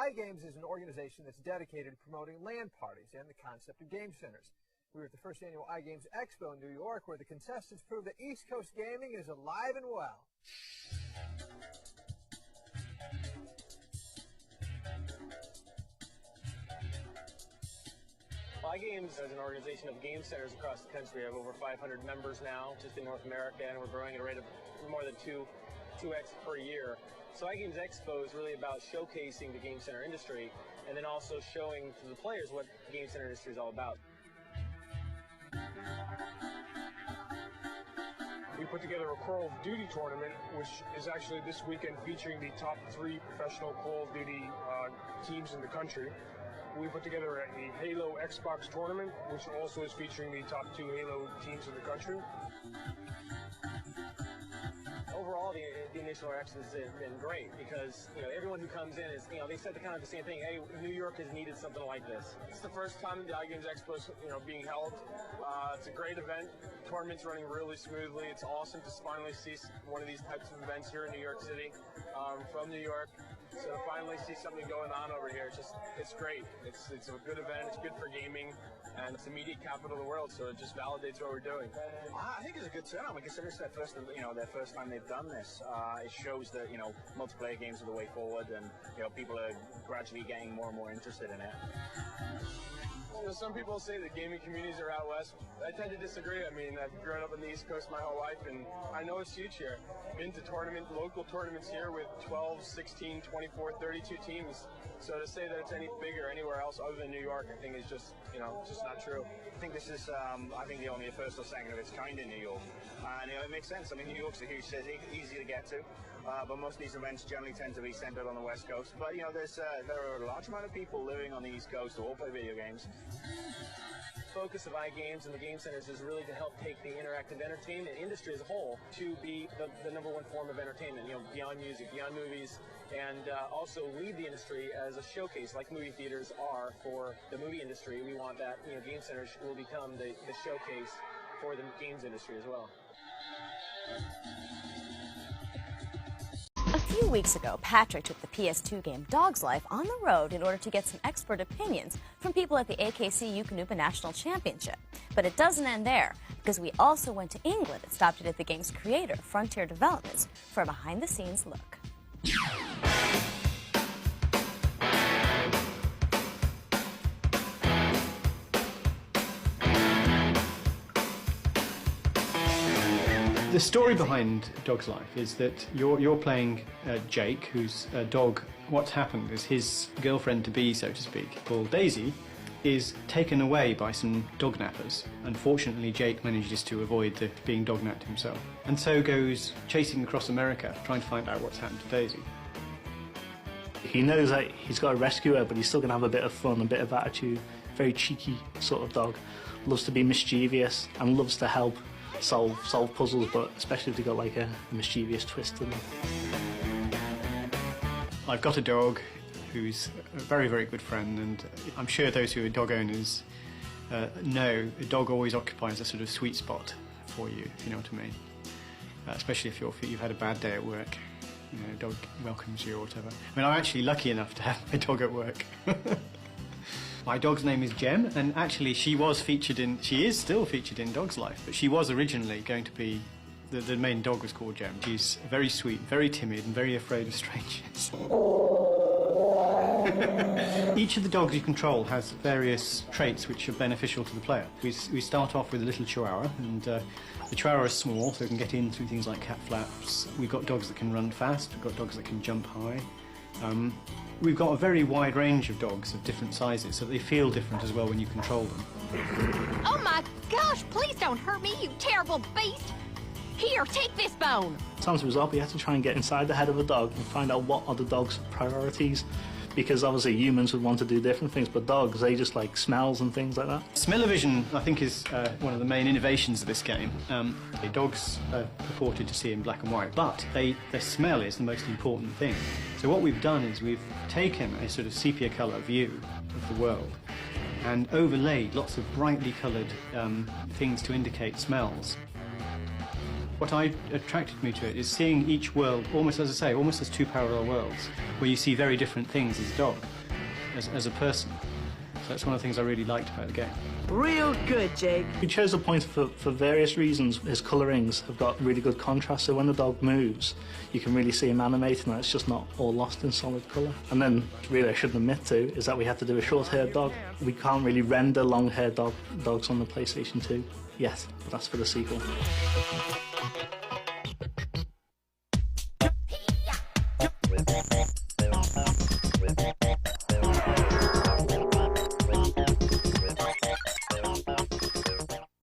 iGames is an organization that's dedicated to promoting LAN parties and the concept of game centers. We were at the first annual iGames Expo in New York, where the contestants proved that East Coast gaming is alive and well. iGames is an organization of game centers across the country. We have over 500 members now, just in North America, and we're growing at a rate of more than 2x per year. So iGames Expo is really about showcasing the game center industry, and then also showing to the players what the game center industry is all about. We put together a Call of Duty tournament, which is actually this weekend featuring the top 3 professional Call of Duty teams in the country. We put together a Halo Xbox tournament, which also is featuring the top 2 Halo teams in the country. Overall, the initial reactions have been great because, everyone who comes in is, they said the kind of the same thing. Hey, New York has needed something like this. It's the first time the iGames Expo is, being held. It's a great event. The tournament's running really smoothly. It's awesome to finally see one of these types of events here in New York City, from New York. So to finally see something going on over here, it's great. It's a good event. It's good for gaming, and it's the media capital of the world. So it just validates what we're doing. I think it's a good turnout. I consider it's their first time they've done this. It shows that multiplayer games are the way forward, and people are gradually getting more and more interested in it. Some people say that gaming communities are out west. I tend to disagree. I mean, I've grown up on the East Coast my whole life, and I know it's huge here. Been to local tournaments here with 12, 16, 24, 32 teams. So to say that it's any bigger anywhere else other than New York, I think is just not true. I think this is, the only first or second of its kind in New York. And it makes sense. I mean, New York's a huge city, easy to get to. But most of these events generally tend to be centered on the West Coast. But, there are a large amount of people living on the East Coast who all play video games. The focus of iGames and the game centers is really to help take the interactive entertainment industry as a whole to be the number one form of entertainment, beyond music, beyond movies, and also lead the industry as a showcase like movie theaters are for the movie industry. We want that, game centers will become the showcase for the games industry as well. A few weeks ago, Patrick took the PS2 game Dog's Life on the road in order to get some expert opinions from people at the AKC Eukanuba National Championship. But it doesn't end there, because we also went to England and stopped in at the game's creator, Frontier Developments, for a behind-the-scenes look. The story behind Dog's Life is that you're playing Jake, whose dog. What's happened is his girlfriend-to-be, so to speak, called Daisy, is taken away by some dog nappers. Unfortunately, Jake manages to avoid being dog napped himself, and so goes chasing across America, trying to find out what's happened to Daisy. He knows that he's got to rescue her, but he's still going to have a bit of fun, a bit of attitude. Very cheeky sort of dog. Loves to be mischievous and loves to help solve puzzles, but especially if they've got like a mischievous twist to them. I've got a dog who's a very, very good friend, and I'm sure those who are dog owners know a dog always occupies a sort of sweet spot for you, if you know what I mean. Especially if you've had a bad day at work, a dog welcomes you or whatever. I mean, I'm actually lucky enough to have a dog at work. My dog's name is Jem, and actually she is still featured in Dog's Life, but she was originally going to be, the main dog was called Jem. She's very sweet, very timid, and very afraid of strangers. Each of the dogs you control has various traits which are beneficial to the player. We start off with a little Chihuahua, and the Chihuahua is small, so it can get in through things like cat flaps. We've got dogs that can run fast, we've got dogs that can jump high. We've got a very wide range of dogs of different sizes, so they feel different as well when you control them. Oh my gosh, please don't hurt me, you terrible beast! Here, take this bone! As a result, we have to try and get inside the head of a dog and find out what are the dog's priorities. Because obviously humans would want to do different things, but dogs, they just like smells and things like that. Smell-o-vision, I think, is one of the main innovations of this game. Dogs are purported to see in black and white, but their smell is the most important thing. So what we've done is we've taken a sort of sepia colour view of the world and overlaid lots of brightly coloured things to indicate smells. What attracted me to it is seeing each world, almost, as I say, almost as two parallel worlds, where you see very different things as a dog, as a person. So that's one of the things I really liked about the game. Real good, Jake. We chose the points for various reasons. His colourings have got really good contrast, so when the dog moves, you can really see him animating, and it's just not all lost in solid colour. And then, really, I should admit to, is that we had to do a short-haired dog. We can't really render long-haired dogs on the PlayStation 2 yet, but that's for the sequel.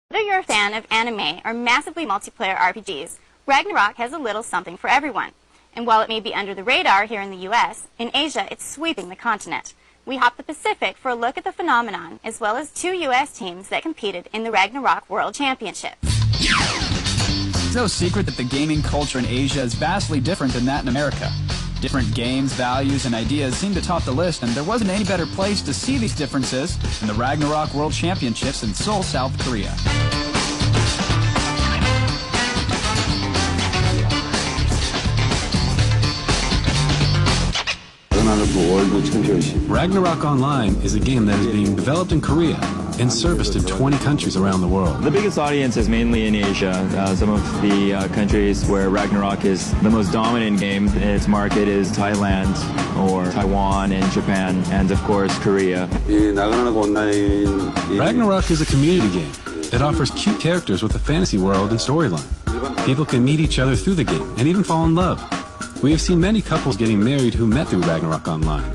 Whether you're a fan of anime or massively multiplayer RPGs, Ragnarok has a little something for everyone. And while it may be under the radar here in the US, in Asia it's sweeping the continent. We hopped the Pacific for a look at the phenomenon, as well as 2 US teams that competed in the Ragnarok World Championship. It's no secret that the gaming culture in Asia is vastly different than that in America. Different games, values, and ideas seem to top the list, and there wasn't any better place to see these differences than the Ragnarok World Championships in Seoul, South Korea. Ragnarok Online is a game that is being developed in Korea and serviced in 20 countries around the world. The biggest audience is mainly in Asia. Some of the countries where Ragnarok is the most dominant game, its market is Thailand or Taiwan and Japan, and of course Korea. Ragnarok is a community game. It offers cute characters with a fantasy world and storyline. People can meet each other through the game and even fall in love. We have seen many couples getting married who met through Ragnarok Online.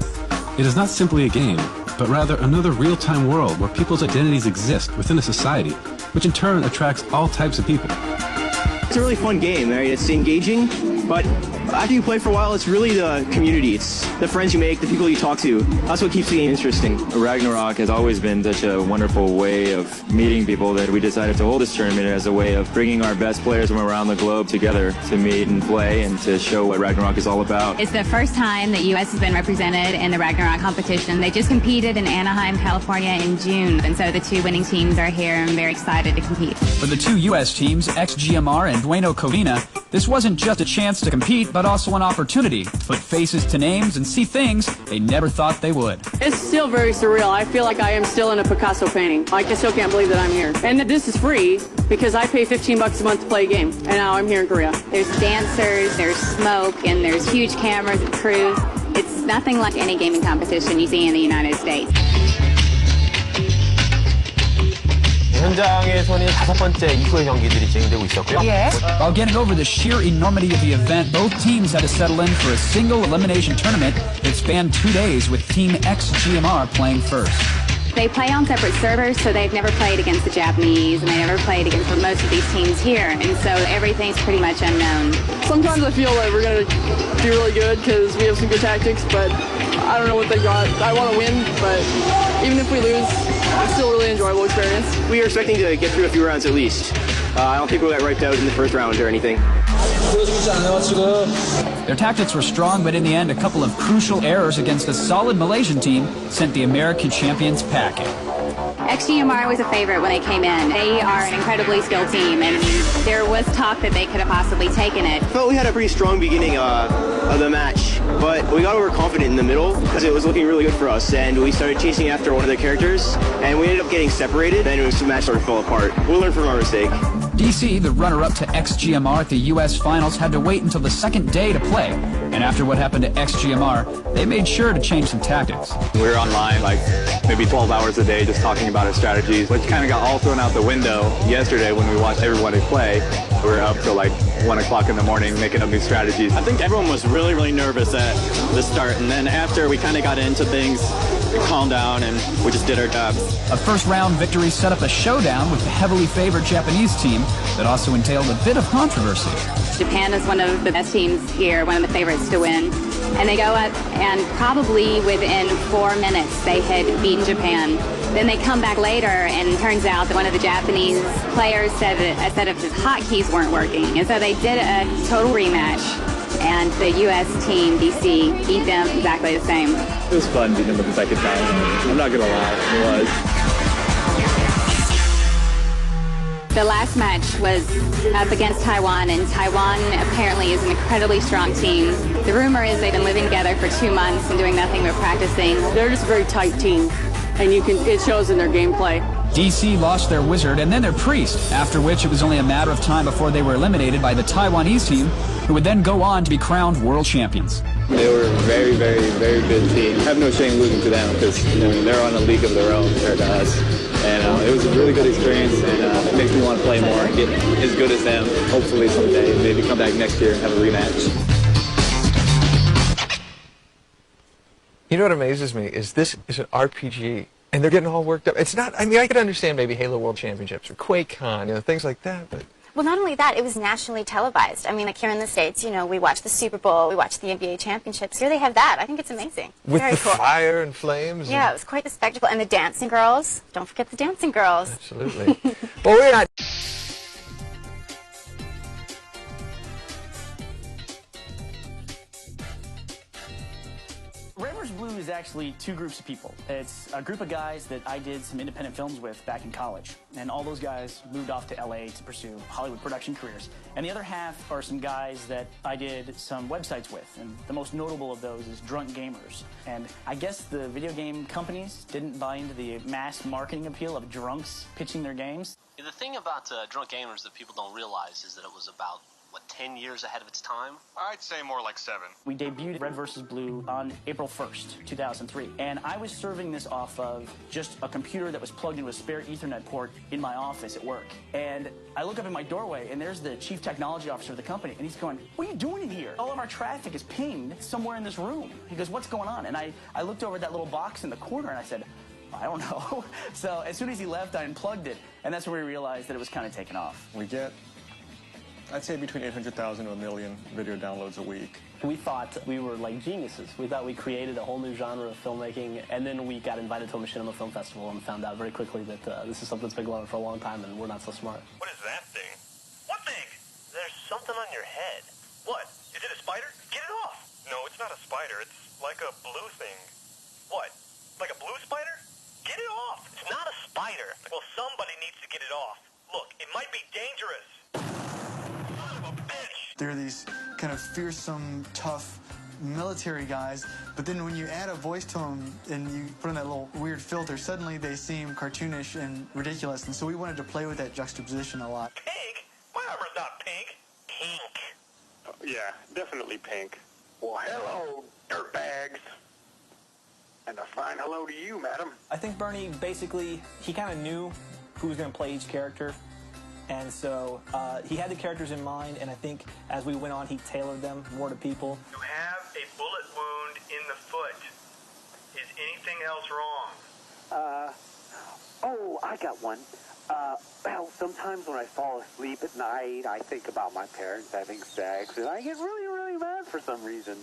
It is not simply a game, but rather another real-time world where people's identities exist within a society, which in turn attracts all types of people. It's a really fun game, right? It's engaging, but after you play for a while, it's really the community. It's the friends you make, the people you talk to. That's what keeps the game interesting. Ragnarok has always been such a wonderful way of meeting people that we decided to hold this tournament as a way of bringing our best players from around the globe together to meet and play and to show what Ragnarok is all about. It's the first time that U.S. has been represented in the Ragnarok competition. They just competed in Anaheim, California in June, and so the 2 winning teams are here and I'm very excited to compete. For the 2 U.S. teams, XGMR and Dueno Covina, this wasn't just a chance to compete, but also an opportunity to put faces to names and see things they never thought they would. It's still very surreal. I feel like I am still in a Picasso painting. I still can't believe that I'm here. And that this is free because I pay $15 a month to play a game, and now I'm here in Korea. There's dancers, there's smoke, and there's huge cameras and crews. It's nothing like any gaming competition you see in the United States. 현장에서는 5번째 이후의 경기들이 진행되고 있었고요. While getting over the sheer enormity of the event, both teams had to settle in for a single elimination tournament that spanned 2 days with Team XGMR playing first. They play on separate servers, so they've never played against the Japanese, and they never played against most of these teams here, and so everything's pretty much unknown. Sometimes I feel like we're going to do really good because we have some good tactics, but I don't know what they got. I want to win, but even if we lose, it's still a really enjoyable experience. We are expecting to get through a few rounds at least. I don't think we'll get wiped out in the first round or anything. Their tactics were strong, but in the end, a couple of crucial errors against a solid Malaysian team sent the American champions packing. XGMR was a favorite when they came in. They are an incredibly skilled team, and there was talk that they could have possibly taken it. I felt we had a pretty strong beginning of the match, but we got overconfident in the middle because it was looking really good for us, and we started chasing after one of the characters, and we ended up getting separated, and the match sort of fell apart. We'll learn from our mistake. DC, the runner-up to XGMR at the U.S. Finals, had to wait until the second day to play. And after what happened to XGMR, they made sure to change some tactics. We were online like maybe 12 hours a day just talking about our strategies, which kind of got all thrown out the window yesterday when we watched everybody play. We were up till like 1 o'clock in the morning making up new strategies. I think everyone was really, really nervous at the start, and then after we kind of got into things, we calmed down and we just did our jobs. A first-round victory set up a showdown with the heavily favored Japanese team that also entailed a bit of controversy. Japan is one of the best teams here, one of the favorites to win. And they go up, and probably within 4 minutes, they had beaten Japan. Then they come back later, and it turns out that one of the Japanese players said that a set of his hotkeys weren't working. And so they did a total rematch, and the U.S. team, DC, beat them exactly the same. It was fun beating them the second time. I'm not going to lie, it was. The last match was up against Taiwan, and Taiwan apparently is an incredibly strong team. The rumor is they've been living together for 2 months and doing nothing but practicing. They're just a very tight team, and it shows in their gameplay. DC lost their wizard and then their priest, after which it was only a matter of time before they were eliminated by the Taiwanese team, who would then go on to be crowned world champions. They were a very, very, very good team. I have no shame losing to them because they're on a league of their own compared to us. And it was a really good experience, and it makes me want to play more and get as good as them, hopefully someday, maybe come back next year and have a rematch. You know what amazes me is this is an RPG, and they're getting all worked up. It's not, I mean, I could understand maybe Halo World Championships or QuakeCon, things like that, but... Well, not only that, it was nationally televised. I mean, like here in the States, we watch the Super Bowl, we watch the NBA championships. Here they have that. I think it's amazing. With Very the cool. fire and flames? Yeah, it was quite the spectacle. And the dancing girls. Don't forget the dancing girls. Absolutely. Well, we're not... Red vs. Blue is actually two groups of people. It's a group of guys that I did some independent films with back in college. And all those guys moved off to LA to pursue Hollywood production careers. And the other half are some guys that I did some websites with. And the most notable of those is Drunk Gamers. And I guess the video game companies didn't buy into the mass marketing appeal of drunks pitching their games. The thing about Drunk Gamers that people don't realize is that it was about, 10 years ahead of its time? I'd say more like 7. We debuted Red vs. Blue on April 1st, 2003. And I was serving this off of just a computer that was plugged into a spare Ethernet port in my office at work. And I look up in my doorway, and there's the chief technology officer of the company, and he's going, "What are you doing in here? All of our traffic is pinged somewhere in this room." He goes, "What's going on?" And I looked over at that little box in the corner, and I said, "I don't know." So as soon as he left, I unplugged it, and that's where we realized that it was kind of taking off. We get, I'd say, between 800,000 to 1 million video downloads a week. We thought we were like geniuses. We thought we created a whole new genre of filmmaking, and then we got invited to a Machinima Film Festival and found out very quickly that this is something that's been going on for a long time, and we're not so smart. What is that thing? What thing? There's something on your head. What? Is it a spider? Get it off! No, it's not a spider. It's like a blue thing. What? Like a blue spider? Get it off! It's not a spider. Well, somebody needs to get it off. Look, it might be dangerous. They're these kind of fearsome, tough military guys, but then when you add a voice to them and you put in that little weird filter, suddenly they seem cartoonish and ridiculous, and so we wanted to play with that juxtaposition a lot. Pink? My armor's not pink. Pink. Yeah, definitely pink. Well, hello, dirtbags. And a fine hello to you, madam. I think Bernie basically, he kind of knew who was going to play each character. And so he had the characters in mind, and I think as we went on, he tailored them more to people. You have a bullet wound in the foot. Is anything else wrong? Oh, I got one. Well, sometimes when I fall asleep at night, I think about my parents having sex, and I get really, really mad for some reason.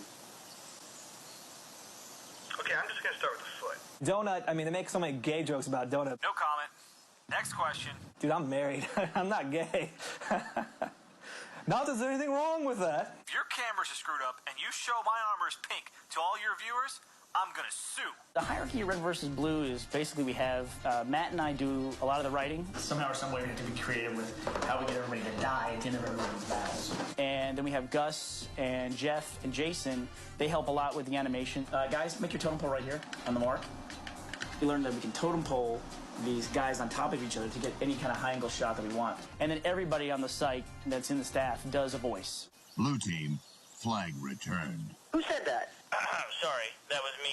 Okay, I'm just going to start with the foot. Donut, I mean, they make so many gay jokes about Donut. No comment. Next question. Dude, I'm married. I'm not gay. Not that there's anything wrong with that. If your cameras are screwed up and you show my armor is pink to all your viewers, I'm gonna sue. The hierarchy of Red vs. Blue is basically we have Matt and I do a lot of the writing. Somehow or some way we have to be creative with how we get everybody to die at the end of everybody's battles. And then we have Gus and Jeff and Jason. They help a lot with the animation. Guys, make your totem pole right here on the mark. We learned that we can totem pole these guys on top of each other to get any kind of high angle shot that we want. And then everybody on the site that's in the staff does a voice. Blue team, flag returned. Who said that? Sorry, that was me.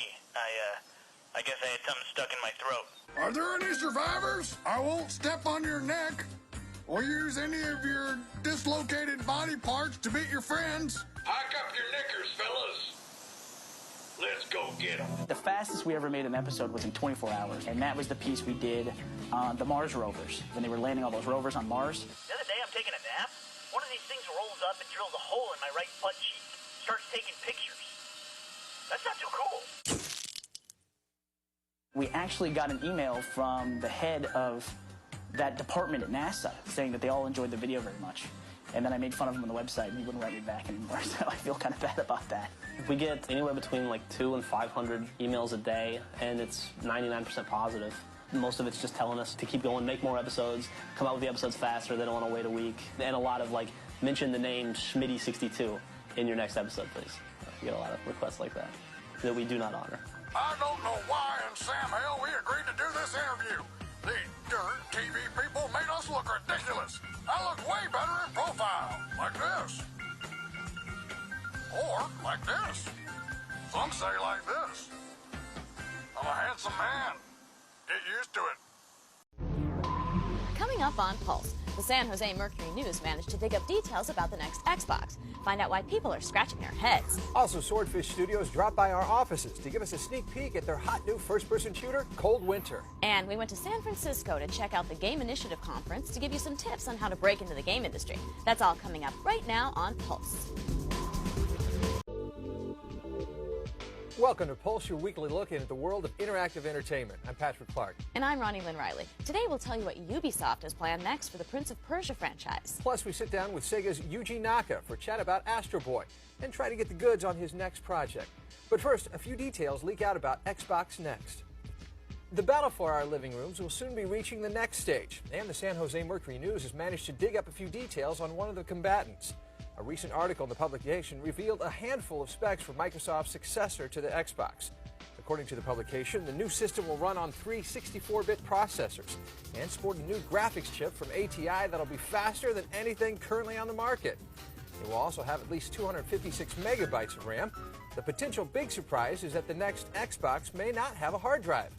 I guess I had something stuck in my throat. Are there any survivors? I won't step on your neck or use any of your dislocated body parts to beat your friends. Hike up your knickers, fellas. Let's go get them. The fastest we ever made an episode was in 24 hours, and that was the piece we did on the Mars rovers, when they were landing all those rovers on Mars. The other day I'm taking a nap. One of these things rolls up and drills a hole in my right butt cheek. Starts taking pictures. That's not too cool. We actually got an email from the head of that department at NASA saying that they all enjoyed the video very much. And then I made fun of him on the website, and he wouldn't write me back anymore, so I feel kind of bad about that. We get anywhere between like 200 and 500 emails a day, and it's 99% positive. Most of it's just telling us to keep going, make more episodes, come out with the episodes faster. They don't want to wait a week. And a lot of, like, mention the name Schmitty62 in your next episode, please. We get a lot of requests like that we do not honor. I don't know why in Sam Hill we agreed to do this interview. These darn TV people made us look ridiculous. I look way better in profile, like this. Or like this. Some say like this. I'm a handsome man. Get used to it. Coming up on Pulse, the San Jose Mercury News managed to dig up details about the next Xbox. Find out why people are scratching their heads. Also, Swordfish Studios dropped by our offices to give us a sneak peek at their hot new first-person shooter, Cold Winter. And we went to San Francisco to check out the Game Initiative Conference to give you some tips on how to break into the game industry. That's all coming up right now on Pulse. Welcome to Pulse, your weekly look into the world of interactive entertainment. I'm Patrick Clark. And I'm ronilyn Riley. Today we'll tell you what Ubisoft has planned next for the Prince of Persia franchise. Plus, we sit down with Sega's Yuji Naka for a chat about Astro Boy and try to get the goods on his next project. But first, a few details leak out about Xbox Next. The battle for our living rooms will soon be reaching the next stage, and the San Jose Mercury News has managed to dig up a few details on one of the combatants. A recent article in the publication revealed a handful of specs for Microsoft's successor to the Xbox. According to the publication, the new system will run on 3 64-bit processors and sport a new graphics chip from ATI that'll be faster than anything currently on the market. It will also have at least 256 megabytes of RAM. The potential big surprise is that the next Xbox may not have a hard drive.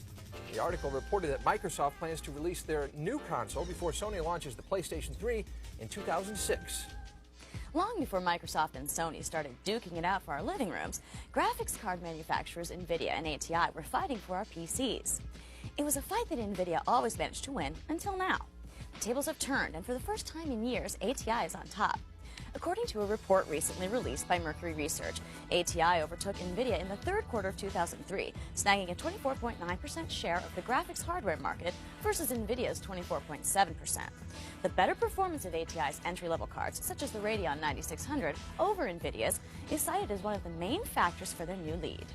The article reported that Microsoft plans to release their new console before Sony launches the PlayStation 3 in 2006. Long before Microsoft and Sony started duking it out for our living rooms, graphics card manufacturers NVIDIA and ATI were fighting for our PCs. It was a fight that NVIDIA always managed to win until now. The tables have turned, and for the first time in years, ATI is on top. According to a report recently released by Mercury Research, ATI overtook NVIDIA in the third quarter of 2003, snagging a 24.9% share of the graphics hardware market versus NVIDIA's 24.7%. The better performance of ATI's entry-level cards, such as the Radeon 9600, over NVIDIA's, is cited as one of the main factors for their new lead.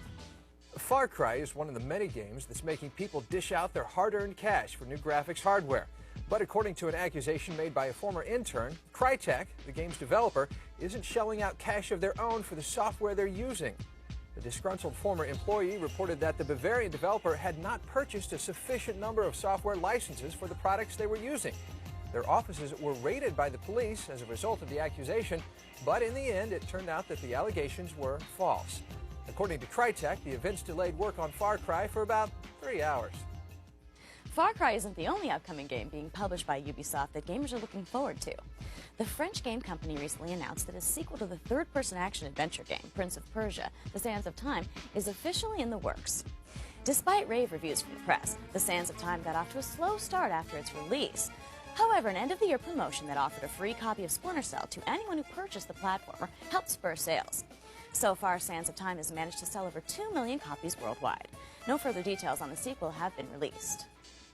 Far Cry is one of the many games that's making people dish out their hard-earned cash for new graphics hardware. But according to an accusation made by a former intern, Crytek, the game's developer, isn't shelling out cash of their own for the software they're using. The disgruntled former employee reported that the Bavarian developer had not purchased a sufficient number of software licenses for the products they were using. Their offices were raided by the police as a result of the accusation, but in the end it turned out that the allegations were false. According to Crytek, the events delayed work on Far Cry for about 3 hours. Far Cry isn't the only upcoming game being published by Ubisoft that gamers are looking forward to. The French game company recently announced that a sequel to the third-person action-adventure game, Prince of Persia, The Sands of Time, is officially in the works. Despite rave reviews from the press, The Sands of Time got off to a slow start after its release. However, an end-of-the-year promotion that offered a free copy of Splinter Cell to anyone who purchased the platformer helped spur sales. So far, Sands of Time has managed to sell over 2 million copies worldwide. No further details on the sequel have been released.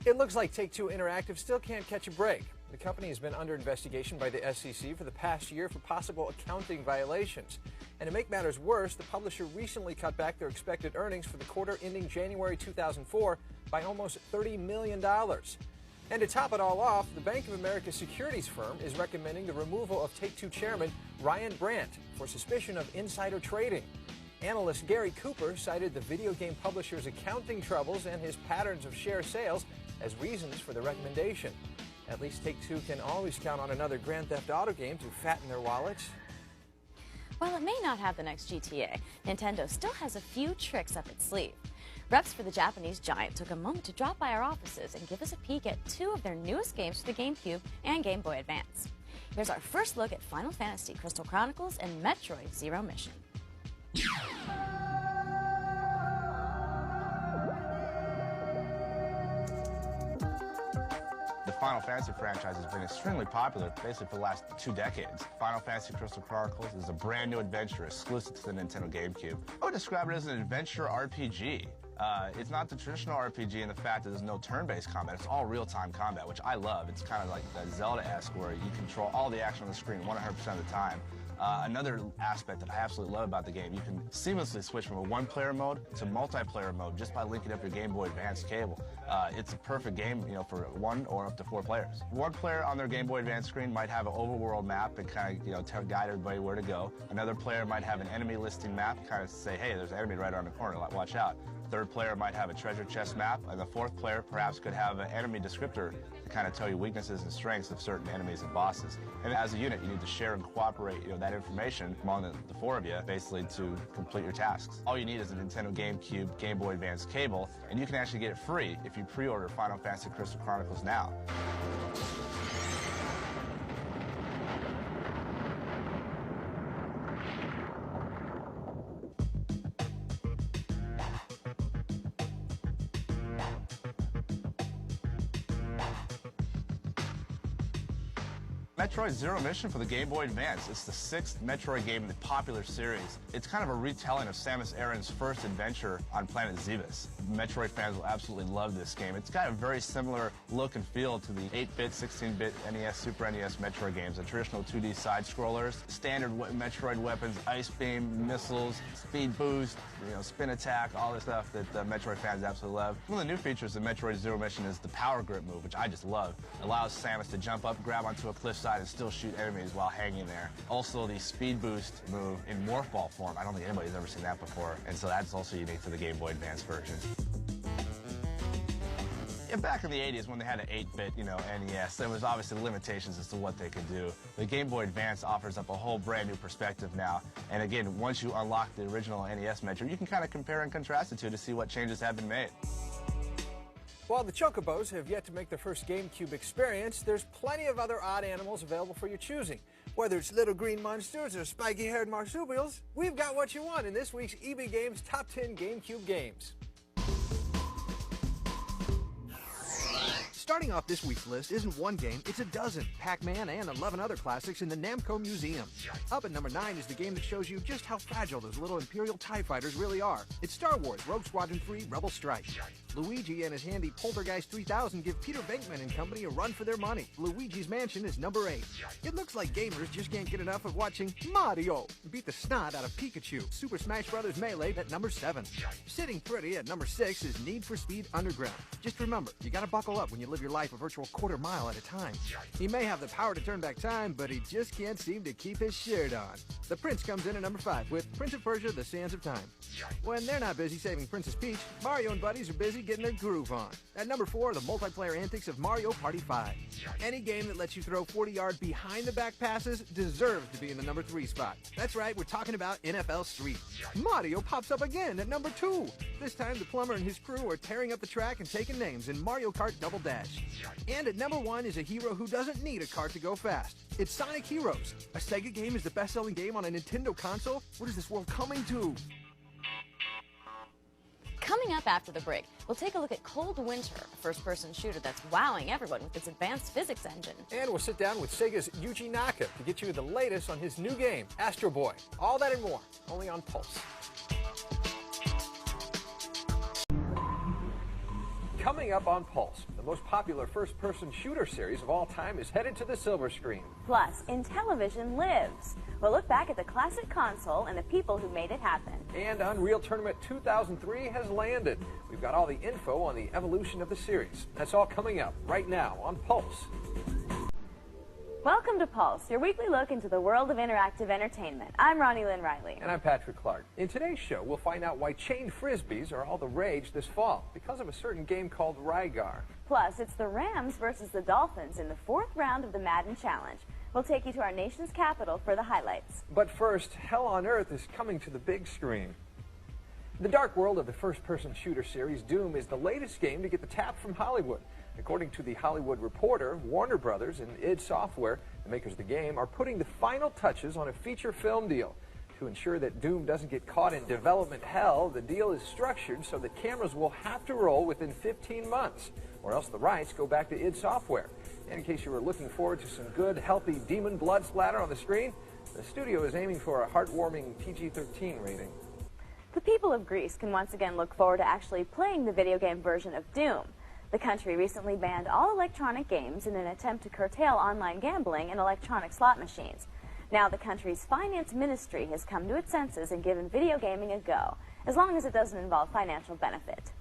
It looks like Take-Two Interactive still can't catch a break. The company has been under investigation by the SEC for the past year for possible accounting violations. And to make matters worse, the publisher recently cut back their expected earnings for the quarter ending January 2004 by almost $30 million. And to top it all off, the Bank of America securities firm is recommending the removal of Take-Two chairman Ryan Brandt for suspicion of insider trading. Analyst Gary Cooper cited the video game publisher's accounting troubles and his patterns of share sales as reasons for the recommendation. At least Take-Two can always count on another Grand Theft Auto game to fatten their wallets. While it may not have the next GTA, Nintendo still has a few tricks up its sleeve. Reps for the Japanese giant took a moment to drop by our offices and give us a peek at 2 of their newest games for the GameCube and Game Boy Advance. Here's our first look at Final Fantasy Crystal Chronicles and Metroid Zero Mission. The Final Fantasy franchise has been extremely popular basically for the last 2 decades. Final Fantasy Crystal Chronicles is a brand new adventure exclusive to the Nintendo GameCube. I would describe it as an adventure RPG. It's not the traditional RPG in the fact that there's no turn-based combat. It's all real-time combat, which I love. It's kind of like Zelda-esque where you control all the action on the screen 100% of the time. Another aspect that I absolutely love about the game, you can seamlessly switch from a one-player mode to multiplayer mode just by linking up your Game Boy Advance cable. It's a perfect game, for 1 or up to 4 players. One player on their Game Boy Advance screen might have an overworld map and kind of, guide everybody where to go. Another player might have an enemy listing map, kind of say, hey, there's an enemy right around the corner, watch out. Third player might have a treasure chest map, and the fourth player perhaps could have an enemy descriptor to kind of tell you weaknesses and strengths of certain enemies and bosses. And as a unit, you need to share and cooperate, that information among the 4 of you, basically to complete your tasks. All you need is a Nintendo GameCube Game Boy Advance cable, and you can actually get it free if you pre-order Final Fantasy Crystal Chronicles now. Metroid Zero Mission for the Game Boy Advance. It's the 6th Metroid game in the popular series. It's kind of a retelling of Samus Aran's first adventure on planet Zebes. Metroid fans will absolutely love this game. It's got a very similar look and feel to the 8-bit, 16-bit NES, Super NES Metroid games, the traditional 2D side-scrollers, standard Metroid weapons, Ice Beam, missiles, speed boost, spin attack, all the stuff that the Metroid fans absolutely love. One of the new features of Metroid Zero Mission is the Power Grip move, which I just love. It allows Samus to jump up, grab onto a cliffside, and still shoot enemies while hanging there. Also, the speed boost move in morph ball form. I don't think anybody's ever seen that before, and so that's also unique to the Game Boy Advance version. Yeah, back in the 80s when they had an 8-bit, NES, there was obviously limitations as to what they could do. The Game Boy Advance offers up a whole brand new perspective now, and again, once you unlock the original NES Metro, you can kind of compare and contrast the two to see what changes have been made. While the Chocobos have yet to make their first GameCube experience, there's plenty of other odd animals available for your choosing. Whether it's little green monsters or spiky-haired marsupials, we've got what you want in this week's EB Games Top 10 GameCube Games. Starting off this week's list isn't one game, it's a dozen. Pac-Man and 11 other classics in the Namco Museum. Up at number 9 is the game that shows you just how fragile those little Imperial TIE fighters really are. It's Star Wars Rogue Squadron 3 Rebel Strike. Luigi and his handy Poltergeist 3000 give Peter Venkman and company a run for their money. Luigi's Mansion is number 8. It looks like gamers just can't get enough of watching Mario beat the snot out of Pikachu. Super Smash Bros. Melee at number 7. Sitting pretty at number 6 is Need for Speed Underground. Just remember, you gotta buckle up when you live your life a virtual quarter-mile at a time. He may have the power to turn back time, but he just can't seem to keep his shirt on. The Prince comes in at number 5 with Prince of Persia: The Sands of Time. When they're not busy saving Princess Peach, Mario and buddies are busy getting their groove on. At number 4, the multiplayer antics of Mario Party 5. Any game that lets you throw 40 yards behind the back passes deserves to be in the number 3 spot. That's right, we're talking about NFL Street. Mario pops up again at number 2. This time the plumber and his crew are tearing up the track and taking names in Mario Kart Double Dash. And at number 1 is a hero who doesn't need a kart to go fast. It's Sonic Heroes. A Sega game is the best-selling game on a Nintendo console? What is this world coming to? Coming up after the break, we'll take a look at Cold Winter, a first-person shooter that's wowing everyone with its advanced physics engine. And we'll sit down with Sega's Yuji Naka to get you the latest on his new game, Astro Boy. All that and more, only on Pulse. Coming up on Pulse, the most popular first-person shooter series of all time is headed to the silver screen. Plus, Intellivision lives. We'll look back at the classic console and the people who made it happen. And Unreal Tournament 2003 has landed. We've got all the info on the evolution of the series. That's all coming up right now on Pulse. Welcome to Pulse, your weekly look into the world of interactive entertainment. I'm ronilyn Riley. And I'm Patrick Clark. In today's show, we'll find out why chain frisbees are all the rage this fall because of a certain game called Rygar. Plus, it's the Rams versus the Dolphins in the 4th round of the Madden Challenge. We'll take you to our nation's capital for the highlights. But first, Hell on Earth is coming to the big screen. The dark world of the first-person shooter series Doom is the latest game to get the tap from Hollywood. According to The Hollywood Reporter, Warner Brothers and id Software, the makers of the game, are putting the final touches on a feature film deal. To ensure that Doom doesn't get caught in development hell, the deal is structured so that cameras will have to roll within 15 months, or else the rights go back to id Software. And in case you were looking forward to some good, healthy demon blood splatter on the screen, the studio is aiming for a heartwarming PG-13 rating. The people of Greece can once again look forward to actually playing the video game version of Doom. The country recently banned all electronic games in an attempt to curtail online gambling and electronic slot machines. Now the country's finance ministry has come to its senses and given video gaming a go, as long as it doesn't involve financial benefit.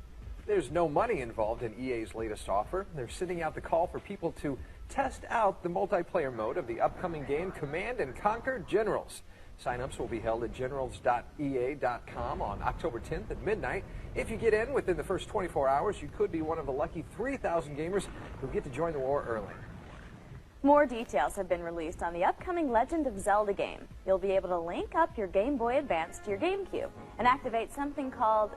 There's no money involved in EA's latest offer. They're sending out the call for people to test out the multiplayer mode of the upcoming game Command & Conquer Generals. Sign-ups will be held at generals.ea.com on October 10th at midnight. If you get in within the first 24 hours, you could be one of the lucky 3,000 gamers who get to join the war early. More details have been released on the upcoming Legend of Zelda game. You'll be able to link up your Game Boy Advance to your GameCube and activate something called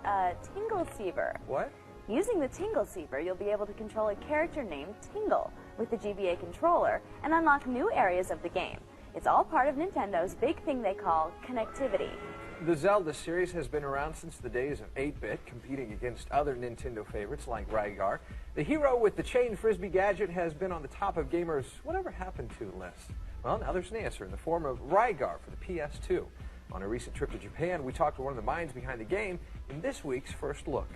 Tingle Seaver. What? Using the Tingle Seaver, you'll be able to control a character named Tingle with the GBA controller and unlock new areas of the game. It's all part of Nintendo's big thing they call connectivity. The Zelda series has been around since the days of 8-bit, competing against other Nintendo favorites like Ragnarok. The hero with the chain frisbee gadget has been on the top of gamers' whatever happened to list. Well, now there's an answer in the form of Ragnarok for the PS2. On a recent trip to Japan, we talked to one of the minds behind the game in this week's First Look.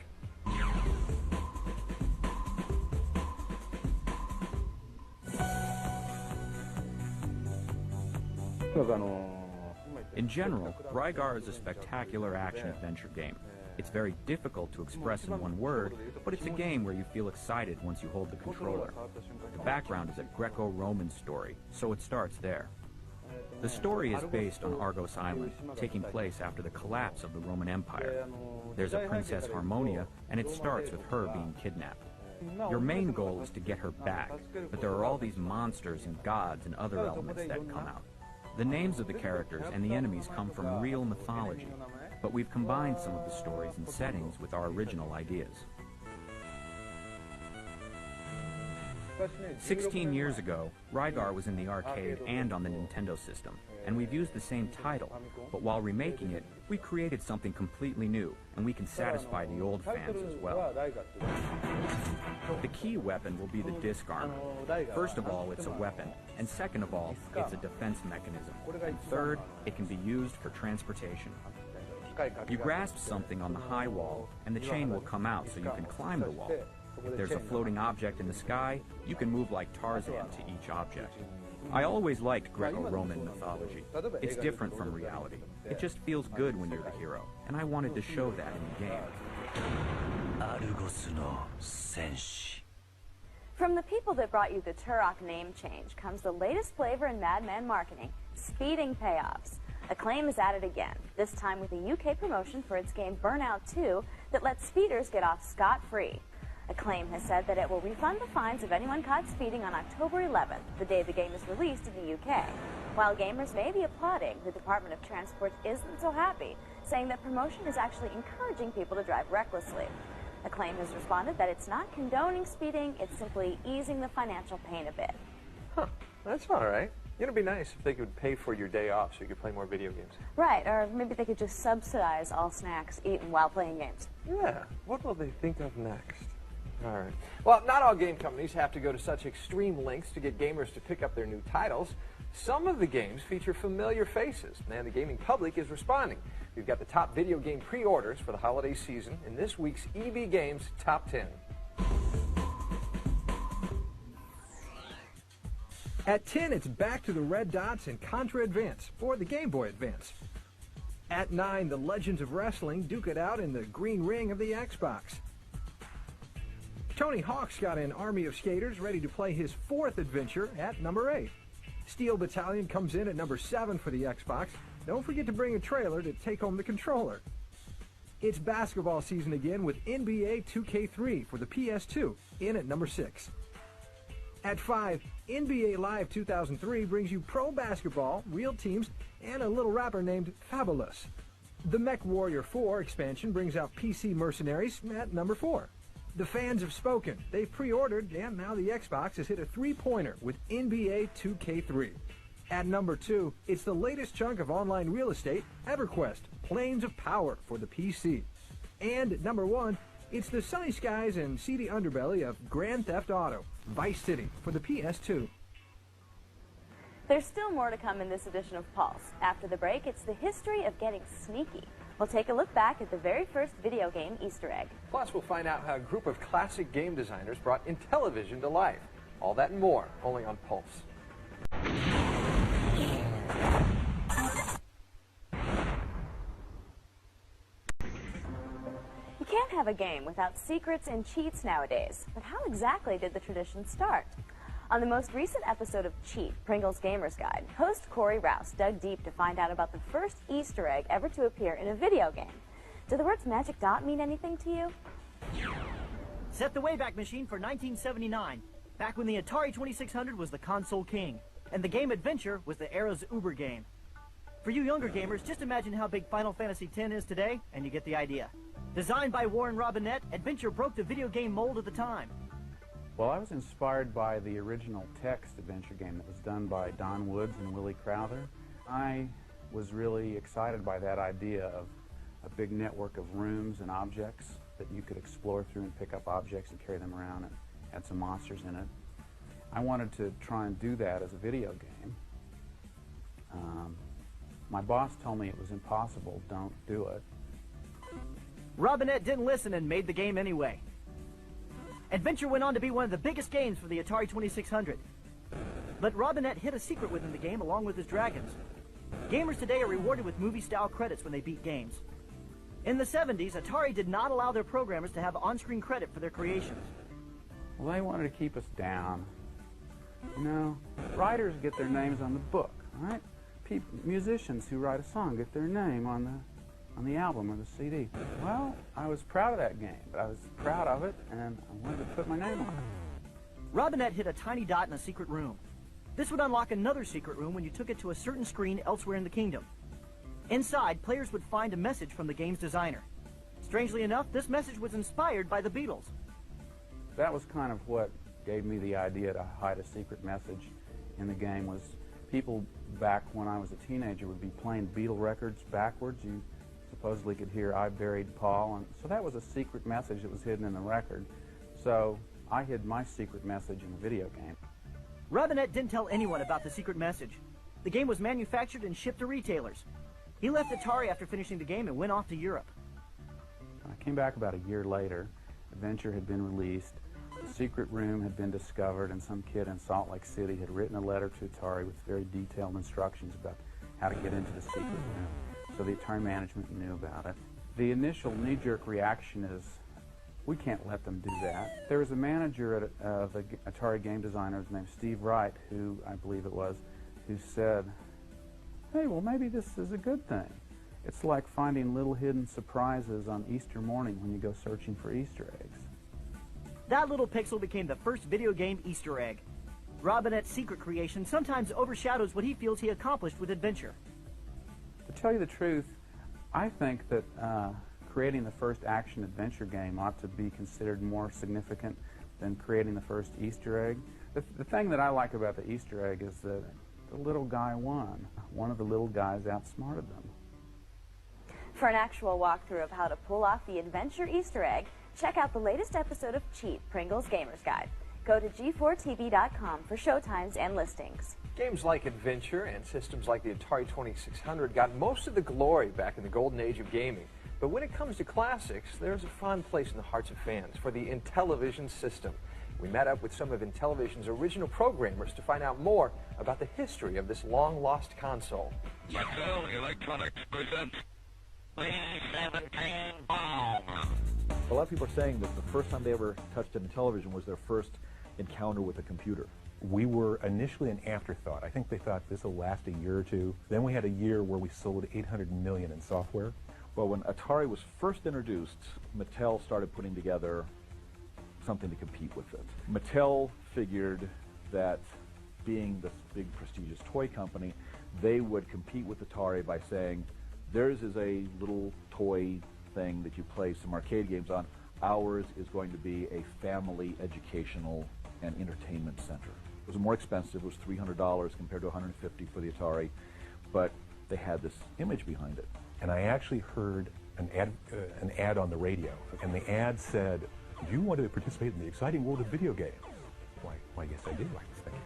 In general, Ragnarok is a spectacular action-adventure game. It's very difficult to express in one word, but it's a game where you feel excited once you hold the controller. The background is a Greco-Roman story, so it starts there. The story is based on Argos Island, taking place after the collapse of the Roman Empire. There's a Princess Harmonia, and it starts with her being kidnapped. Your main goal is to get her back, but there are all these monsters and gods and other elements that come out. The names of the characters and the enemies come from real mythology, but we've combined some of the stories and settings with our original ideas. 16 years ago, Ragnarok was in the arcade and on the Nintendo system, and we've used the same title, but while remaking it, we created something completely new, and we can satisfy the old fans as well. The key weapon will be the disc armor. First of all, it's a weapon, and second of all, it's a defense mechanism, and third, it can be used for transportation. You grasp something on the high wall, and the chain will come out so you can climb the wall. If there's a floating object in the sky, you can move like Tarzan to each object. I always liked Greco-Roman mythology. It's different from reality. It just feels good when you're the hero, and I wanted to show that in the game. From the people that brought you the Turok name change comes the latest flavor in Madman marketing, speeding payoffs. Acclaim is at it again, this time with a UK promotion for its game Burnout 2 that lets speeders get off scot-free. Acclaim has said that it will refund the fines of anyone caught speeding on October 11th, the day the game is released in the UK. While gamers may be applauding, the Department of Transport isn't so happy, saying that promotion is actually encouraging people to drive recklessly. Acclaim has responded that it's not condoning speeding, it's simply easing the financial pain a bit. Huh, that's all right. It'd be nice if they could pay for your day off so you could play more video games. Right, or maybe they could just subsidize all snacks eaten while playing games. Yeah, what will they think of next? All right. Well, not all game companies have to go to such extreme lengths to get gamers to pick up their new titles. Some of the games feature familiar faces, and the gaming public is responding. We've got the top video game pre-orders for the holiday season in this week's EB Games Top 10. At 10, it's back to the red dots in Contra Advance for the Game Boy Advance. At 9, the Legends of Wrestling duke it out in the green ring of the Xbox. Tony Hawk's got an army of skaters ready to play his fourth adventure at number 8. Steel Battalion comes in at number 7 for the Xbox. Don't forget to bring a trailer to take home the controller. It's basketball season again with NBA 2K3 for the PS2 in at number 6. At 5, NBA Live 2003 brings you pro basketball, real teams, and a little rapper named Fabulous. The Mech Warrior 4 expansion brings out PC Mercenaries at number 4. The fans have spoken. They've pre-ordered, and now the Xbox has hit a three-pointer with NBA 2K3. At number 2, it's the latest chunk of online real estate, EverQuest, Planes of Power for the PC. And at number 1, it's the sunny skies and seedy underbelly of Grand Theft Auto, Vice City for the PS2. There's still more to come in this edition of Pulse. After the break, it's the history of getting sneaky. We'll take a look back at the very first video game Easter egg. Plus, we'll find out how a group of classic game designers brought Intellivision to life. All that and more, only on Pulse. can't have a game without secrets and cheats nowadays, but how exactly did the tradition start? On the most recent episode of Cheat, Pringle's Gamer's Guide, host Corey Rouse dug deep to find out about the first Easter egg ever to appear in a video game. Do the words magic dot mean anything to you? Set the Wayback Machine for 1979, back when the Atari 2600 was the console king, and the game Adventure was the era's Uber game. For you younger gamers, just imagine how big Final Fantasy X is today, and you get the idea. Designed by Warren Robinette, Adventure broke the video game mold at the time. Well, I was inspired by the original text adventure game that was done by Don Woods and Willie Crowther. I was really excited by that idea of a big network of rooms and objects that you could explore through and pick up objects and carry them around and had some monsters in it. I wanted to try and do that as a video game. My boss told me it was impossible, don't do it. Robinette didn't listen and made the game anyway. Adventure went on to be one of the biggest games for the Atari 2600. But Robinette hid a secret within the game along with his dragons. Gamers today are rewarded with movie-style credits when they beat games. In the 70s, Atari did not allow their programmers to have on-screen credit for their creations. Well, they wanted to keep us down. You know, writers get their names on the book, right? Musicians who write a song get their name on the album or the CD. Well, I was proud of that game, but I was proud of it, and I wanted to put my name on it. Robinette hid a tiny dot in a secret room. This would unlock another secret room when you took it to a certain screen elsewhere in the kingdom. Inside, players would find a message from the game's designer. Strangely enough, this message was inspired by the Beatles. That was kind of what gave me the idea to hide a secret message in the game. Was people back when I was a teenager would be playing Beatle records backwards. You supposedly could hear "I Buried Paul," and so that was a secret message that was hidden in the record. So I hid my secret message in the video game. Robinette didn't tell anyone about the secret message. The game was manufactured and shipped to retailers. He left Atari after finishing the game and went off to Europe. When I came back about a year later, Adventure had been released, the secret room had been discovered, and some kid in Salt Lake City had written a letter to Atari with very detailed instructions about how to get into the secret room. So the Atari management knew about it. The initial knee-jerk reaction is, we can't let them do that. There was a manager at the Atari game designer named Steve Wright, who I believe it was, who said, hey, well, maybe this is a good thing. It's like finding little hidden surprises on Easter morning when you go searching for Easter eggs. That little pixel became the first video game Easter egg. Robinette's secret creation sometimes overshadows what he feels he accomplished with Adventure. To tell you the truth, I think that creating the first action-adventure game ought to be considered more significant than creating the first Easter egg. The thing that I like about the Easter egg is that the little guy won. One of the little guys outsmarted them. For an actual walkthrough of how to pull off the Adventure Easter egg, check out the latest episode of Cheat, Pringle's Gamer's Guide. Go to g4tv.com for showtimes and listings. Games like Adventure and systems like the Atari 2600 got most of the glory back in the golden age of gaming. But when it comes to classics, there's a fond place in the hearts of fans for the Intellivision system. We met up with some of Intellivision's original programmers to find out more about the history of this long-lost console. Mattel Electronics presents B-17 Bomb. A lot of people are saying that the first time they ever touched an Intellivision was their first encounter with a computer. We were initially an afterthought. I think they thought this will last a year or two. Then we had a year where we sold 800 million in software. Well, when Atari was first introduced, Mattel started putting together something to compete with it. Mattel figured that being this big prestigious toy company, they would compete with Atari by saying, theirs is a little toy thing that you play some arcade games on. Ours is going to be a family educational and entertainment center. It was more expensive. It was $300 compared to $150 for the Atari, but they had this image behind it. And I actually heard an ad on the radio, and the ad said, do you want to participate in the exciting world of video games? Why, yes, I do, I was thinking.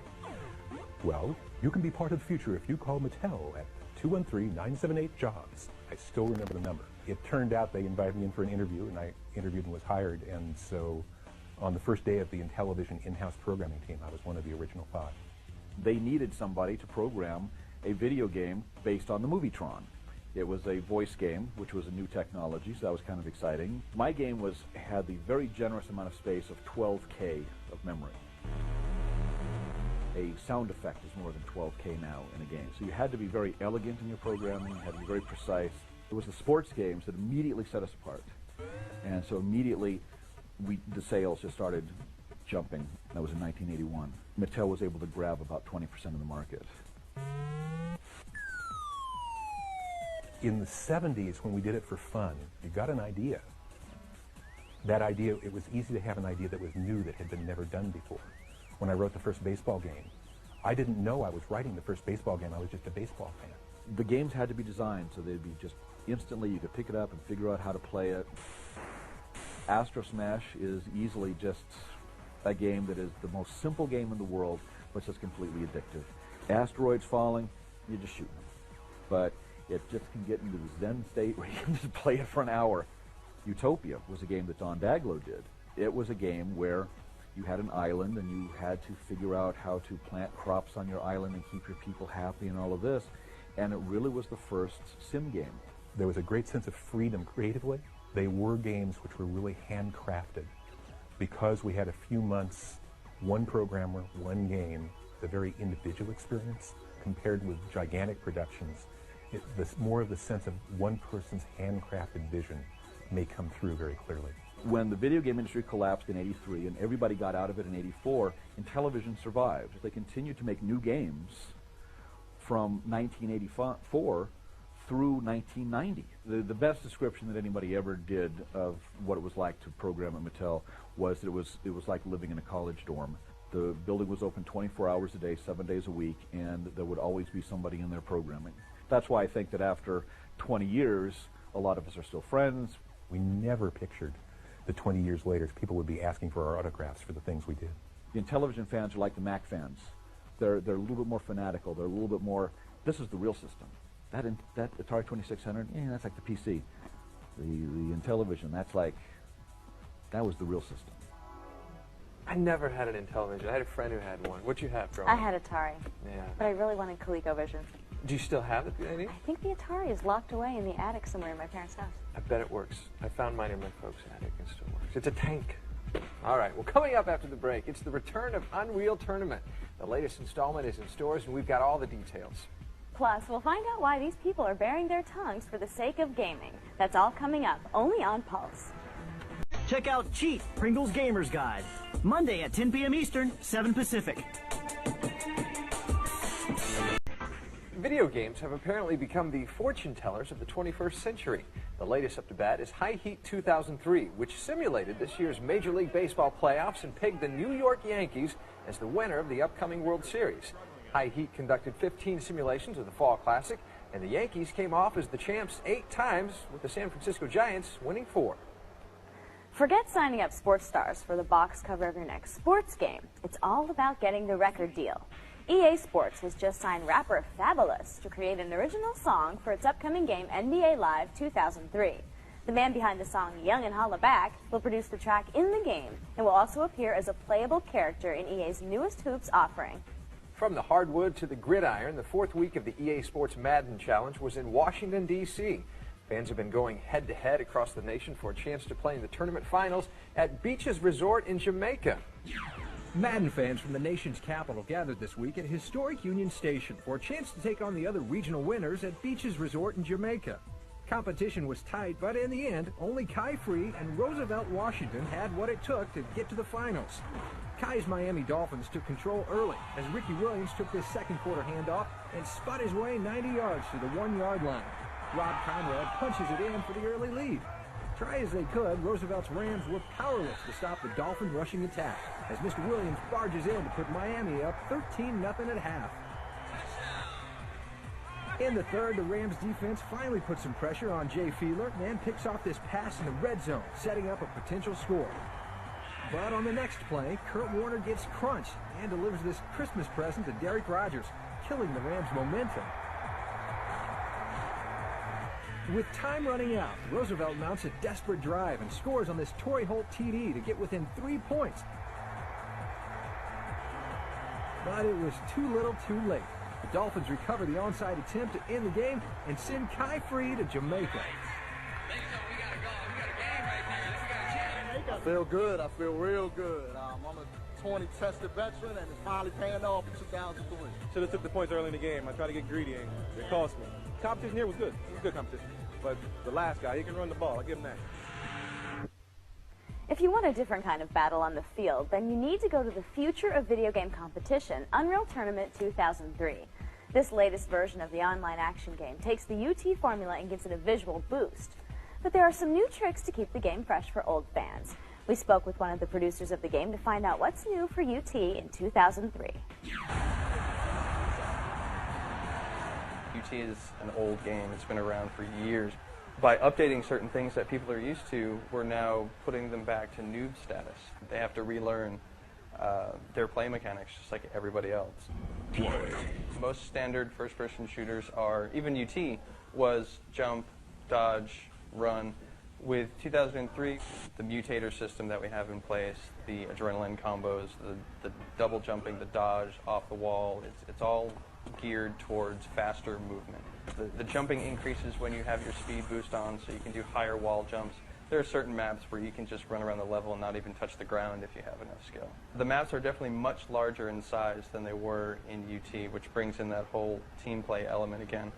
Well, you can be part of the future if you call Mattel at 213-978-JOBS. I still remember the number. It turned out they invited me in for an interview, and I interviewed and was hired, and so on the first day of the Intellivision in-house programming team, I was one of the original 5. They needed somebody to program a video game based on the Movietron. It was a voice game, which was a new technology, so that was kind of exciting. My game had the very generous amount of space of 12K of memory. A sound effect is more than 12K now in a game. So you had to be very elegant in your programming, you had to be very precise. It was the sports games that immediately set us apart. And so immediately, the sales just started jumping. That was in 1981. Mattel was able to grab about 20% of the market. In the 70s, when we did it for fun, you got an idea. That idea, it was easy to have an idea that was new, that had been never done before. When I wrote the first baseball game, I didn't know I was writing the first baseball game. I was just a baseball fan. The games had to be designed so they'd be just instantly, you could pick it up and figure out how to play it. Astro Smash is easily just a game that is the most simple game in the world, but it's just completely addictive. Asteroids falling, you're just shooting them. But it just can get into the Zen state where you can just play it for an hour. Utopia was a game that Don Daglow did. It was a game where you had an island and you had to figure out how to plant crops on your island and keep your people happy and all of this. And it really was the first sim game. There was a great sense of freedom creatively. They were games which were really handcrafted. Because we had a few months, one programmer, one game, the very individual experience, compared with gigantic productions, more of the sense of one person's handcrafted vision may come through very clearly. When the video game industry collapsed in '83 and everybody got out of it in '84, and television survived, they continued to make new games from 1984 through 1990. The best description that anybody ever did of what it was like to program at Mattel was that it was like living in a college dorm. The building was open 24 hours a day, 7 days a week, and there would always be somebody in there programming. That's why I think that after 20 years, a lot of us are still friends. We never pictured that 20 years later, people would be asking for our autographs for the things we did. The Intellivision fans are like the Mac fans. They're a little bit more fanatical. They're a little bit more, this is the real system. That Atari 2600, that's like the PC. The Intellivision, that was the real system. I never had an Intellivision. I had a friend who had one. What'd you have growing I up? had Atari. Yeah. But I really wanted ColecoVision. Do you still have it, Andy? I think the Atari is locked away in the attic somewhere in my parents' house. I bet it works. I found mine in my folks' attic. It still works. It's a tank. All right, well, coming up after the break, it's the return of Unreal Tournament. The latest installment is in stores, and we've got all the details. Plus, we'll find out why these people are baring their tongues for the sake of gaming. That's all coming up, only on Pulse. Check out Cheat, Pringle's Gamer's Guide. Monday at 10 p.m. Eastern, 7 Pacific. Video games have apparently become the fortune tellers of the 21st century. The latest up to bat is High Heat 2003, which simulated this year's Major League Baseball playoffs and pegged the New York Yankees as the winner of the upcoming World Series. High Heat conducted 15 simulations of the Fall Classic, and the Yankees came off as the champs 8 times, with the San Francisco Giants winning 4. Forget signing up sports stars for the box cover of your next sports game. It's all about getting the record deal. EA Sports has just signed rapper Fabulous to create an original song for its upcoming game NBA Live 2003. The man behind the song, Young and Holla Back, will produce the track in the game and will also appear as a playable character in EA's newest Hoops offering. From the hardwood to the gridiron, the 4th week of the EA Sports Madden Challenge was in Washington, D.C. Fans have been going head-to-head across the nation for a chance to play in the tournament finals at Beaches Resort in Jamaica. Madden fans from the nation's capital gathered this week at historic Union Station for a chance to take on the other regional winners at Beaches Resort in Jamaica. Competition was tight, but in the end, only Kai Free and Roosevelt Washington had what it took to get to the finals. Kai's Miami Dolphins took control early as Ricky Williams took this second quarter handoff and spun his way 90 yards to the 1-yard line. Rob Conrad punches it in for the early lead. Try as they could, Roosevelt's Rams were powerless to stop the Dolphin rushing attack as Mr. Williams barges in to put Miami up 13-0 at half. In the third, the Rams defense finally put some pressure on Jay Fiedler and picks off this pass in the red zone, setting up a potential score. But on the next play, Kurt Warner gets crunched and delivers this Christmas present to Derek Rogers, killing the Rams' momentum. With time running out, Roosevelt mounts a desperate drive and scores on this Torrey Holt TD to get within 3 points. But it was too little too late. The Dolphins recover the onside attempt to end the game and send Kai free to Jamaica. I feel good. I feel real good. I'm a 20-tested veteran, and it's finally paying off in 2003. Should have took the points early in the game. I tried to get greedy, and it cost me. Competition here was good. It was good competition. But the last guy, he can run the ball. I'll give him that. If you want a different kind of battle on the field, then you need to go to the Future of Video Game Competition, Unreal Tournament 2003. This latest version of the online action game takes the UT formula and gives it a visual boost. But there are some new tricks to keep the game fresh for old fans. We spoke with one of the producers of the game to find out what's new for UT in 2003. UT is an old game. It's been around for years. By updating certain things that people are used to, we're now putting them back to noob status. They have to relearn their play mechanics just like everybody else. Most standard first-person shooters are, even UT, was jump, dodge, run. With 2003, the mutator system that we have in place, the adrenaline combos, the double jumping, the dodge, off the wall, it's all geared towards faster movement. The jumping increases when you have your speed boost on, so you can do higher wall jumps. There are certain maps where you can just run around the level and not even touch the ground if you have enough skill. The maps are definitely much larger in size than they were in UT, which brings in that whole team play element again.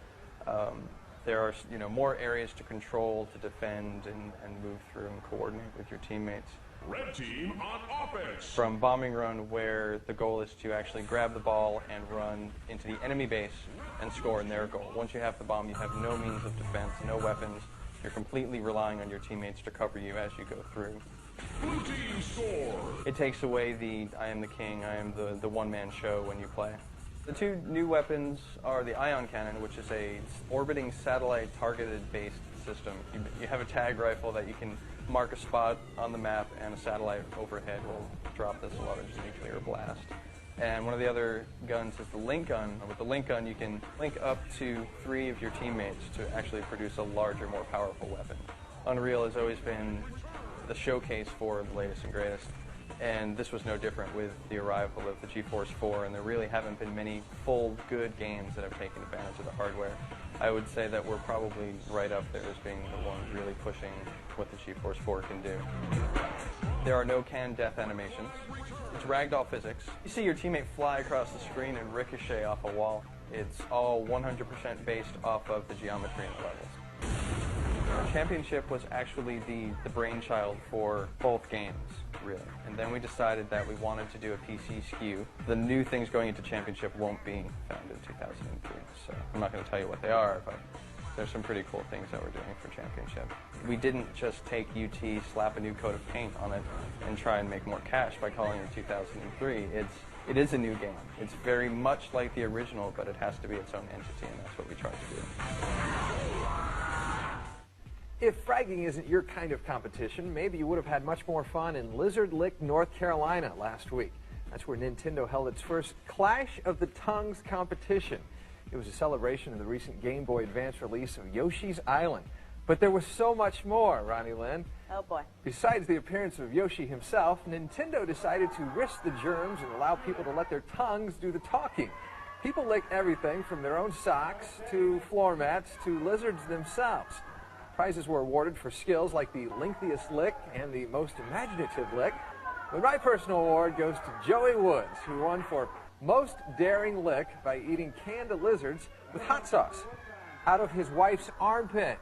There are more areas to control, to defend, and move through and coordinate with your teammates. Red team on offense. From bombing run, where the goal is to actually grab the ball and run into the enemy base and score in their goal. Once you have the bomb, you have no means of defense, no weapons. You're completely relying on your teammates to cover you as you go through. Blue team score. It takes away the I am the king, I am the one-man show when you play. The two new weapons are the ion cannon, which is a orbiting satellite targeted based system. You have a tag rifle that you can mark a spot on the map, and a satellite overhead will drop this large nuclear blast. And one of the other guns is the link gun. With the link gun, you can link up to 3 of your teammates to actually produce a larger, more powerful weapon. Unreal has always been the showcase for the latest and greatest. And this was no different with the arrival of the GeForce 4, and there really haven't been many full, good games that have taken advantage of the hardware. I would say that we're probably right up there as being the ones really pushing what the GeForce 4 can do. There are no canned death animations. It's ragdoll physics. You see your teammate fly across the screen and ricochet off a wall. It's all 100% based off of the geometry in the levels. Championship was actually the brainchild for both games, really. And then we decided that we wanted to do a PC SKU. The new things going into Championship won't be found in 2003, so I'm not going to tell you what they are, but there's some pretty cool things that we're doing for Championship. We didn't just take UT, slap a new coat of paint on it, and try and make more cash by calling it 2003. It is a new game. It's very much like the original, but it has to be its own entity, and that's what we tried to do. If fragging isn't your kind of competition, maybe you would have had much more fun in Lizard Lick, North Carolina last week. That's where Nintendo held its first Clash of the Tongues competition. It was a celebration of the recent Game Boy Advance release of Yoshi's Island. But there was so much more, Ronilyn. Oh boy. Besides the appearance of Yoshi himself, Nintendo decided to risk the germs and allow people to let their tongues do the talking. People licked everything from their own socks to floor mats to lizards themselves. Prizes were awarded for skills like the lengthiest lick and the most imaginative lick. But my personal award goes to Joey Woods, who won for most daring lick by eating canned lizards with hot sauce out of his wife's armpit.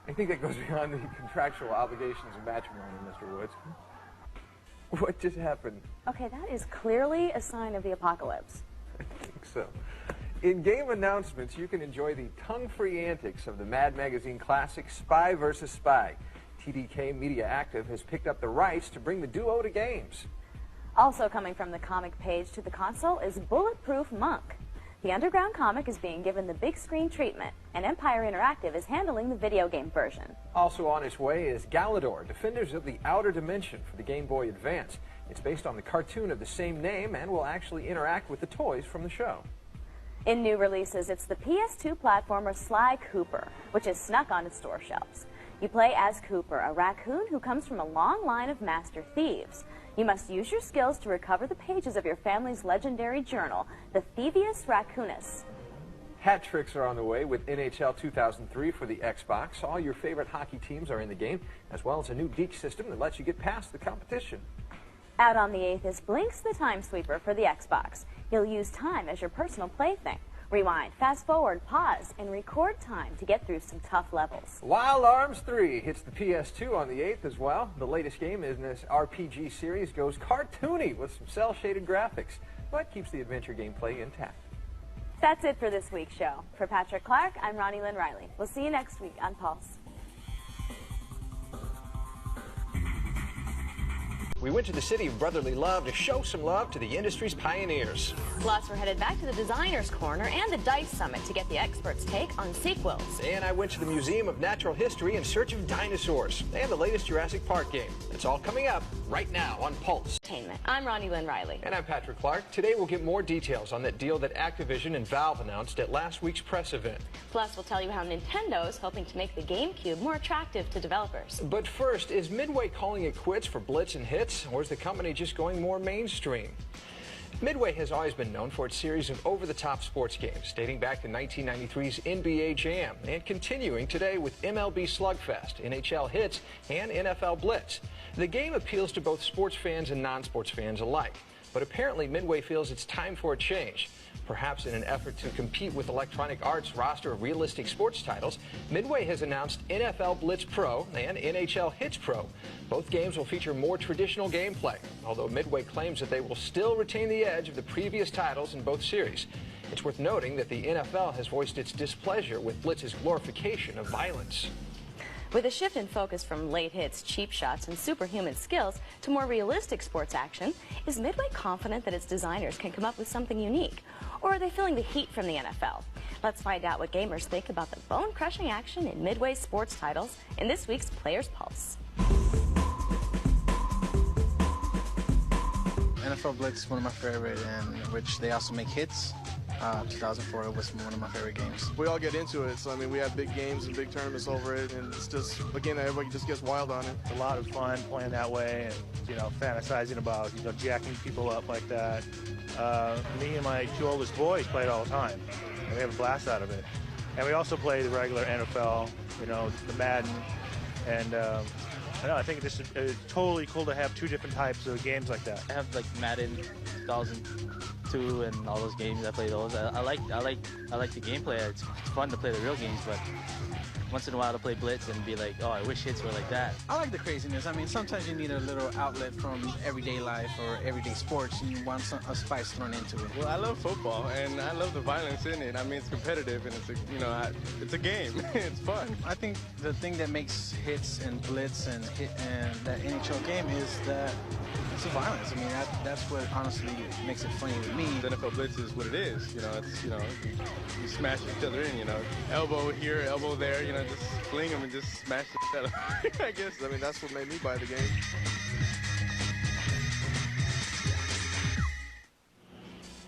I think that goes beyond the contractual obligations of matrimony, Mr. Woods. What just happened? Okay, that is clearly a sign of the apocalypse. I think so. In game announcements, you can enjoy the tongue-free antics of the Mad Magazine classic Spy vs. Spy. TDK Media Active has picked up the rights to bring the duo to games. Also coming from the comic page to the console is Bulletproof Monk. The underground comic is being given the big screen treatment, and Empire Interactive is handling the video game version. Also on its way is Galador, Defenders of the Outer Dimension for the Game Boy Advance. It's based on the cartoon of the same name and will actually interact with the toys from the show. In new releases, it's the PS2 platformer Sly Cooper, which has snuck onto store shelves. You play as Cooper, a raccoon who comes from a long line of master thieves. You must use your skills to recover the pages of your family's legendary journal, the Thievius Raccoonus. Hat tricks are on the way with NHL 2003 for the Xbox. All your favorite hockey teams are in the game, as well as a new geek system that lets you get past the competition. Out on the 8th is Blinks the Time Sweeper for the Xbox. You'll use time as your personal plaything. Rewind, fast forward, pause, and record time to get through some tough levels. Wild Arms 3 hits the PS2 on the 8th as well. The latest game in this RPG series goes cartoony with some cel-shaded graphics, but keeps the adventure gameplay intact. That's it for this week's show. For Patrick Clark, I'm Ronilyn Riley. We'll see you next week on Pulse. We went to the city of brotherly love to show some love to the industry's pioneers. Plus, we're headed back to the Designer's Corner and the Dice Summit to get the experts' take on sequels. And I went to the Museum of Natural History in search of dinosaurs and the latest Jurassic Park game. It's all coming up right now on Pulse. I'm Ronilyn Riley. And I'm Patrick Clark. Today we'll get more details on that deal that Activision and Valve announced at last week's press event. Plus, we'll tell you how Nintendo is helping to make the GameCube more attractive to developers. But first, is Midway calling it quits for Blitz and Hits, or is the company just going more mainstream? Midway has always been known for its series of over-the-top sports games, dating back to 1993's NBA Jam, and continuing today with MLB Slugfest, NHL Hits, and NFL Blitz. The game appeals to both sports fans and non-sports fans alike, but apparently Midway feels it's time for a change. Perhaps in an effort to compete with Electronic Arts' roster of realistic sports titles, Midway has announced NFL Blitz Pro and NHL Hits Pro. Both games will feature more traditional gameplay, although Midway claims that they will still retain the edge of the previous titles in both series. It's worth noting that the NFL has voiced its displeasure with Blitz's glorification of violence. With a shift in focus from late hits, cheap shots, and superhuman skills to more realistic sports action, is Midway confident that its designers can come up with something unique? Or are they feeling the heat from the NFL? Let's find out what gamers think about the bone-crushing action in Midway's sports titles in this week's Players Pulse. NFL Blitz is one of my favorite, and which they also make hits. 2004 was one of my favorite games. We all get into it, so I mean we have big games and big tournaments over it, and it's just, again, everybody just gets wild on it. A lot of fun playing that way, and fantasizing about jacking people up like that. Me and my two oldest boys play it all the time, and we have a blast out of it. And we also play the regular NFL, the Madden, and I think it's totally cool to have two different types of games like that. I have like Madden 2002 and all those games. I play those. I like the gameplay. It's fun to play the real games, but once in a while to play Blitz and be like, oh, I wish hits were like that. I like the craziness. I mean, sometimes you need a little outlet from everyday life or everyday sports, and you want a spice thrown into it. Well, I love football, and I love the violence in it. I mean, it's competitive, and it's a game. It's fun. I think the thing that makes hits and Blitz and that NHL game is that it's the violence. I mean, that's what honestly makes it funny with me. The NFL Blitz is what it is. It's you smash each other in. Elbow here, elbow there. Just fling them and just smash the shit out. I guess. I mean, that's what made me buy the game.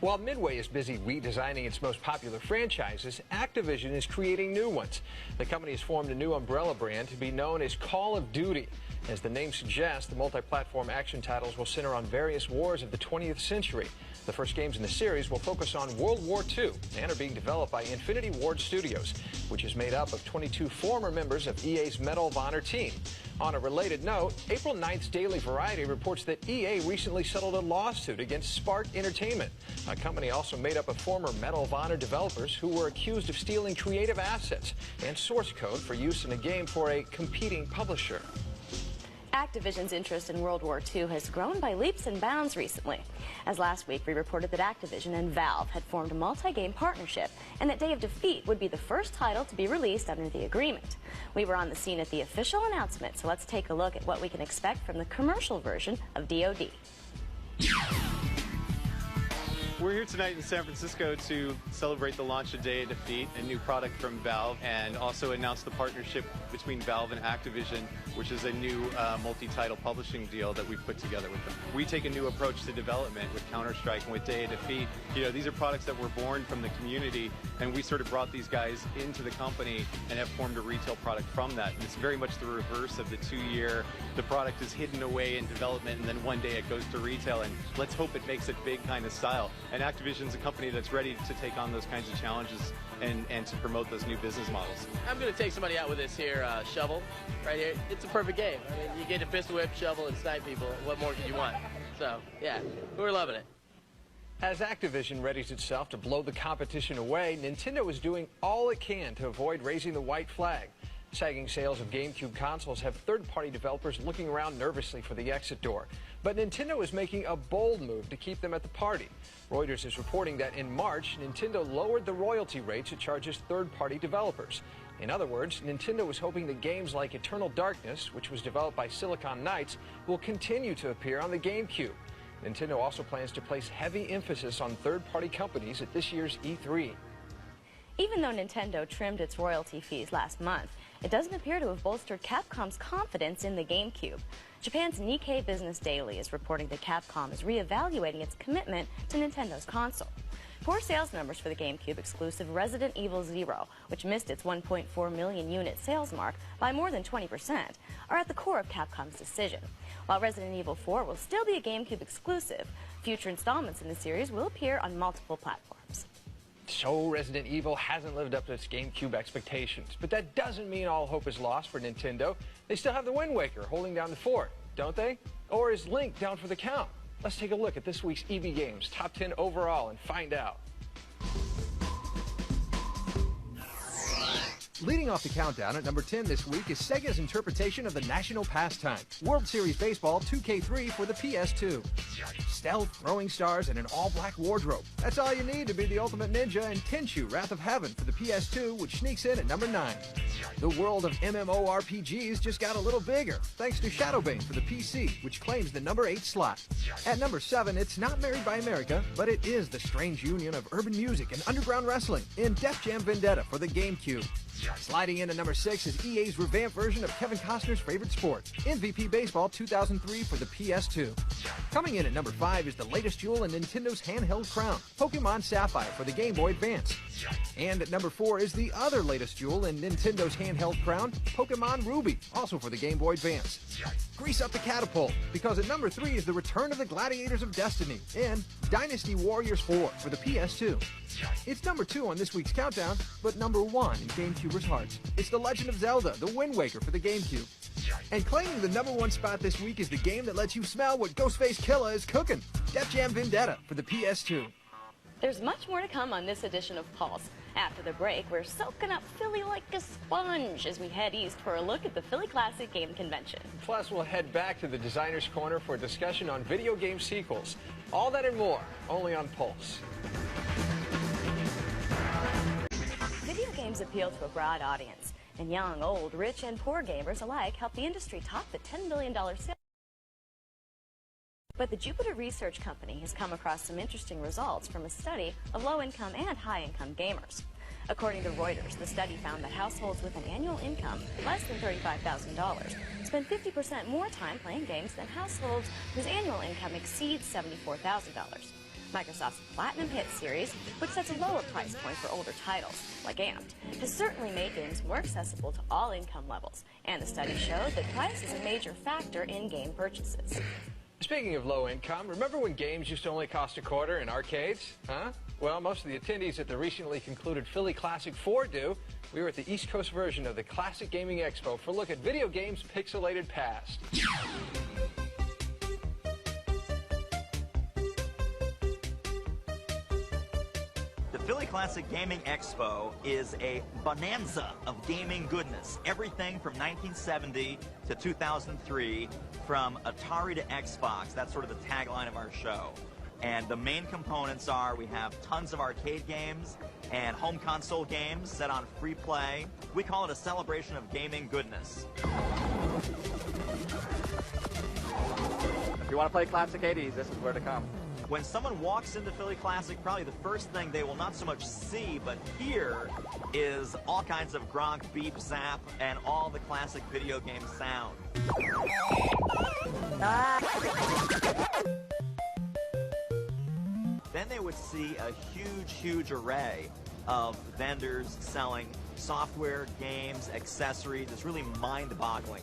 While Midway is busy redesigning its most popular franchises, Activision is creating new ones. The company has formed a new umbrella brand to be known as Call of Duty. As the name suggests, the multi-platform action titles will center on various wars of the 20th century. The first games in the series will focus on World War II and are being developed by Infinity Ward Studios, which is made up of 22 former members of EA's Medal of Honor team. On a related note, April 9th's Daily Variety reports that EA recently settled a lawsuit against Spark Entertainment, a company also made up of former Medal of Honor developers who were accused of stealing creative assets and source code for use in a game for a competing publisher. Activision's interest in World War II has grown by leaps and bounds recently. As last week we reported that Activision and Valve had formed a multi-game partnership and that Day of Defeat would be the first title to be released under the agreement. We were on the scene at the official announcement, so let's take a look at what we can expect from the commercial version of DoD. We're here tonight in San Francisco to celebrate the launch of Day of Defeat, a new product from Valve, and also announce the partnership between Valve and Activision, which is a new multi-title publishing deal that we've put together with them. We take a new approach to development with Counter-Strike and with Day of Defeat. You know, these are products that were born from the community, and we sort of brought these guys into the company and have formed a retail product from that. And it's very much the reverse of the 2-year, the product is hidden away in development, and then one day it goes to retail, and let's hope it makes it big kind of style. And Activision's a company that's ready to take on those kinds of challenges and to promote those new business models. I'm going to take somebody out with this here shovel right here. It's a perfect game. I mean, you get to pistol whip, shovel, and snipe people. What more could you want? So, yeah, we're loving it. As Activision readies itself to blow the competition away, Nintendo is doing all it can to avoid raising the white flag. Sagging sales of GameCube consoles have third-party developers looking around nervously for the exit door. But Nintendo is making a bold move to keep them at the party. Reuters is reporting that in March, Nintendo lowered the royalty rates it charges third-party developers. In other words, Nintendo is hoping that games like Eternal Darkness, which was developed by Silicon Knights, will continue to appear on the GameCube. Nintendo also plans to place heavy emphasis on third-party companies at this year's E3. Even though Nintendo trimmed its royalty fees last month, it doesn't appear to have bolstered Capcom's confidence in the GameCube. Japan's Nikkei Business Daily is reporting that Capcom is reevaluating its commitment to Nintendo's console. Poor sales numbers for the GameCube exclusive Resident Evil 0, which missed its 1.4 million unit sales mark by more than 20%, are at the core of Capcom's decision. While Resident Evil 4 will still be a GameCube exclusive, future installments in the series will appear on multiple platforms. So Resident Evil hasn't lived up to its GameCube expectations, but that doesn't mean all hope is lost for Nintendo. They still have the Wind Waker holding down the fort, don't they? Or is Link down for the count? Let's take a look at this week's EB Games Top 10 overall and find out. Leading off the countdown at number 10 this week is Sega's interpretation of the national pastime, World Series Baseball 2K3 for the PS2. Stealth, throwing stars, and an all-black wardrobe. That's all you need to be the ultimate ninja, and Tenchu, Wrath of Heaven for the PS2, which sneaks in at number 9. The world of MMORPGs just got a little bigger, thanks to Shadowbane for the PC, which claims the number 8 slot. At number 7, it's not Married by America, but it is the strange union of urban music and underground wrestling in Def Jam Vendetta for the GameCube. Sliding in at number 6 is EA's revamped version of Kevin Costner's favorite sport, MVP Baseball 2003 for the PS2. Coming in at number 5 is the latest jewel in Nintendo's handheld crown, Pokemon Sapphire for the Game Boy Advance. And at number 4 is the other latest jewel in Nintendo's handheld crown, Pokemon Ruby, also for the Game Boy Advance. Grease up the catapult, because at number 3 is the return of the Gladiators of Destiny in Dynasty Warriors 4 for the PS2. It's number 2 on this week's countdown, but number 1 in GameCubers' hearts. It's The Legend of Zelda, The Wind Waker for the GameCube. And claiming the number 1 spot this week is the game that lets you smell what Ghostface Killah is cooking, Def Jam Vendetta for the PS2. There's much more to come on this edition of Pulse. After the break, we're soaking up Philly like a sponge as we head east for a look at the Philly Classic Game Convention. Plus, we'll head back to the Designer's Corner for a discussion on video game sequels. All that and more, only on Pulse. Video games appeal to a broad audience, and young, old, rich, and poor gamers alike help the industry top the $10 billion sales. But the Jupiter Research Company has come across some interesting results from a study of low-income and high-income gamers. According to Reuters, the study found that households with an annual income less than $35,000 spend 50% more time playing games than households whose annual income exceeds $74,000. Microsoft's Platinum Hit series, which sets a lower price point for older titles, like Amped, has certainly made games more accessible to all income levels, and the study showed that price is a major factor in game purchases. Speaking of low income, remember when games used to only cost a quarter in arcades? Huh? Well, most of the attendees at the recently concluded Philly Classic 4 do. We were at the East Coast version of the Classic Gaming Expo for a look at video games' pixelated past. The Philly Classic Gaming Expo is a bonanza of gaming goodness. Everything from 1970 to 2003, from Atari to Xbox. That's sort of the tagline of our show. And the main components are, we have tons of arcade games and home console games set on free play. We call it a celebration of gaming goodness. If you want to play classic 80s, this is where to come. When someone walks into Philly Classic, probably the first thing they will not so much see, but hear is all kinds of Gronk, beep, zap, and all the classic video game sound. Then they would see a huge, huge array of vendors selling software, games, accessories. It's really mind-boggling.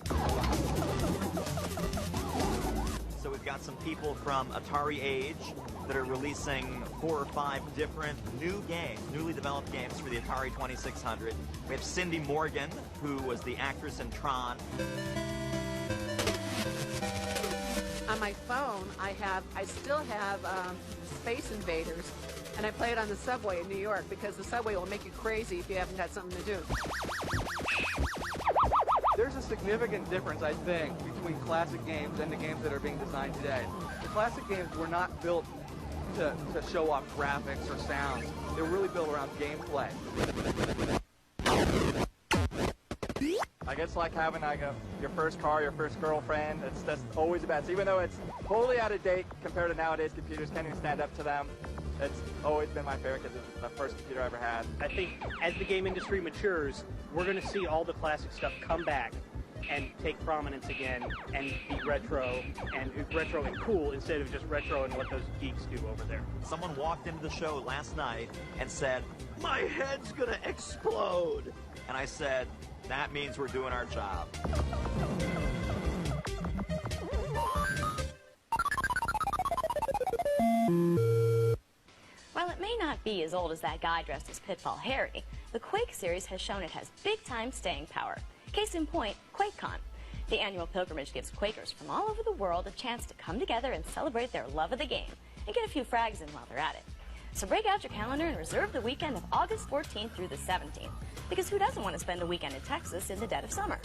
So we've got some people from Atari Age that are releasing 4 or 5 different new games, newly developed games for the Atari 2600. We have Cindy Morgan, who was the actress in Tron. On my phone, I still have Space Invaders, and I play it on the subway in New York because the subway will make you crazy if you haven't got something to do. There's a significant difference, I think, between classic games and the games that are being designed today. The classic games were not built to show off graphics or sounds. They were really built around gameplay. Like, it's like having your first car, your first girlfriend. That's always the best. Even though it's totally out of date compared to nowadays, computers can't even stand up to them. It's always been my favorite because it's the first computer I ever had. I think as the game industry matures, we're going to see all the classic stuff come back and take prominence again and be retro and cool instead of just retro and what those geeks do over there. Someone walked into the show last night and said, "My head's gonna explode." And I said, "That means we're doing our job." While it may not be as old as that guy dressed as Pitfall Harry, the Quake series has shown it has big-time staying power. Case in point, QuakeCon. The annual pilgrimage gives Quakers from all over the world a chance to come together and celebrate their love of the game and get a few frags in while they're at it. So break out your calendar and reserve the weekend of August 14th through the 17th, because who doesn't want to spend a weekend in Texas in the dead of summer?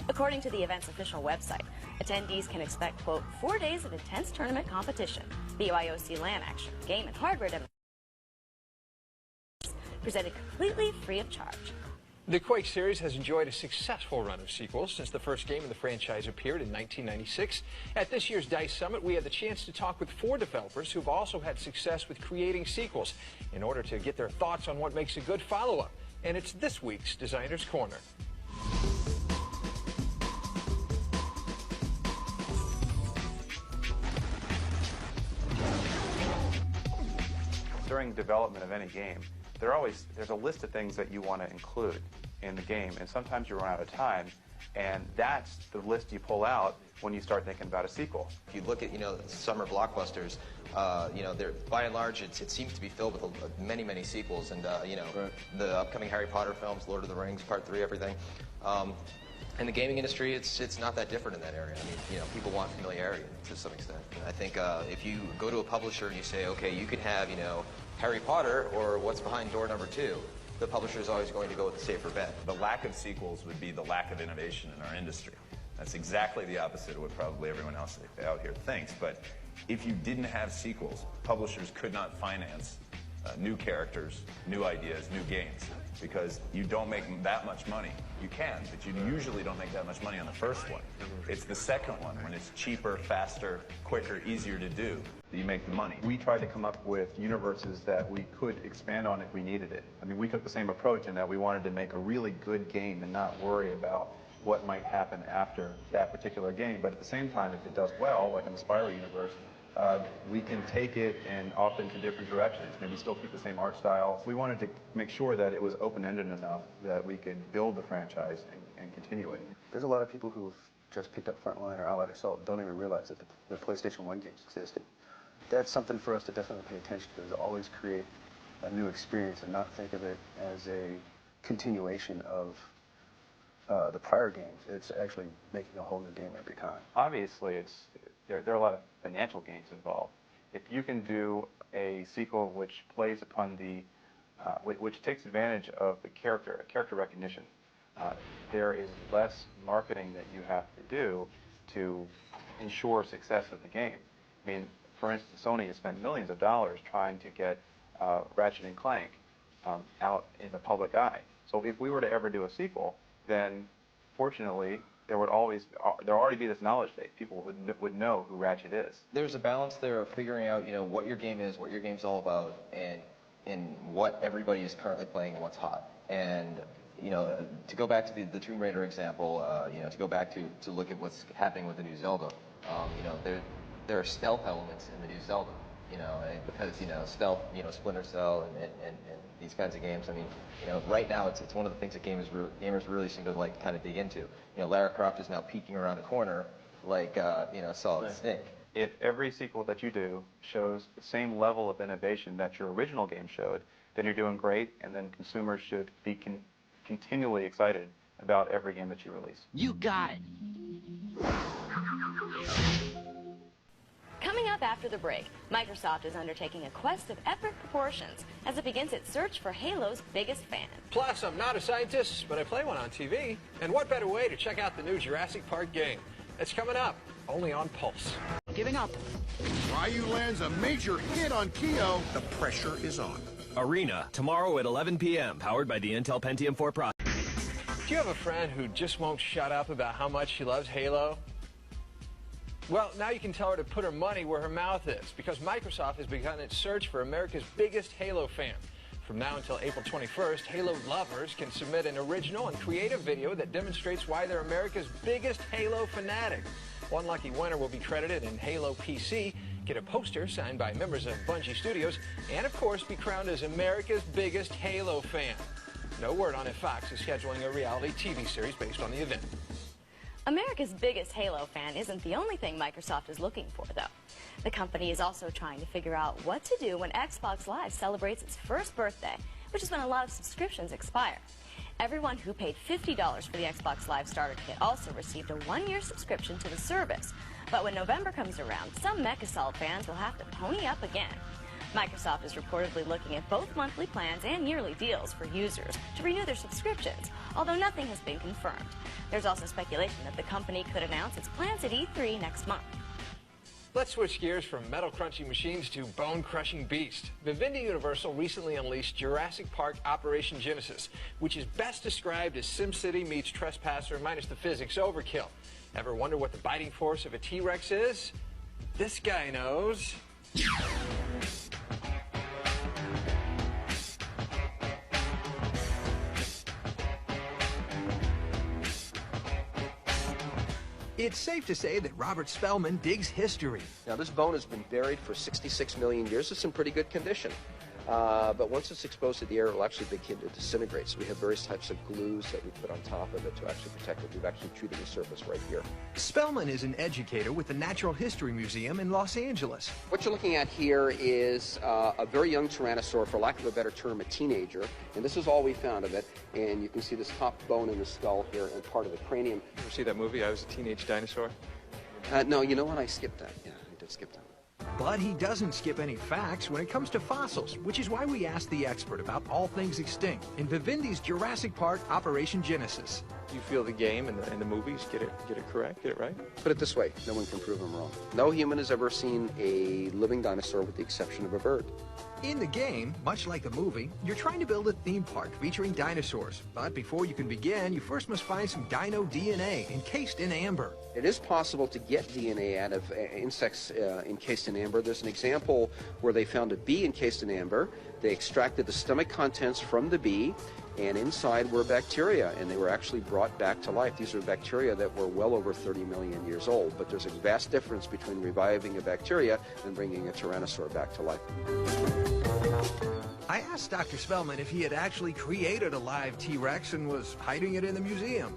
According to the event's official website, attendees can expect, quote, 4 days of intense tournament competition, BYOC LAN action, game and hardware demonstrations, presented completely free of charge. The Quake series has enjoyed a successful run of sequels since the first game of the franchise appeared in 1996. At this year's DICE Summit, we had the chance to talk with 4 developers who've also had success with creating sequels in order to get their thoughts on what makes a good follow-up. And it's this week's Designer's Corner. During development of any game, there's a list of things that you want to include in the game, and sometimes you run out of time, and that's the list you pull out when you start thinking about a sequel. If you look at, summer blockbusters, they're, by and large, it seems to be filled with many, many sequels, and, the upcoming Harry Potter films, Lord of the Rings, Part 3, everything. In the gaming industry, it's not that different in that area. I mean, people want familiarity to some extent. And I think if you go to a publisher and you say, okay, you can have, Harry Potter or what's behind door number 2, the publisher is always going to go with the safer bet. The lack of sequels would be the lack of innovation in our industry. That's exactly the opposite of what probably everyone else out here thinks. But if you didn't have sequels, publishers could not finance new characters, new ideas, new games, because you don't make that much money. You can, but you usually don't make that much money on the first one. It's the second one, when it's cheaper, faster, quicker, easier to do, that you make the money. We tried to come up with universes that we could expand on if we needed it. I mean, we took the same approach in that we wanted to make a really good game and not worry about what might happen after that particular game. But at the same time, if it does well, like in the Spyro universe, we can take it and off into different directions, maybe still keep the same art style. We wanted to make sure that it was open-ended enough that we could build the franchise and continue it. There's a lot of people who've just picked up Frontline or Allied Assault don't even realize that the PlayStation 1 games existed. That's something for us to definitely pay attention to, is always create a new experience and not think of it as a continuation of the prior games. It's actually making a whole new game every time. Obviously, there are a lot of financial gains involved. If you can do a sequel which plays upon which takes advantage of the character recognition, there is less marketing that you have to do to ensure success of the game. I mean, for instance, Sony has spent millions of dollars trying to get Ratchet & Clank out in the public eye. So if we were to ever do a sequel, then fortunately, there'll already be this knowledge base. People would know who Ratchet is. There's a balance there of figuring out, what your game is, what your game's all about, and what everybody is currently playing and what's hot. And to go back to the Tomb Raider example, to go back to look at what's happening with the new Zelda, there are stealth elements in the new Zelda, because stealth, Splinter Cell and these kinds of games. I mean, right now it's one of the things that gamers really seem to like kind of dig into. Lara Croft is now peeking around a corner like Solid Snake. If every sequel that you do shows the same level of innovation that your original game showed, then you're doing great, and then consumers should be continually excited about every game that you release. You got it. Coming up after the break, Microsoft is undertaking a quest of epic proportions as it begins its search for Halo's biggest fan. Plus, I'm not a scientist, but I play one on TV. And what better way to check out the new Jurassic Park game? It's coming up, only on Pulse. Giving up. Ryu lands a major hit on Kyo. The pressure is on. Arena, tomorrow at 11 p.m., powered by the Intel Pentium 4 processor. Do you have a friend who just won't shut up about how much she loves Halo? Well, now you can tell her to put her money where her mouth is, because Microsoft has begun its search for America's biggest Halo fan. From now until April 21st, Halo lovers can submit an original and creative video that demonstrates why they're America's biggest Halo fanatic. One lucky winner will be credited in Halo PC, get a poster signed by members of Bungie Studios, and of course be crowned as America's biggest Halo fan. No word on if Fox is scheduling a reality TV series based on the event. America's biggest Halo fan isn't the only thing Microsoft is looking for, though. The company is also trying to figure out what to do when Xbox Live celebrates its first birthday, which is when a lot of subscriptions expire. Everyone who paid $50 for the Xbox Live starter kit also received a one-year subscription to the service. But when November comes around, some MechaSolid fans will have to pony up again. Microsoft is reportedly looking at both monthly plans and yearly deals for users to renew their subscriptions, although nothing has been confirmed. There's also speculation that the company could announce its plans at E3 next month. Let's switch gears from metal-crunching machines to bone-crushing beast. Vivendi Universal recently unleashed Jurassic Park Operation Genesis, which is best described as SimCity meets Trespasser minus the physics overkill. Ever wonder what the biting force of a T-Rex is? This guy knows. It's safe to say that Robert Spellman digs history. Now, this bone has been buried for 66 million years. It's in pretty good condition. But once it's exposed to the air, it'll actually begin to disintegrate. So we have various types of glues that we put on top of it to actually protect it. We've actually treated the surface right here. Spellman is an educator with the Natural History Museum in Los Angeles. What you're looking at here is a very young tyrannosaur, for lack of a better term, a teenager. And this is all we found of it. And you can see this top bone in the skull here and part of the cranium. You ever see that movie, I Was a Teenage Dinosaur? No, you know what? I skipped that. Yeah, I did skip that. But he doesn't skip any facts when it comes to fossils, which is why we asked the expert about all things extinct in Vivendi's Jurassic Park Operation Genesis. You feel the game and the movies get it correct, get it right? Put it this way, no one can prove them wrong. No human has ever seen a living dinosaur with the exception of a bird. In the game, much like the movie, you're trying to build a theme park featuring dinosaurs. But before you can begin, you first must find some dino DNA encased in amber. It is possible to get DNA out of insects encased in amber. There's an example where they found a bee encased in amber. They extracted the stomach contents from the bee, and inside were bacteria, and they were actually brought back to life. These are bacteria that were well over 30 million years old, but there's a vast difference between reviving a bacteria and bringing a tyrannosaur back to life. I asked Dr. Spellman if he had actually created a live T-Rex and was hiding it in the museum.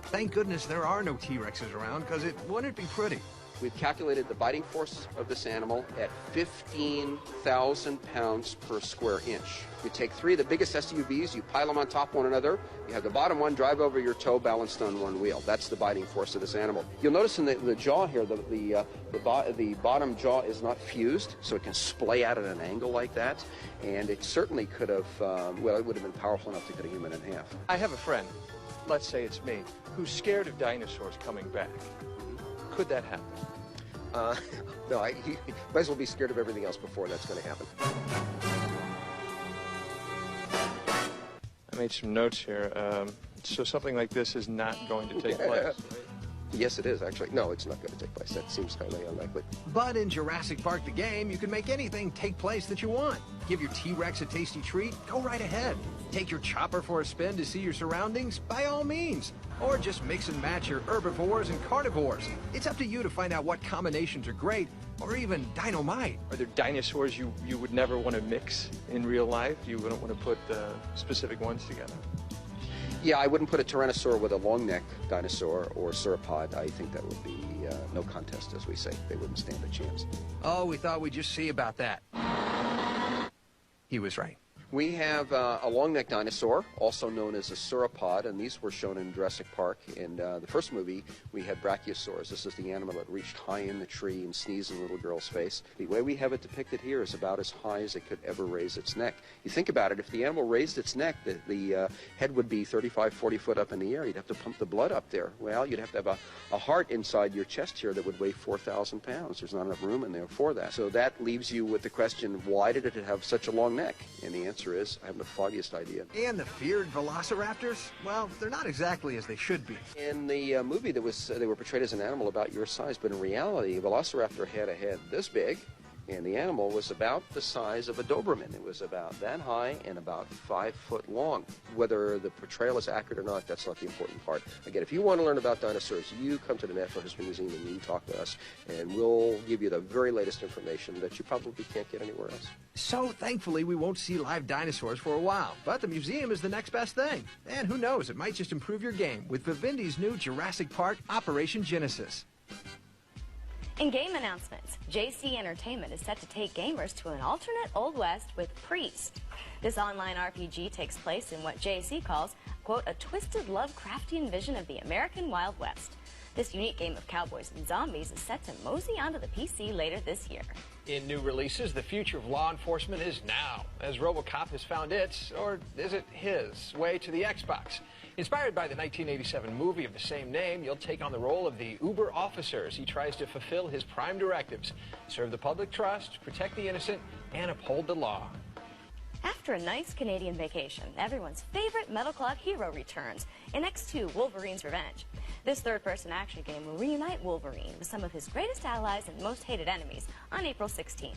Thank goodness there are no T-Rexes around, because it wouldn't be pretty. We've calculated the biting force of this animal at 15,000 pounds per square inch. You take three of the biggest SUVs, you pile them on top of one another, you have the bottom one drive over your toe balanced on one wheel. That's the biting force of this animal. You'll notice in the jaw here, the bottom jaw is not fused, so it can splay out at an angle like that, and it certainly could have, well, it would have been powerful enough to cut a human in half. I have a friend, let's say it's me, who's scared of dinosaurs coming back. Could that happen? No, you might as well be scared of everything else before that's going to happen. I made some notes here. So something like this is not going to take place? Yes, it is, actually. No, it's not going to take place. That seems highly unlikely. But in Jurassic Park the game, you can make anything take place that you want. Give your T-Rex a tasty treat? Go right ahead. Take your chopper for a spin to see your surroundings? By all means. Or just mix and match your herbivores and carnivores. It's up to you to find out what combinations are great, or even dynamite. Are there dinosaurs you would never want to mix in real life? You wouldn't want to put specific ones together? Yeah, I wouldn't put a tyrannosaur with a long neck dinosaur or sauropod. I think that would be no contest, as we say. They wouldn't stand a chance. Oh, we thought we'd just see about that. He was right. We have a long-necked dinosaur, also known as a sauropod, and these were shown in Jurassic Park. In the first movie, we had brachiosaurs. This is the animal that reached high in the tree and sneezed in a little girl's face. The way we have it depicted here is about as high as it could ever raise its neck. You think about it, if the animal raised its neck, the head would be 35, 40 foot up in the air. You'd have to pump the blood up there. Well, you'd have to have a heart inside your chest here that would weigh 4,000 pounds. There's not enough room in there for that. So that leaves you with the question, why did it have such a long neck? And the answer is, I haven't the foggiest idea. And the feared velociraptors? Well, they're not exactly as they should be. In the movie, they were portrayed as an animal about your size, but in reality, a velociraptor had a head this big, and the animal was about the size of a Doberman. It was about that high and about 5 foot long. Whether the portrayal is accurate or not, that's not the important part. Again, if you want to learn about dinosaurs, you come to the Natural History Museum and you talk to us, and we'll give you the very latest information that you probably can't get anywhere else. So thankfully, we won't see live dinosaurs for a while, but the museum is the next best thing. And who knows, it might just improve your game with Vivendi's new Jurassic Park Operation Genesis. In game announcements, JC Entertainment is set to take gamers to an alternate Old West with Priest. This online RPG takes place in what JC calls, quote, a twisted Lovecraftian vision of the American Wild West. This unique game of cowboys and zombies is set to mosey onto the PC later this year. In new releases, the future of law enforcement is now, as RoboCop has found its, or is it his, way to the Xbox. Inspired by the 1987 movie of the same name, you'll take on the role of the Uber officer as he tries to fulfill his prime directives, serve the public trust, protect the innocent, and uphold the law. After a nice Canadian vacation, everyone's favorite Metal Clock hero returns in X2 Wolverine's Revenge. This third-person action game will reunite Wolverine with some of his greatest allies and most hated enemies on April 16th.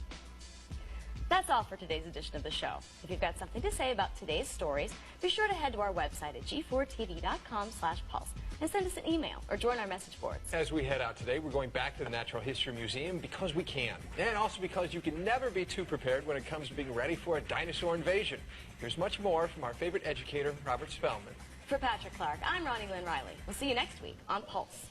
That's all for today's edition of the show. If you've got something to say about today's stories, be sure to head to our website at g4tv.com/pulse and send us an email or join our message boards. As we head out today, we're going back to the Natural History Museum because we can, and also because you can never be too prepared when it comes to being ready for a dinosaur invasion. Here's much more from our favorite educator, Robert Spellman. For Patrick Clark, I'm ronilyn Riley. We'll see you next week on Pulse.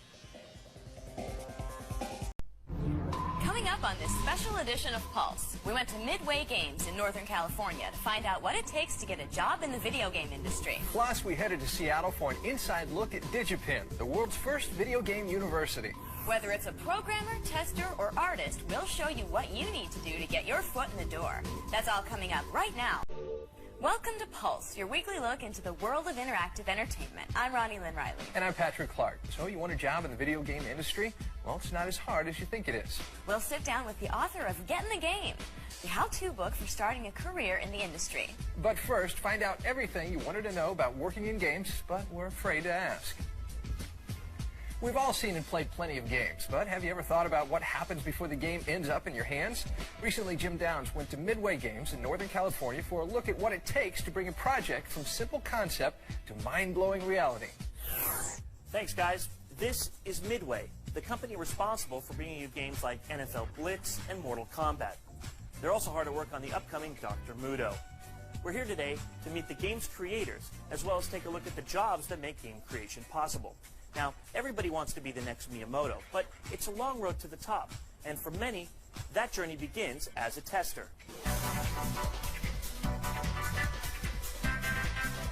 Coming up on this special edition of Pulse, we went to Midway Games in Northern California to find out what it takes to get a job in the video game industry. Plus, we headed to Seattle for an inside look at DigiPen, the world's first video game university. Whether it's a programmer, tester, or artist, we'll show you what you need to do to get your foot in the door. That's all coming up right now. Welcome to Pulse, your weekly look into the world of interactive entertainment. I'm ronilyn Riley. And I'm Patrick Clark. So you want a job in the video game industry? Well, it's not as hard as you think it is. We'll sit down with the author of Get in the Game, the how-to book for starting a career in the industry. But first, find out everything you wanted to know about working in games, but were afraid to ask. We've all seen and played plenty of games, but have you ever thought about what happens before the game ends up in your hands? Recently, Jim Downs went to Midway Games in Northern California for a look at what it takes to bring a project from simple concept to mind-blowing reality. Thanks, guys. This is Midway, the company responsible for bringing you games like NFL Blitz and Mortal Kombat. They're also hard at work on the upcoming Dr. Mudo. We're here today to meet the game's creators, as well as take a look at the jobs that make game creation possible. Now, everybody wants to be the next Miyamoto, but it's a long road to the top. And for many, that journey begins as a tester.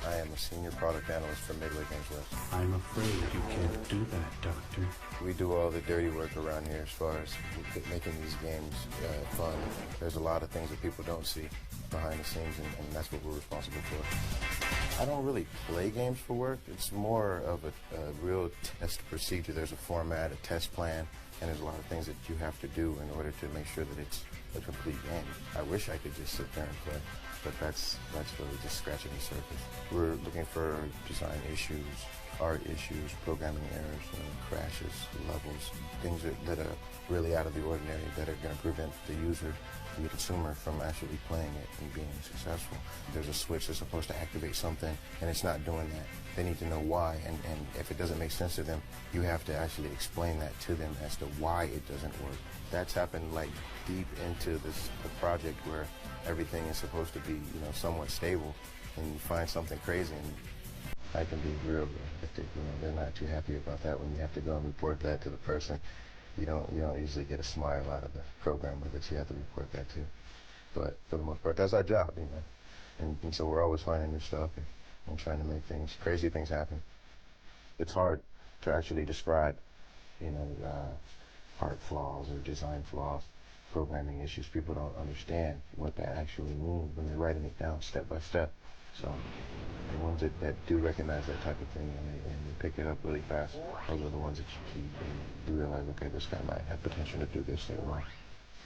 I am a senior product analyst for Midway Games West. I'm afraid you can't do that, Doctor. We do all the dirty work around here as far as making these games fun. There's a lot of things that people don't see behind the scenes, and that's what we're responsible for. I don't really play games for work. It's more of a real test procedure. There's a format, a test plan, and there's a lot of things that you have to do in order to make sure that it's a complete game. I wish I could just sit there and play, but that's really just scratching the surface. We're looking for design issues, art issues, programming errors, crashes, levels, things that are really out of the ordinary that are going to prevent the user, the consumer, from actually playing it and being successful. There's a switch that's supposed to activate something, and it's not doing that. They need to know why, and if it doesn't make sense to them, you have to actually explain that to them as to why it doesn't work. That's happened like deep into the project where everything is supposed to be, somewhat stable, and you find something crazy, and I can be real hectic. They're not too happy about that when you have to go and report that to the person. You don't usually get a smile out of the programmer that you have to report that to. But for the most part, that's our job, And so we're always finding new stuff and trying to make crazy things happen. It's hard to actually describe, art flaws or design flaws, programming issues. People don't understand what that actually means when they're writing it down step by step. So the ones that do recognize that type of thing and they pick it up really fast, those are the ones that you realize, okay, this guy might have potential to do this thing well.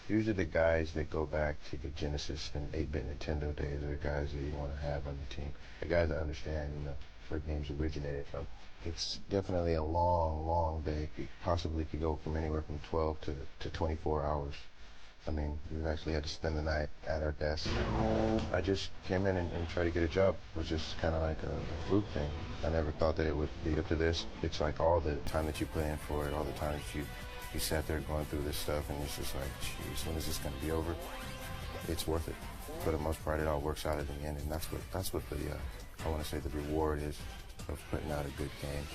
Usually the guys that go back to the Genesis and 8-bit Nintendo days are the guys that you want to have on the team. The guys that understand, where games originated from. It's definitely a long, long day. It possibly could go from anywhere from 12 to 24 hours. I mean, we actually had to spend the night at our desk. I just came in and tried to get a job. It was just kind of like a fluke thing. I never thought that it would be up to this. It's like all the time that you put in for it, all the time that you sat there going through this stuff, and it's just like, geez, when is this going to be over? It's worth it. For the most part, it all works out at the end, and that's what the I want to say the reward is of putting out a good game.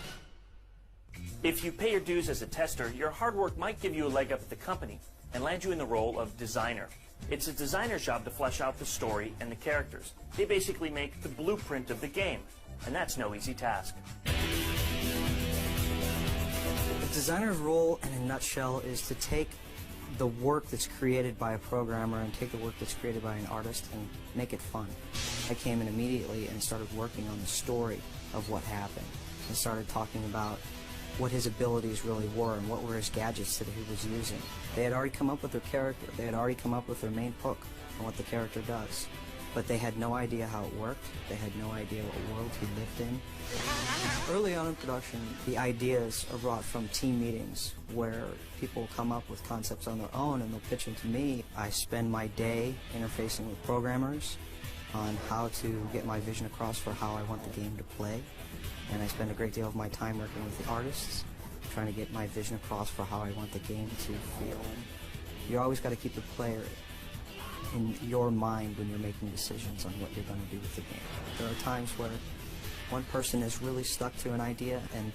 If you pay your dues as a tester, your hard work might give you a leg up at the company and land you in the role of designer. It's a designer's job to flesh out the story and the characters. They basically make the blueprint of the game, and that's no easy task. The designer's role, in a nutshell, is to take the work that's created by a programmer and take the work that's created by an artist and make it fun. I came in immediately and started working on the story of what happened and started talking about what his abilities really were and what were his gadgets that he was using. They had already come up with their character. They had already come up with their main hook and what the character does. But they had no idea how it worked. They had no idea what world he lived in. Early on in production, the ideas are brought from team meetings where people come up with concepts on their own and they'll pitch them to me. I spend my day interfacing with programmers on how to get my vision across for how I want the game to play. And I spend a great deal of my time working with the artists, trying to get my vision across for how I want the game to feel. You always got to keep the player in your mind when you're making decisions on what you're going to do with the game. There are times where one person is really stuck to an idea and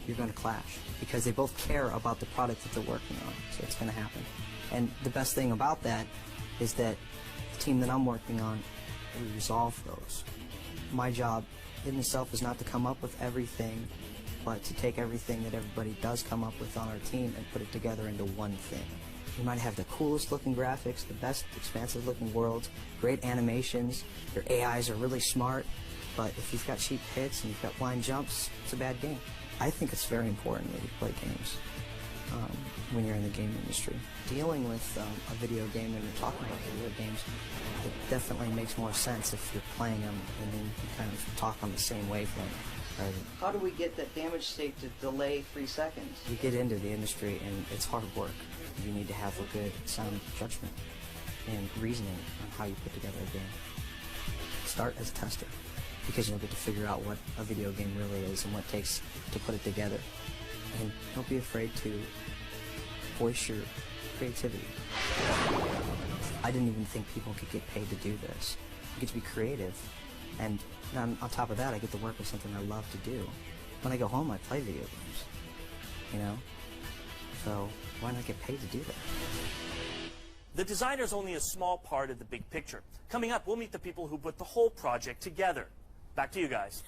you're going to clash because they both care about the product that they're working on, so it's going to happen. And the best thing about that is that the team that I'm working on, we resolve those. My job in itself is not to come up with everything, but to take everything that everybody does come up with on our team and put it together into one thing. You might have the coolest looking graphics, the best expansive looking worlds, great animations, your AIs are really smart, but if you've got cheap hits and you've got blind jumps, it's a bad game. I think it's very important that you play games when you're in the game industry. Dealing with a video game when you're talking about video games, it definitely makes more sense if you're playing them and then you kind of talk on the same wavelength. Right? How do we get that damage state to delay 3 seconds? You get into the industry and it's hard work. You need to have a good sound judgment and reasoning on how you put together a game. Start as a tester because you'll get to figure out what a video game really is and what it takes to put it together. And don't be afraid to voice your creativity. I didn't even think people could get paid to do this. You get to be creative, and on top of that, I get to work with something I love to do. When I go home, I play video games, So why not get paid to do that? The designer is only a small part of the big picture. Coming up, we'll meet the people who put the whole project together. Back to you guys.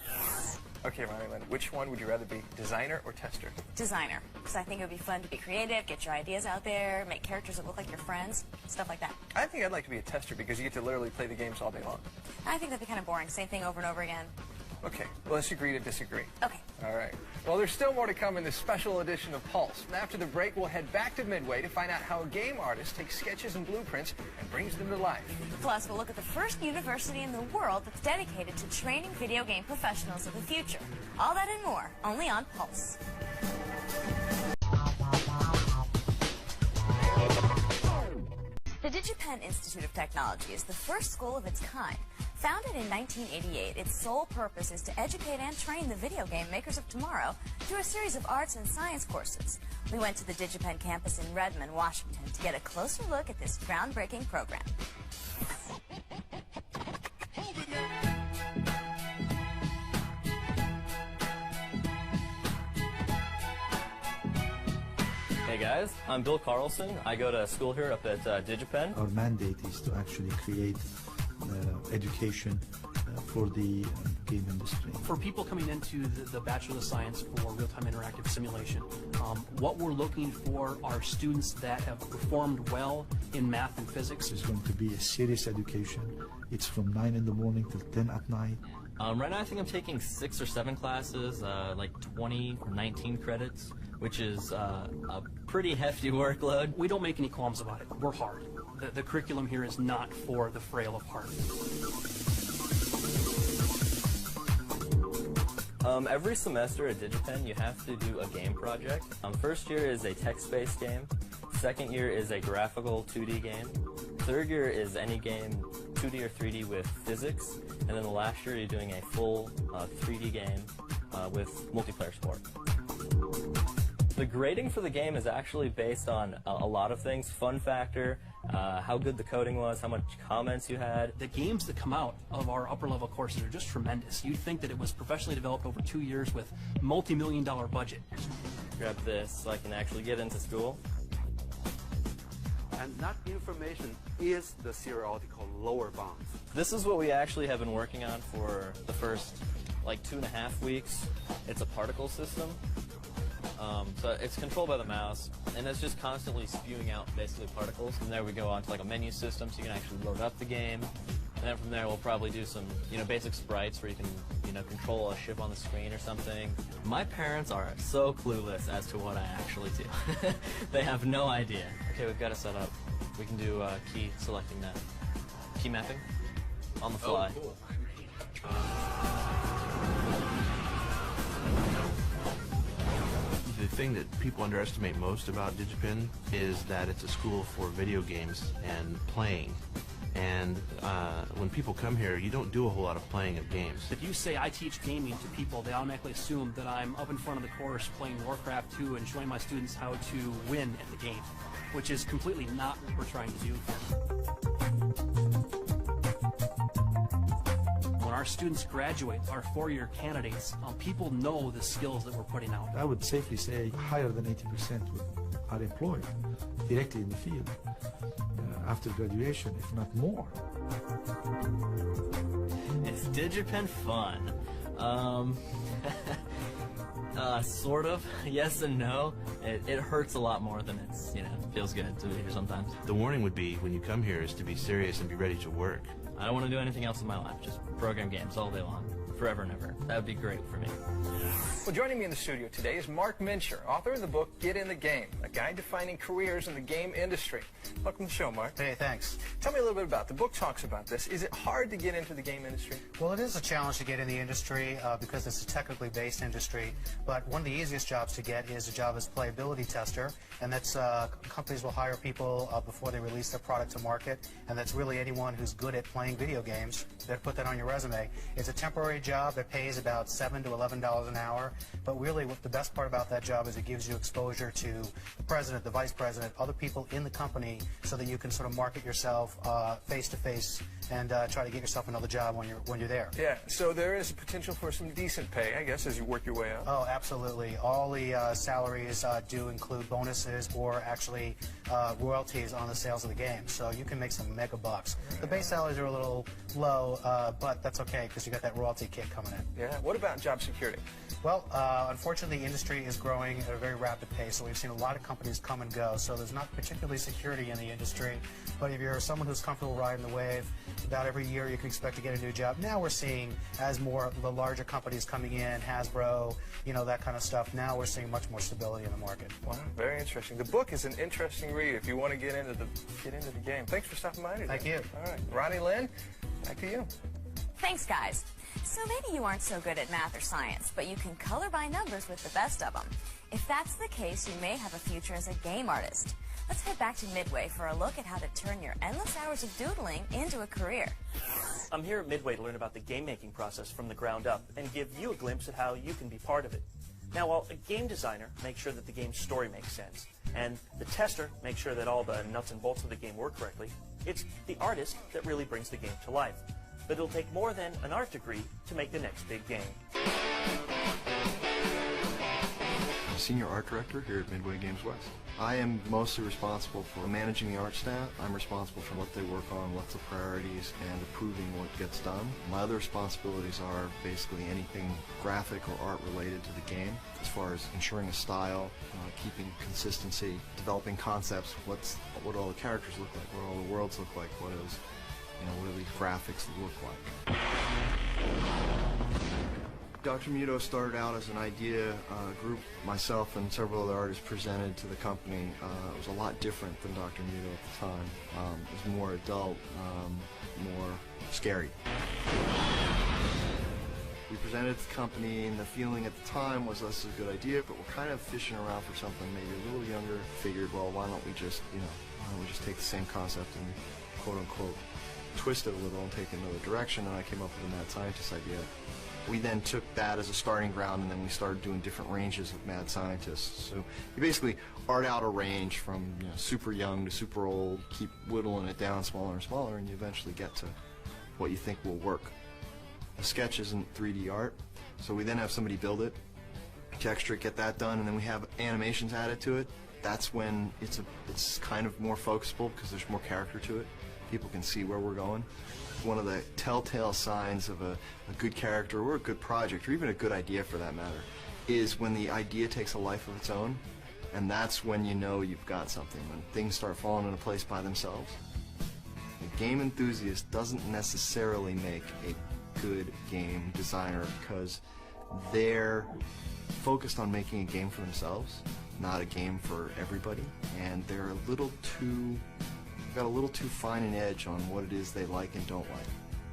Okay, ronilyn, which one would you rather be, designer or tester? Designer, because I think it would be fun to be creative, get your ideas out there, make characters that look like your friends, stuff like that. I think I'd like to be a tester because you get to literally play the games all day long. I think that'd be kind of boring, same thing over and over again. Okay, well, let's agree to disagree. Okay. All right. Well, there's still more to come in this special edition of Pulse. And after the break, we'll head back to Midway to find out how a game artist takes sketches and blueprints and brings them to life. Plus, we'll look at the first university in the world that's dedicated to training video game professionals of the future. All that and more, only on Pulse. The DigiPen Institute of Technology is the first school of its kind. Founded in 1988, its sole purpose is to educate and train the video game makers of tomorrow through a series of arts and science courses. We went to the DigiPen campus in Redmond, Washington to get a closer look at this groundbreaking program. Hey guys, I'm Bill Carlson. I go to school here up at DigiPen. Our mandate is to actually create education for the game industry. For people coming into the Bachelor of Science for Real-Time Interactive Simulation, what we're looking for are students that have performed well in math and physics. It's going to be a serious education. It's from 9 in the morning till 10 at night. Right now I think I'm taking 6 or 7 classes, like 20 or 19 credits, which is a pretty hefty workload. We don't make any qualms about it. We're hard. The curriculum here is not for the frail of heart. Every semester at DigiPen you have to do a game project. First year is a text-based game. Second year is a graphical 2D game. Third year is any game 2D or 3D with physics. And then the last year you're doing a full 3D game with multiplayer support. The grading for the game is actually based on a lot of things. Fun factor, how good the coding was, how much comments you had. The games that come out of our upper level courses are just tremendous. You'd think that it was professionally developed over 2 years with multi-million-dollar budget. Grab this so I can actually get into school. And that information is the theoretical lower bounds. This is what we actually have been working on for the first like 2.5 weeks. It's a particle system. So it's controlled by the mouse, and it's just constantly spewing out basically particles. From there we go on to like a menu system, so you can actually load up the game. And then from there we'll probably do some, basic sprites where you can, control a ship on the screen or something. My parents are so clueless as to what I actually do. They have no idea. Okay, we've got it set up. We can do key selecting that. Key mapping on the fly. Oh, cool. The thing that people underestimate most about DigiPen is that it's a school for video games and playing. And when people come here, you don't do a whole lot of playing of games. If you say I teach gaming to people, they automatically assume that I'm up in front of the course playing Warcraft 2 and showing my students how to win at the game, which is completely not what we're trying to do here. When our students graduate, our four-year candidates, people know the skills that we're putting out. I would safely say higher than 80% are employed directly in the field after graduation, if not more. Is DigiPen fun? Sort of. Yes and no. It hurts a lot more than it's, feels good to be here sometimes. The warning would be, when you come here, is to be serious and be ready to work. I don't want to do anything else in my life, just program games all day long, forever and ever. That would be great for me. Well, joining me in the studio today is Mark Mincher, author of the book Get in the Game, a guide to finding careers in the game industry. Welcome to the show, Mark. Hey, thanks. Tell me a little bit about it. The book talks about this. Is it hard to get into the game industry? Well, it is a challenge to get in the industry because it's a technically based industry, but one of the easiest jobs to get is a job as playability tester, and that's companies will hire people before they release their product to market, and that's really anyone who's good at playing video games. They put that on your resume. It's a temporary job that pays about $7 to $11 an hour, but really what the best part about that job is it gives you exposure to the president, the vice president, other people in the company, so that you can sort of market yourself face to face and try to get yourself another job when you're there. Yeah, so there is a potential for some decent pay, I guess, as you work your way up. Oh, absolutely. All the salaries do include bonuses or actually royalties on the sales of the game, so you can make some mega bucks. The base salaries are a little low, but that's okay because you got that royalty kick coming in. Yeah. What about job security? Well, unfortunately, the industry is growing at a very rapid pace, so we've seen a lot of companies come and go, so there's not particularly security in the industry, but if you're someone who's comfortable riding the wave, about every year you can expect to get a new job. Now we're seeing, as more of the larger companies coming in, Hasbro, you know, that kind of stuff, now we're seeing much more stability in the market. Wow, very interesting. The book is an interesting read if you want to get into the game. Thanks for stopping by today. Thank you. All right, Ronilyn, back to you. Thanks, guys. So maybe you aren't so good at math or science, but you can color by numbers with the best of them. If that's the case, you may have a future as a game artist. Let's head back to Midway for a look at how to turn your endless hours of doodling into a career. I'm here at Midway to learn about the game-making process from the ground up and give you a glimpse at how you can be part of it. Now, while a game designer makes sure that the game's story makes sense, and the tester makes sure that all the nuts and bolts of the game work correctly, it's the artist that really brings the game to life. But it'll take more than an art degree to make the next big game. Senior art director here at Midway Games West. I am mostly responsible for managing the art staff. I'm responsible for what they work on, what's the priorities, and approving what gets done. My other responsibilities are basically anything graphic or art related to the game, as far as ensuring a style, keeping consistency, developing concepts, what all the characters look like, what all the worlds look like, what do these graphics look like. Dr. Muto started out as an idea group. Myself and several other artists presented to the company. It was a lot different than Dr. Muto at the time. It was more adult, more scary. We presented to the company, and the feeling at the time was this is a good idea, but we're kind of fishing around for something maybe a little younger. Figured, well, why don't we just take the same concept and quote-unquote twist it a little and take it another direction, and I came up with a mad scientist idea. We then took that as a starting ground, and then we started doing different ranges of mad scientists. So you basically art out a range from super young to super old, keep whittling it down smaller and smaller, and you eventually get to what you think will work. A sketch isn't 3D art, so we then have somebody build it, texture it, get that done, and then we have animations added to it. That's when it's kind of more focusable because there's more character to it. People can see where we're going. One of the telltale signs of a good character or a good project, or even a good idea for that matter, is when the idea takes a life of its own, and that's when you know you've got something, when things start falling into place by themselves. A game enthusiast doesn't necessarily make a good game designer because they're focused on making a game for themselves, not a game for everybody, and they're got a little too fine an edge on what it is they like and don't like.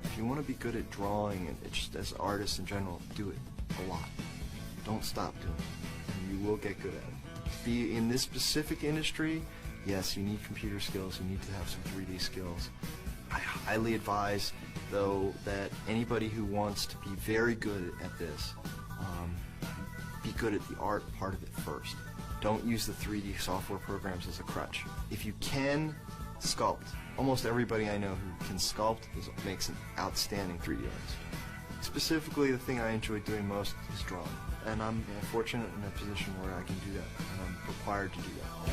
If you want to be good at drawing, and just as artists in general, do it a lot. Don't stop doing it, and you will get good at it. To be in this specific industry, yes, you need computer skills, you need to have some 3D skills. I highly advise, though, that anybody who wants to be very good at this, be good at the art part of it first. Don't use the 3D software programs as a crutch. If you can sculpt, almost everybody I know who can sculpt makes an outstanding 3D artist. Specifically, the thing I enjoy doing most is drawing, and I'm fortunate in a position where I can do that, and I'm required to do that.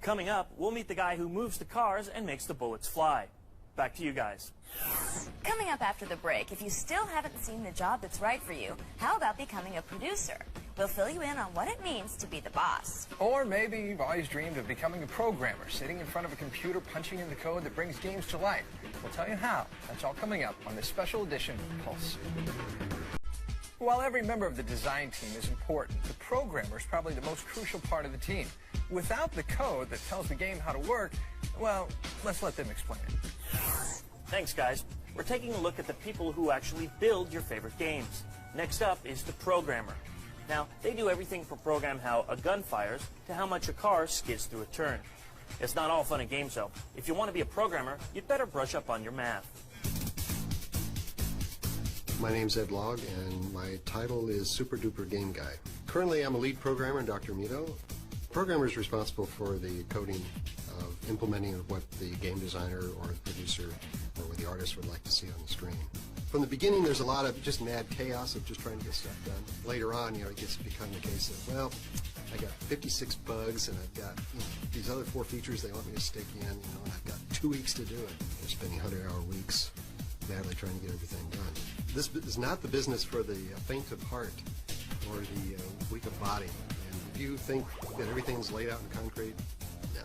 Coming up, we'll meet the guy who moves the cars and makes the bullets fly. Back to you guys. Coming up after the break, if you still haven't seen the job that's right for you, how about becoming a producer? We'll fill you in on what it means to be the boss. Or maybe you've always dreamed of becoming a programmer, sitting in front of a computer punching in the code that brings games to life. We'll tell you how. That's all coming up on this special edition of Pulse. While every member of the design team is important, the programmer is probably the most crucial part of the team. Without the code that tells the game how to work, well, let's let them explain it. Thanks, guys. We're taking a look at the people who actually build your favorite games. Next up is the programmer. Now, they do everything from program how a gun fires to how much a car skids through a turn. It's not all fun and games, though. If you want to be a programmer, you'd better brush up on your math. My name's Ed Logg, and my title is Super Duper Game Guy. Currently, I'm a lead programmer in Dr. Muto. The programmer is responsible for the coding of implementing what the game designer or the producer or what the artist would like to see on the screen. From the beginning, there's a lot of just mad chaos of just trying to get stuff done. Later on, it gets to become the case of, well, I got 56 bugs, and I've got these other 4 features they want me to stick in, and I've got 2 weeks to do it. They're spending 100-hour weeks madly trying to get everything done. This is not the business for the faint of heart or the weak of body. And if you think that everything's laid out in concrete, no.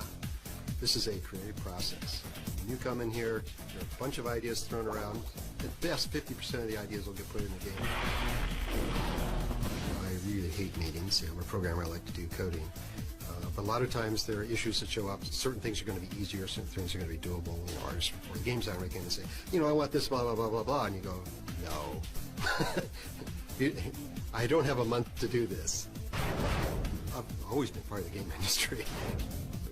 This is a creative process. When you come in here, there are a bunch of ideas thrown around. At best, 50% of the ideas will get put in the game. I really hate meetings. I'm a programmer, I like to do coding. But a lot of times there are issues that show up. Certain things are going to be easier, certain things are going to be doable. Artists or game designers can say, I want this, blah, blah, blah, blah, blah. And you go, no. I don't have a month to do this. I've always been part of the game industry.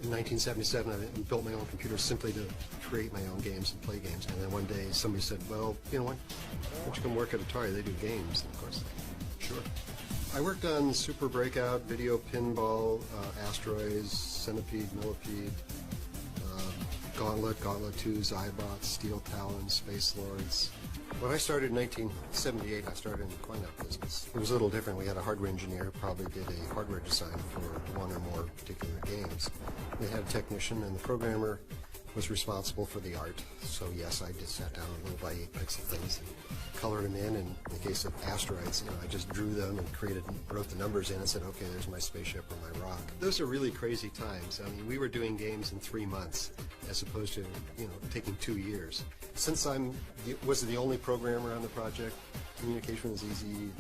In 1977, I built my own computer simply to create my own games and play games. And then one day somebody said, well, why don't you come work at Atari? They do games. And of course, sure. I worked on Super Breakout, Video Pinball, Asteroids, Centipede, Millipede, Gauntlet, Gauntlet 2, Zybot, Steel Talon, Space Lords. When I started in 1978, I started in the coin-op business. It was a little different. We had a hardware engineer, probably did a hardware design for one or more particular games. We had a technician, and the programmer was responsible for the art. So yes, I just sat down and little by 8 pixel things and colored them in. And in the case of Asteroids, I just drew them and wrote the numbers in and said, okay, there's my spaceship or my rock. Those are really crazy times. I mean, we were doing games in 3 months as opposed to, taking 2 years. Since I wasn't the only programmer on the project, communication was easy,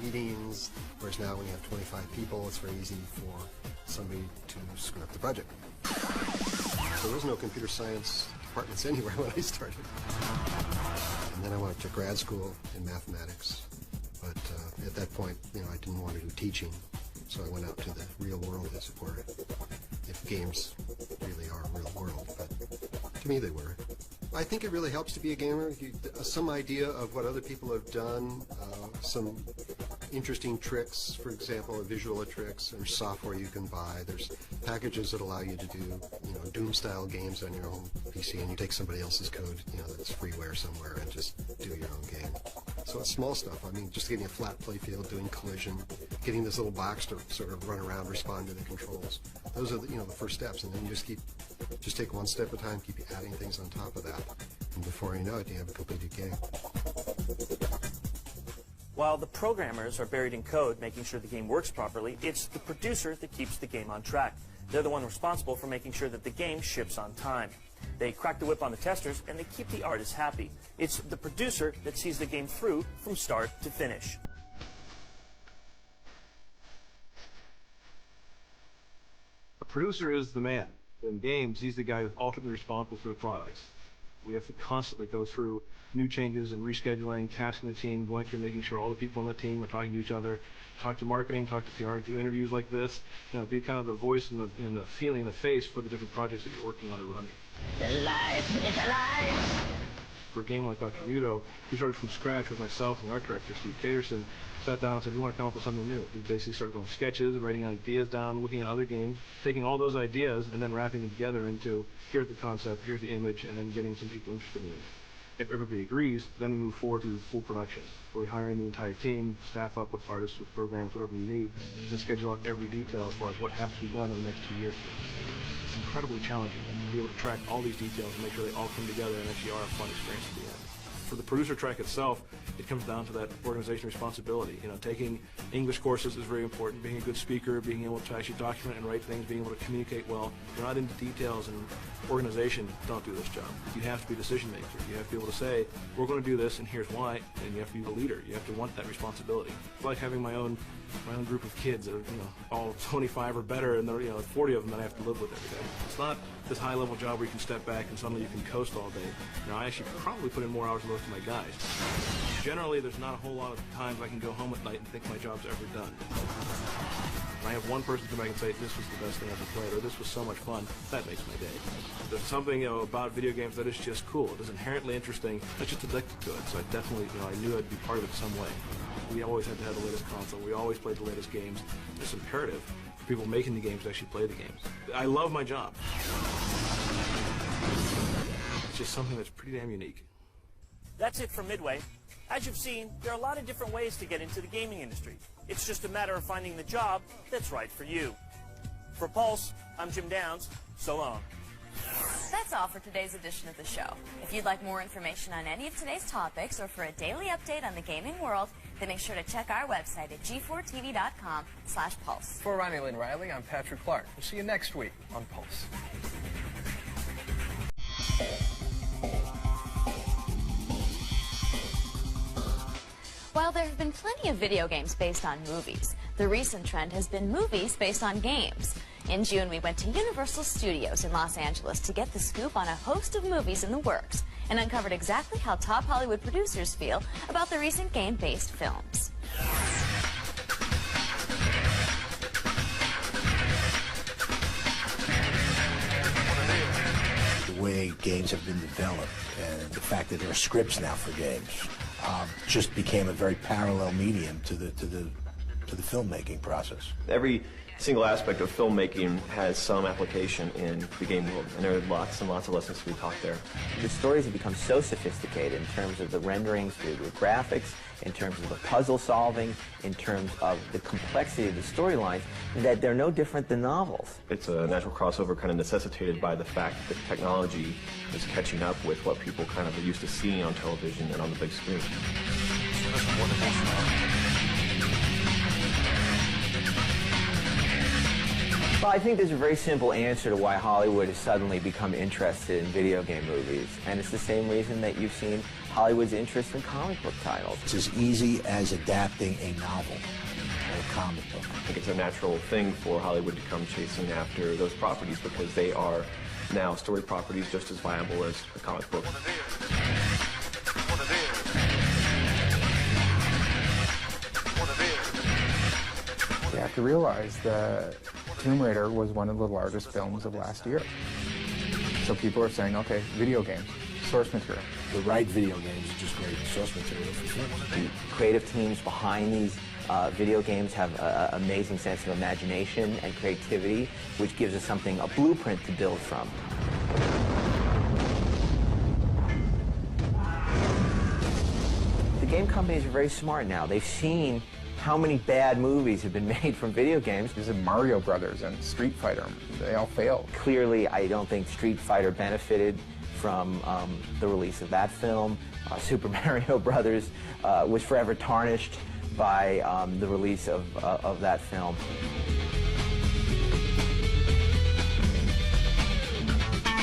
meetings, whereas now when you have 25 people, it's very easy for somebody to screw up the project. There was no computer science departments anywhere when I started. And then I went to grad school in mathematics. But at that point, I didn't want to do teaching, so I went out to the real world, as it were. If games really are real world, but to me they were. I think it really helps to be a gamer. Some idea of what other people have done, some interesting tricks, for example, visual tricks, or software you can buy. There's packages that allow you to do, Doom-style games on your own PC, and you take somebody else's code, that's freeware somewhere, and just do your own game. So it's small stuff. I mean, just getting a flat playfield, doing collision, getting this little box to sort of run around, respond to the controls. Those are the first steps, and then you just take one step at a time, keep adding things on top of that, and before you know it, you have a completed game. While the programmers are buried in code, making sure the game works properly, it's the producer that keeps the game on track. They're the one responsible for making sure that the game ships on time. They crack the whip on the testers, and they keep the artists happy. It's the producer that sees the game through from start to finish. A producer is the man. In games, he's the guy who's ultimately responsible for the products. We have to constantly go through new changes and rescheduling, tasking the team, going through making sure all the people on the team are talking to each other, talk to marketing, talk to PR, do interviews like this, be kind of the voice and the feeling in the face for the different projects that you're working on and running. The life is alive! For a game like Dr. Muto, we started from scratch with myself and art director Steve Caterson, sat down and said, we want to come up with something new. We basically started going sketches, writing ideas down, looking at other games, taking all those ideas and then wrapping them together into, here's the concept, here's the image, and then getting some people interested in it. If everybody agrees, then we move forward to full production, where we hire in the entire team, staff up with artists, with programs, whatever we need, and schedule out every detail as far as what has to be done in the next 2 years. It's incredibly challenging to be able to track all these details and make sure they all come together and actually are a fun experience at the end. For the producer track itself, it comes down to that organization responsibility. Taking English courses is very important. Being a good speaker, being able to actually document and write things, being able to communicate well. If you're not into details and organization, don't do this job. You have to be a decision maker. You have to be able to say, we're going to do this and here's why, and you have to be the leader. You have to want that responsibility. It's like having my own group of kids that are, all 25 or better, and there are, 40 of them that I have to live with every day. It's not this high-level job where you can step back and suddenly you can coast all day. I actually probably put in more hours than most of my guys. Generally, there's not a whole lot of times I can go home at night and think my job's ever done. When I have one person come back and say, this was the best thing I ever played, or this was so much fun, that makes my day. There's something, about video games that is just cool. It is inherently interesting. I'm just addicted to it, so I definitely, I knew I'd be part of it some way. We always had to have the latest console. We always played the latest games. It's imperative for people making the games to actually play the games. I love my job. It's just something that's pretty damn unique. That's it from Midway. As you've seen, there are a lot of different ways to get into the gaming industry. It's just a matter of finding the job that's right for you. For Pulse, I'm Jim Downs. So long. That's all for today's edition of the show. If you'd like more information on any of today's topics or for a daily update on the gaming world, then make sure to check our website at g4tv.com/pulse. For Ronilyn Riley, I'm Patrick Clark. We'll see you next week on Pulse. While there have been plenty of video games based on movies, the recent trend has been movies based on games. In June, we went to Universal Studios in Los Angeles to get the scoop on a host of movies in the works and uncovered exactly how top Hollywood producers feel about the recent game-based films. The way games have been developed and the fact that there are scripts now for games just became a very parallel medium to the filmmaking process. Every single aspect of filmmaking has some application in the game world, and there are lots and lots of lessons to be taught there. The stories have become so sophisticated in terms of the renderings, the graphics, in terms of the puzzle solving, in terms of the complexity of the storylines, that they're no different than novels. It's a natural crossover kind of necessitated by the fact that technology is catching up with what people kind of are used to seeing on television and on the big screen. Well, I think there's a very simple answer to why Hollywood has suddenly become interested in video game movies, and it's the same reason that you've seen Hollywood's interest in comic book titles. It's as easy as adapting a novel or a comic book. I think it's a natural thing for Hollywood to come chasing after those properties because they are now story properties just as viable as a comic book. You have to realize that Tomb Raider was one of the largest films of last year. So people are saying, okay, video games, source material. The right video games are just great source material for films. The creative teams behind these video games have an amazing sense of imagination and creativity, which gives us something, a blueprint to build from. The game companies are very smart now. They've seen how many bad movies have been made from video games. There's Mario Brothers and Street Fighter. They all failed. Clearly, I don't think Street Fighter benefited from the release of that film. Super Mario Brothers was forever tarnished by the release of that film.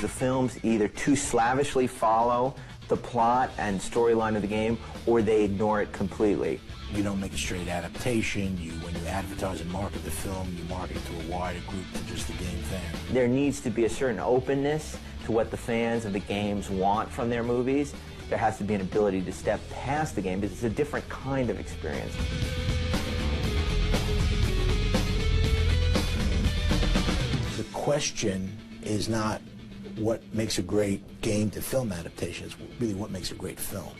The films either too slavishly follow the plot and storyline of the game, or they ignore it completely. You don't make a straight adaptation. When you advertise and market the film, you market it to a wider group than just the game fan. There needs to be a certain openness to what the fans of the games want from their movies. There has to be an ability to step past the game because it's a different kind of experience. The question is not what makes a great game to film adaptation. It's really what makes a great film.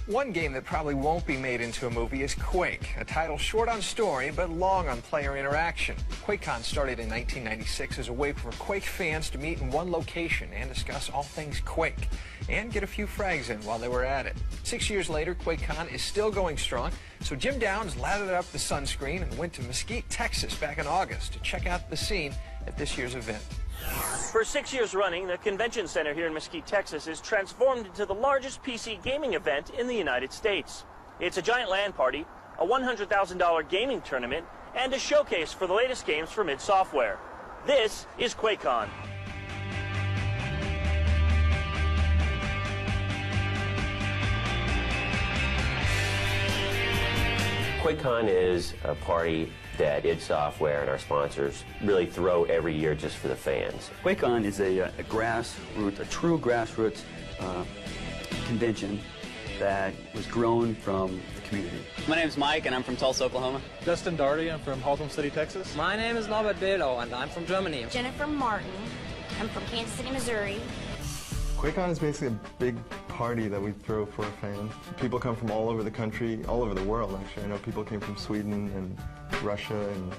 One game that probably won't be made into a movie is Quake, a title short on story but long on player interaction. QuakeCon started in 1996 as a way for Quake fans to meet in one location and discuss all things Quake and get a few frags in while they were at it. 6 years later, QuakeCon is still going strong, so Jim Downs lathered up the sunscreen and went to Mesquite, Texas back in August to check out the scene at this year's event. For 6 years running, the convention center here in Mesquite, Texas is transformed into the largest PC gaming event in the United States. It's a giant LAN party, a $100,000 gaming tournament, and a showcase for the latest games from id Software. This is QuakeCon. QuakeCon is a party that id Software and our sponsors really throw every year just for the fans. QuakeCon is a true grassroots convention that was grown from the community. My name is Mike, and I'm from Tulsa, Oklahoma. Justin Darty, I'm from Haltom City, Texas. My name is Norbert Bello, and I'm from Germany. Jennifer Martin, I'm from Kansas City, Missouri. QuakeCon is basically a big party that we throw for our fans. People come from all over the country, all over the world, actually. I know people came from Sweden and Russia and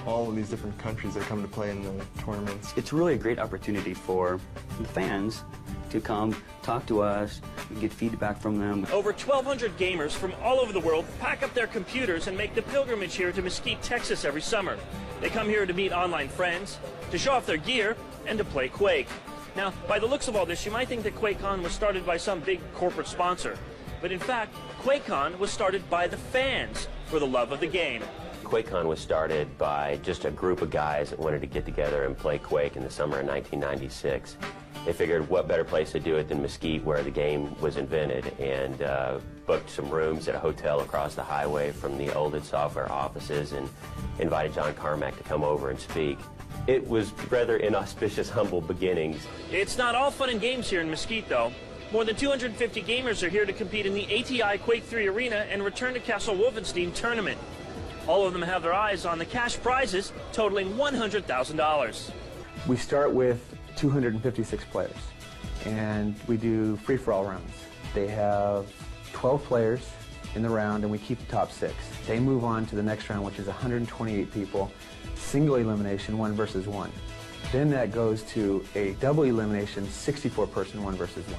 all of these different countries that come to play in the tournaments. It's really a great opportunity for the fans to come talk to us, get feedback from them. Over 1,200 gamers from all over the world pack up their computers and make the pilgrimage here to Mesquite, Texas every summer. They come here to meet online friends, to show off their gear, and to play Quake. Now, by the looks of all this, you might think that QuakeCon was started by some big corporate sponsor. But in fact, QuakeCon was started by the fans for the love of the game. QuakeCon was started by just a group of guys that wanted to get together and play Quake in the summer of 1996. They figured what better place to do it than Mesquite, where the game was invented, and booked some rooms at a hotel across the highway from the old id Software offices and invited John Carmack to come over and speak. It was rather inauspicious, humble beginnings. It's not all fun and games here in Mesquite, though. More than 250 gamers are here to compete in the ATI Quake 3 Arena and Return to Castle Wolfenstein tournament. All of them have their eyes on the cash prizes, totaling $100,000. We start with 256 players, and we do free-for-all rounds. They have 12 players in the round, and we keep the top 6. They move on to the next round, which is 128 people, single elimination, 1 versus 1. Then that goes to a double elimination, 64-person, 1 versus 1.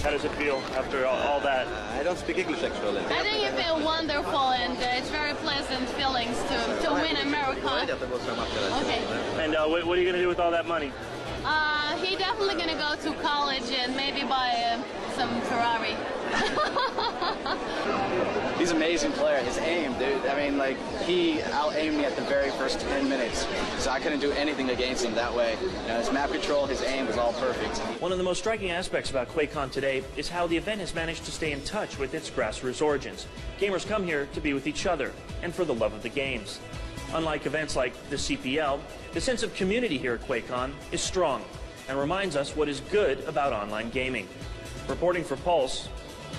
How does it feel after all that? I don't speak English, actually. I think it feels wonderful, and it's very pleasant feelings to win America. Okay. And what are you going to do with all that money? He's definitely going to go to college and maybe buy some Ferrari. He's an amazing player. His aim, dude, I mean, like, he out-aimed me at the very first 10 minutes, so I couldn't do anything against him that way. You know, his map control, his aim was all perfect. One of the most striking aspects about QuakeCon today is how the event has managed to stay in touch with its grassroots origins. Gamers come here to be with each other and for the love of the games. Unlike events like the CPL, the sense of community here at QuakeCon is strong and reminds us what is good about online gaming. Reporting for Pulse,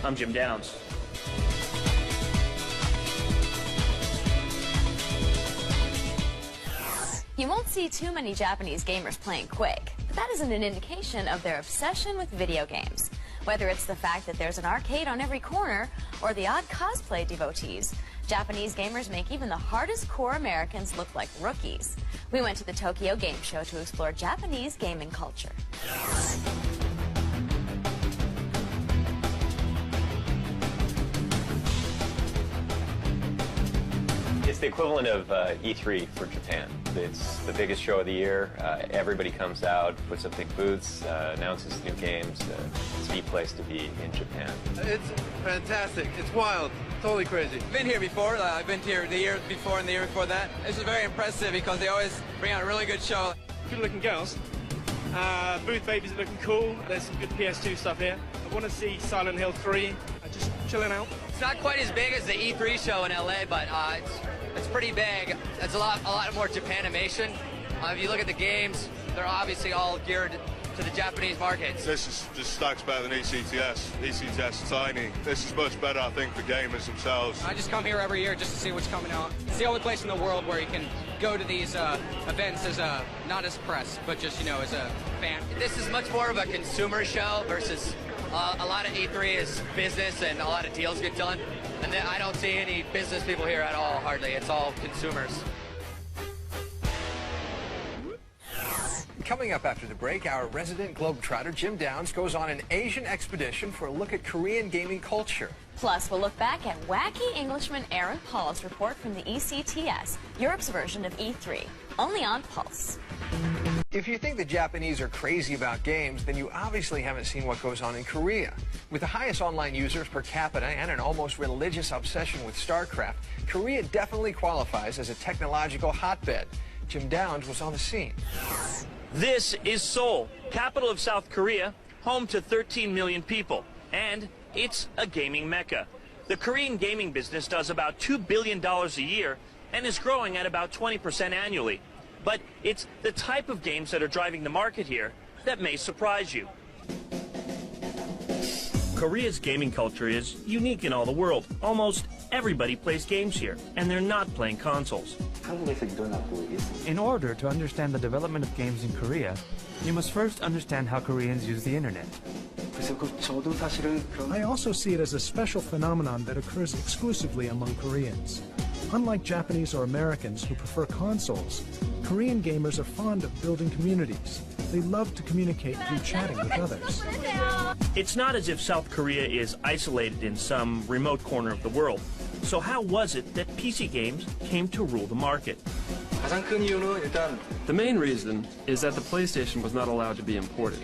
I'm Jim Downs. You won't see too many Japanese gamers playing Quake, but that isn't an indication of their obsession with video games. Whether it's the fact that there's an arcade on every corner or the odd cosplay devotees, Japanese gamers make even the hardest core Americans look like rookies. We went to the Tokyo Game Show to explore Japanese gaming culture. It's the equivalent of E3 for Japan. It's the biggest show of the year. Everybody comes out, puts up big booths, announces new games. It's the place to be in Japan. It's fantastic. It's wild. Totally crazy. Been here before. I've been here the year before and the year before that. This is very impressive because they always bring out a really good show. Good looking girls. Booth babies are looking cool. There's some good PS2 stuff here. I want to see Silent Hill 3. Just chilling out. It's not quite as big as the E3 show in LA, but it's pretty big. It's a lot more Japanimation. If you look at the games, they're obviously all geared to the Japanese markets. This is just stacks better than ECTS. ECTS is tiny. This is much better, I think, for gamers themselves. I just come here every year just to see what's coming out. It's the only place in the world where you can go to these events as not as press, but just, you know, as a fan. This is much more of a consumer show versus a lot of E3 is business and a lot of deals get done. And then I don't see any business people here at all, hardly. It's all consumers. Coming up after the break, our resident globetrotter Jim Downs goes on an Asian expedition for a look at Korean gaming culture. Plus, we'll look back at wacky Englishman Aaron Paul's report from the ECTS, Europe's version of E3, only on Pulse. If you think the Japanese are crazy about games, then you obviously haven't seen what goes on in Korea. With the highest online users per capita and an almost religious obsession with StarCraft, Korea definitely qualifies as a technological hotbed. Jim Downs was on the scene. This is Seoul, capital of South Korea, home to 13 million people, and it's a gaming mecca. The Korean gaming business does about $2 billion a year and is growing at about 20% annually. But it's the type of games that are driving the market here that may surprise you. Korea's gaming culture is unique in all the world. Almost everybody plays games here, and they're not playing consoles. In order to understand the development of games in Korea, you must first understand how Koreans use the internet. I also see it as a special phenomenon that occurs exclusively among Koreans. Unlike Japanese or Americans who prefer consoles, Korean gamers are fond of building communities. They love to communicate through chatting with others. It's not as if South Korea is isolated in some remote corner of the world. So how was it that PC games came to rule the market? The main reason is that the PlayStation was not allowed to be imported.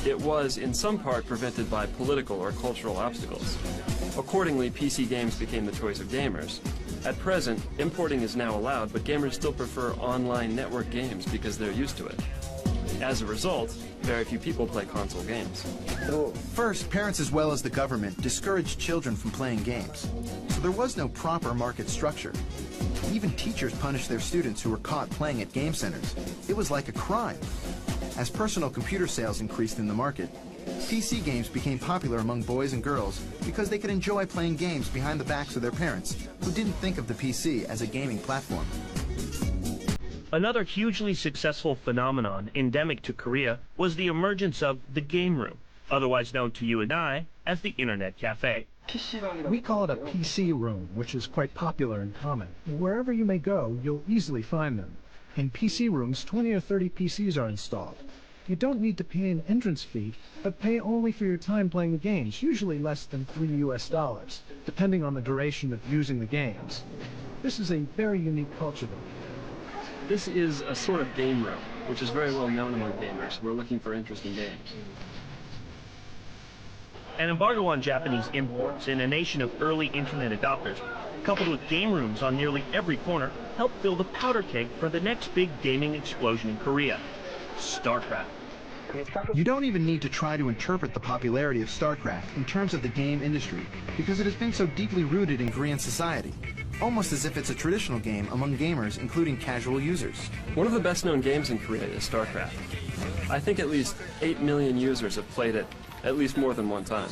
It was, in some part, prevented by political or cultural obstacles. Accordingly, PC games became the choice of gamers. At present, importing is now allowed, but gamers still prefer online network games because they're used to it. As a result, very few people play console games. First, parents as well as the government discouraged children from playing games, so there was no proper market structure. Even teachers punished their students who were caught playing at game centers. It was like a crime. As personal computer sales increased in the market, PC games became popular among boys and girls because they could enjoy playing games behind the backs of their parents who didn't think of the PC as a gaming platform. Another hugely successful phenomenon endemic to Korea was the emergence of the game room, otherwise known to you and I as the Internet Cafe. We call it a PC room, which is quite popular and common. Wherever you may go, you'll easily find them. In PC rooms, 20 or 30 PCs are installed. You don't need to pay an entrance fee, but pay only for your time playing the games, usually less than $3 US, depending on the duration of using the games. This is a very unique culture. This is a sort of game room, which is very well known among gamers who are looking for interesting games. An embargo on Japanese imports in a nation of early internet adopters, coupled with game rooms on nearly every corner, helped fill the powder keg for the next big gaming explosion in Korea, StarCraft. You don't even need to try to interpret the popularity of StarCraft in terms of the game industry, because it has been so deeply rooted in Korean society, almost as if it's a traditional game among gamers, including casual users. One of the best-known games in Korea is StarCraft. I think at least 8 million users have played it at least more than one time.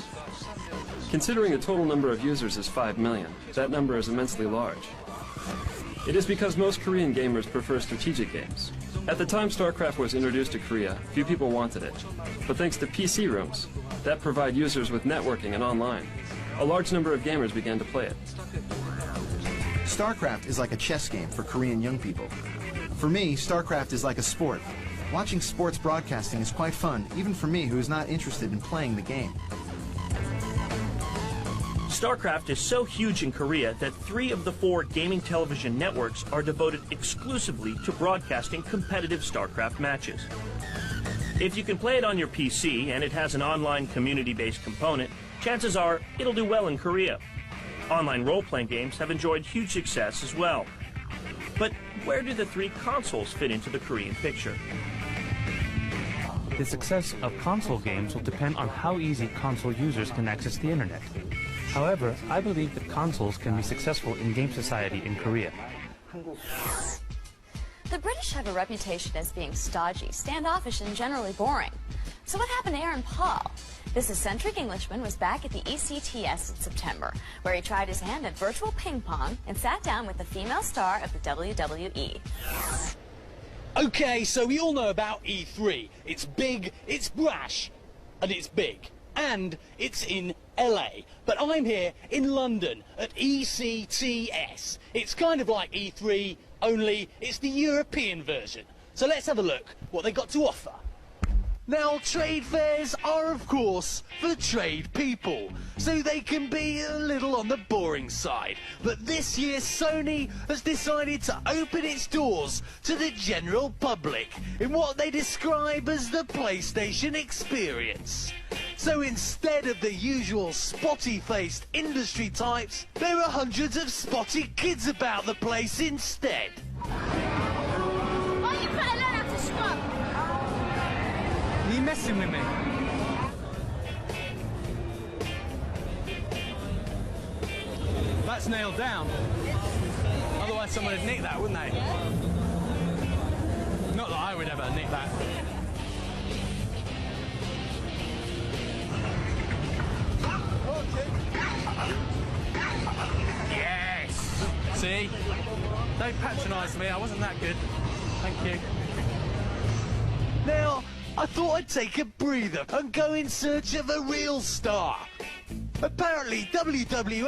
Considering the total number of users is 5 million, that number is immensely large. It is because most Korean gamers prefer strategic games. At the time StarCraft was introduced to Korea, few people wanted it. But thanks to PC rooms that provide users with networking and online, a large number of gamers began to play it. StarCraft is like a chess game for Korean young people. For me, StarCraft is like a sport. Watching sports broadcasting is quite fun, even for me who is not interested in playing the game. StarCraft is so huge in Korea that 3 of the 4 gaming television networks are devoted exclusively to broadcasting competitive StarCraft matches. If you can play it on your PC and it has an online community-based component, chances are it'll do well in Korea. Online role-playing games have enjoyed huge success as well. But where do the 3 consoles fit into the Korean picture? The success of console games will depend on how easy console users can access the internet. However, I believe that consoles can be successful in game society in Korea. The British have a reputation as being stodgy, standoffish, and generally boring. So what happened to Aaron Paul? This eccentric Englishman was back at the ECTS in September, where he tried his hand at virtual ping pong and sat down with the female star of the WWE. Okay, so we all know about E3. It's big, it's brash, and it's big. And it's in LA. But I'm here in London at ECTS. It's kind of like E3, only it's the European version. So let's have a look what they got to offer. Now, trade fairs are, of course, for trade people, so they can be a little on the boring side. But this year, Sony has decided to open its doors to the general public in what they describe as the PlayStation experience. So instead of the usual spotty-faced industry types, there are hundreds of spotty kids about the place instead. Oh, you better learn how to stop. Are you messing with me? That's nailed down. Otherwise someone would nick that, wouldn't they? Not that I would ever nick that. Yes! See? Don't patronise me, I wasn't that good. Thank you. Now, I thought I'd take a breather and go in search of a real star. Apparently WWE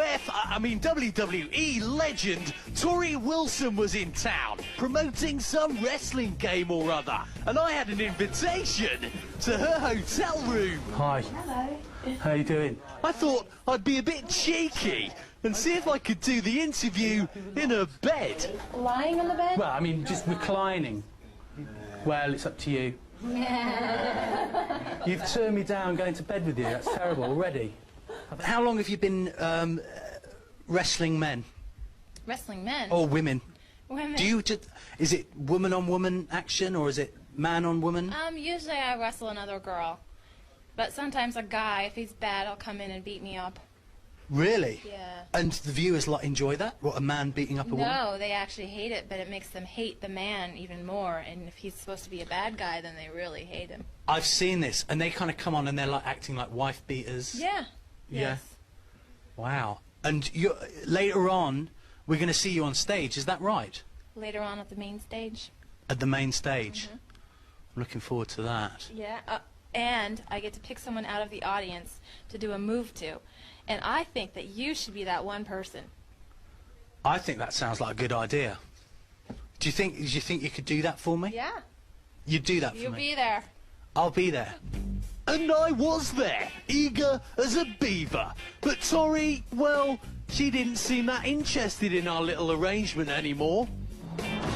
legend Tori Wilson was in town promoting some wrestling game or other, and I had an invitation to her hotel room. Hi. Hello. How you doing? I thought I'd be a bit cheeky and see if I could do the interview in her bed. Lying on the bed? Well, I mean, just reclining. Well, it's up to you. You've turned me down going to bed with you. That's terrible already. How long have you been wrestling men? Wrestling men? Or women? Women. Do you just, is it woman on woman action or is it man on woman? Usually I wrestle another girl. But sometimes a guy, if he's bad, will come in and beat me up. Really? Yeah. And the viewers enjoy that? What, a man beating up a woman? No, they actually hate it, but it makes them hate the man even more. And if he's supposed to be a bad guy, then they really hate him. I've seen this, and they kind of come on and they're like acting like wife beaters. Yeah. Yeah. Yes. Wow. And later on, we're going to see you on stage, is that right? Later on at the main stage. At the main stage? I'm looking forward to that. Yeah. And I get to pick someone out of the audience to do a move to. And I think that you should be that one person. I think that sounds like a good idea. Do you think you could do that for me? Yeah. You'd do that for You'll me? be there. I'll be there. And I was there, eager as a beaver. But Tori, well, she didn't seem that interested in our little arrangement anymore.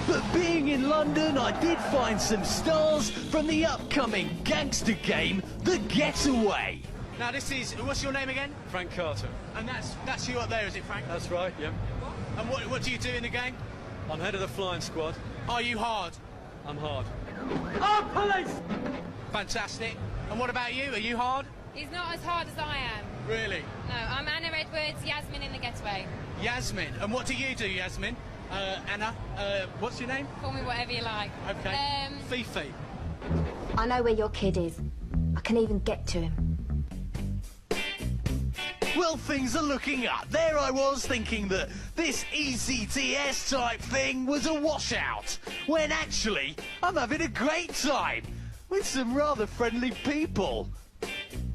But being in London, I did find some stars from the upcoming gangster game, The Getaway. Now this is, what's your name again? Frank Carter. And that's you up there, is it, Frank? That's right, yep. And what do you do in the game? I'm head of the flying squad. Are you hard? I'm hard. Oh, police! Fantastic. And what about you? Are you hard? He's not as hard as I am. Really? No, I'm Anna Edwards, Yasmin in The Getaway. Yasmin. And what do you do, Yasmin? Anna, what's your name? Call me whatever you like. Okay. Fifi. I know where your kid is. I can even get to him. Well, things are looking up. There I was thinking that this ECTS type thing was a washout, when actually I'm having a great time with some rather friendly people.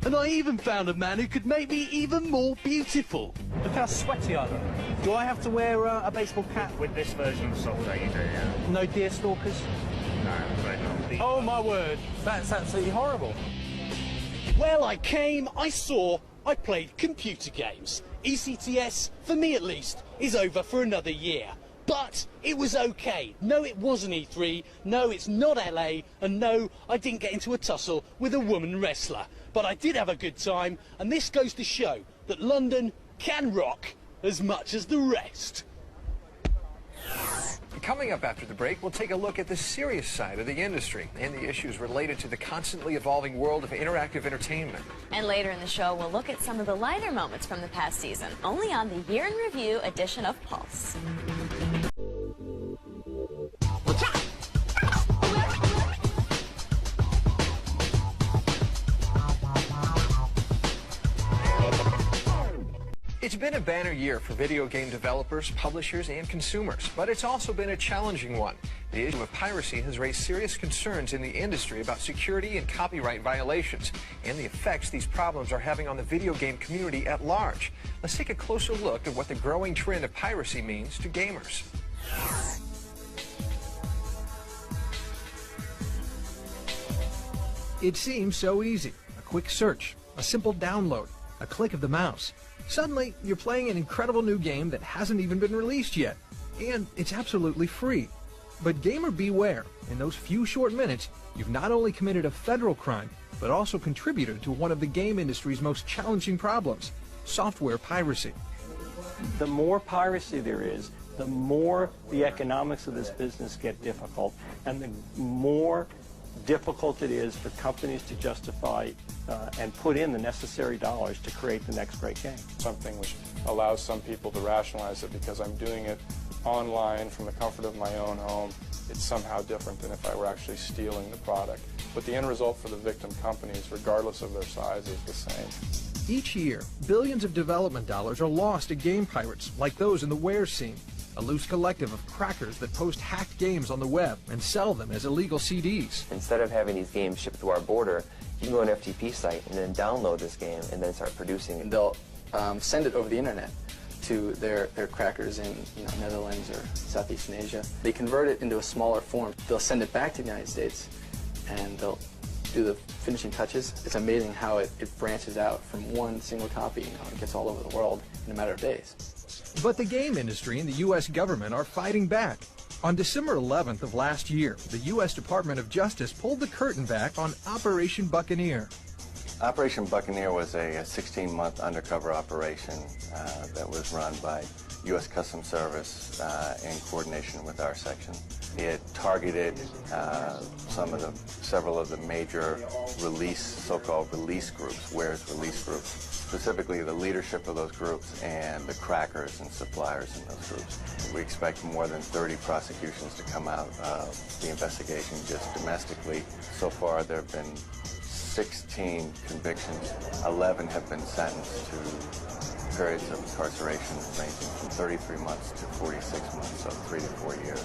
And I even found a man who could make me even more beautiful. Look how sweaty I look. Do I have to wear a baseball cap? With this version of software you do, yeah. No deer stalkers? No, I'm afraid not. Oh my word, that's absolutely horrible. Well, I came, I saw, I played computer games. ECTS, for me at least, is over for another year. But it was okay. No, it wasn't E3. No, it's not LA. And no, I didn't get into a tussle with a woman wrestler. But I did have a good time, and this goes to show that London can rock as much as the rest. Coming up after the break, we'll take a look at the serious side of the industry and the issues related to the constantly evolving world of interactive entertainment. And later in the show, we'll look at some of the lighter moments from the past season, only on the Year in Review edition of Pulse. It's been a banner year for video game developers, publishers, and consumers, but it's also been a challenging one. The issue of piracy has raised serious concerns in the industry about security and copyright violations and the effects these problems are having on the video game community at large. Let's take a closer look at what the growing trend of piracy means to gamers. It seems so easy. A quick search, a simple download, a click of the mouse. Suddenly, you're playing an incredible new game that hasn't even been released yet. And it's absolutely free. But gamer beware, in those few short minutes, you've not only committed a federal crime, but also contributed to one of the game industry's most challenging problems, software piracy. The more piracy there is, the more the economics of this business get difficult, and the more difficult it is for companies to justify and put in the necessary dollars to create the next great game. Something which allows some people to rationalize it because I'm doing it online from the comfort of my own home. It's somehow different than if I were actually stealing the product. But the end result for the victim companies, regardless of their size, is the same. Each year, billions of development dollars are lost to game pirates like those in the Ware scene, a loose collective of crackers that post hacked games on the web and sell them as illegal CDs. Instead of having these games shipped to our border, you can go on an FTP site and then download this game and then start producing it. They'll send it over the internet to their crackers in Netherlands or Southeast Asia. They convert it into a smaller form. They'll send it back to the United States, and they'll do the finishing touches. It's amazing how it branches out from one single copy. It gets all over the world in a matter of days. But the game industry and the U.S. government are fighting back. On December 11th of last year, the U.S. Department of Justice pulled the curtain back on Operation Buccaneer. Operation Buccaneer was a 16-month undercover operation that was run by U.S. Customs Service in coordination with our section. It targeted several of the major so-called release groups, release groups, specifically the leadership of those groups and the crackers and suppliers in those groups. We expect more than 30 prosecutions to come out of the investigation just domestically. So far, there have been 16 convictions. 11 have been sentenced to periods of incarceration ranging from 33 months to 46 months, so 3 to 4 years.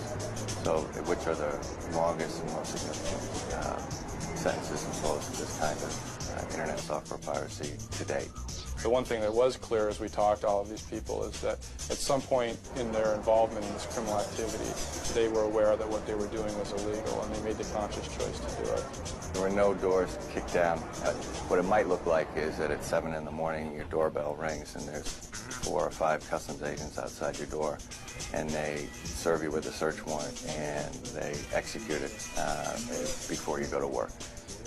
So, which are the longest and most significant sentences imposed for this kind of internet software piracy to date. The one thing that was clear as we talked to all of these people is that at some point in their involvement in this criminal activity, they were aware that what they were doing was illegal, and they made the conscious choice to do it. There were no doors kicked down. What it might look like is that at 7 in the morning your doorbell rings and there's 4 or 5 customs agents outside your door, and they serve you with a search warrant and they execute it before you go to work.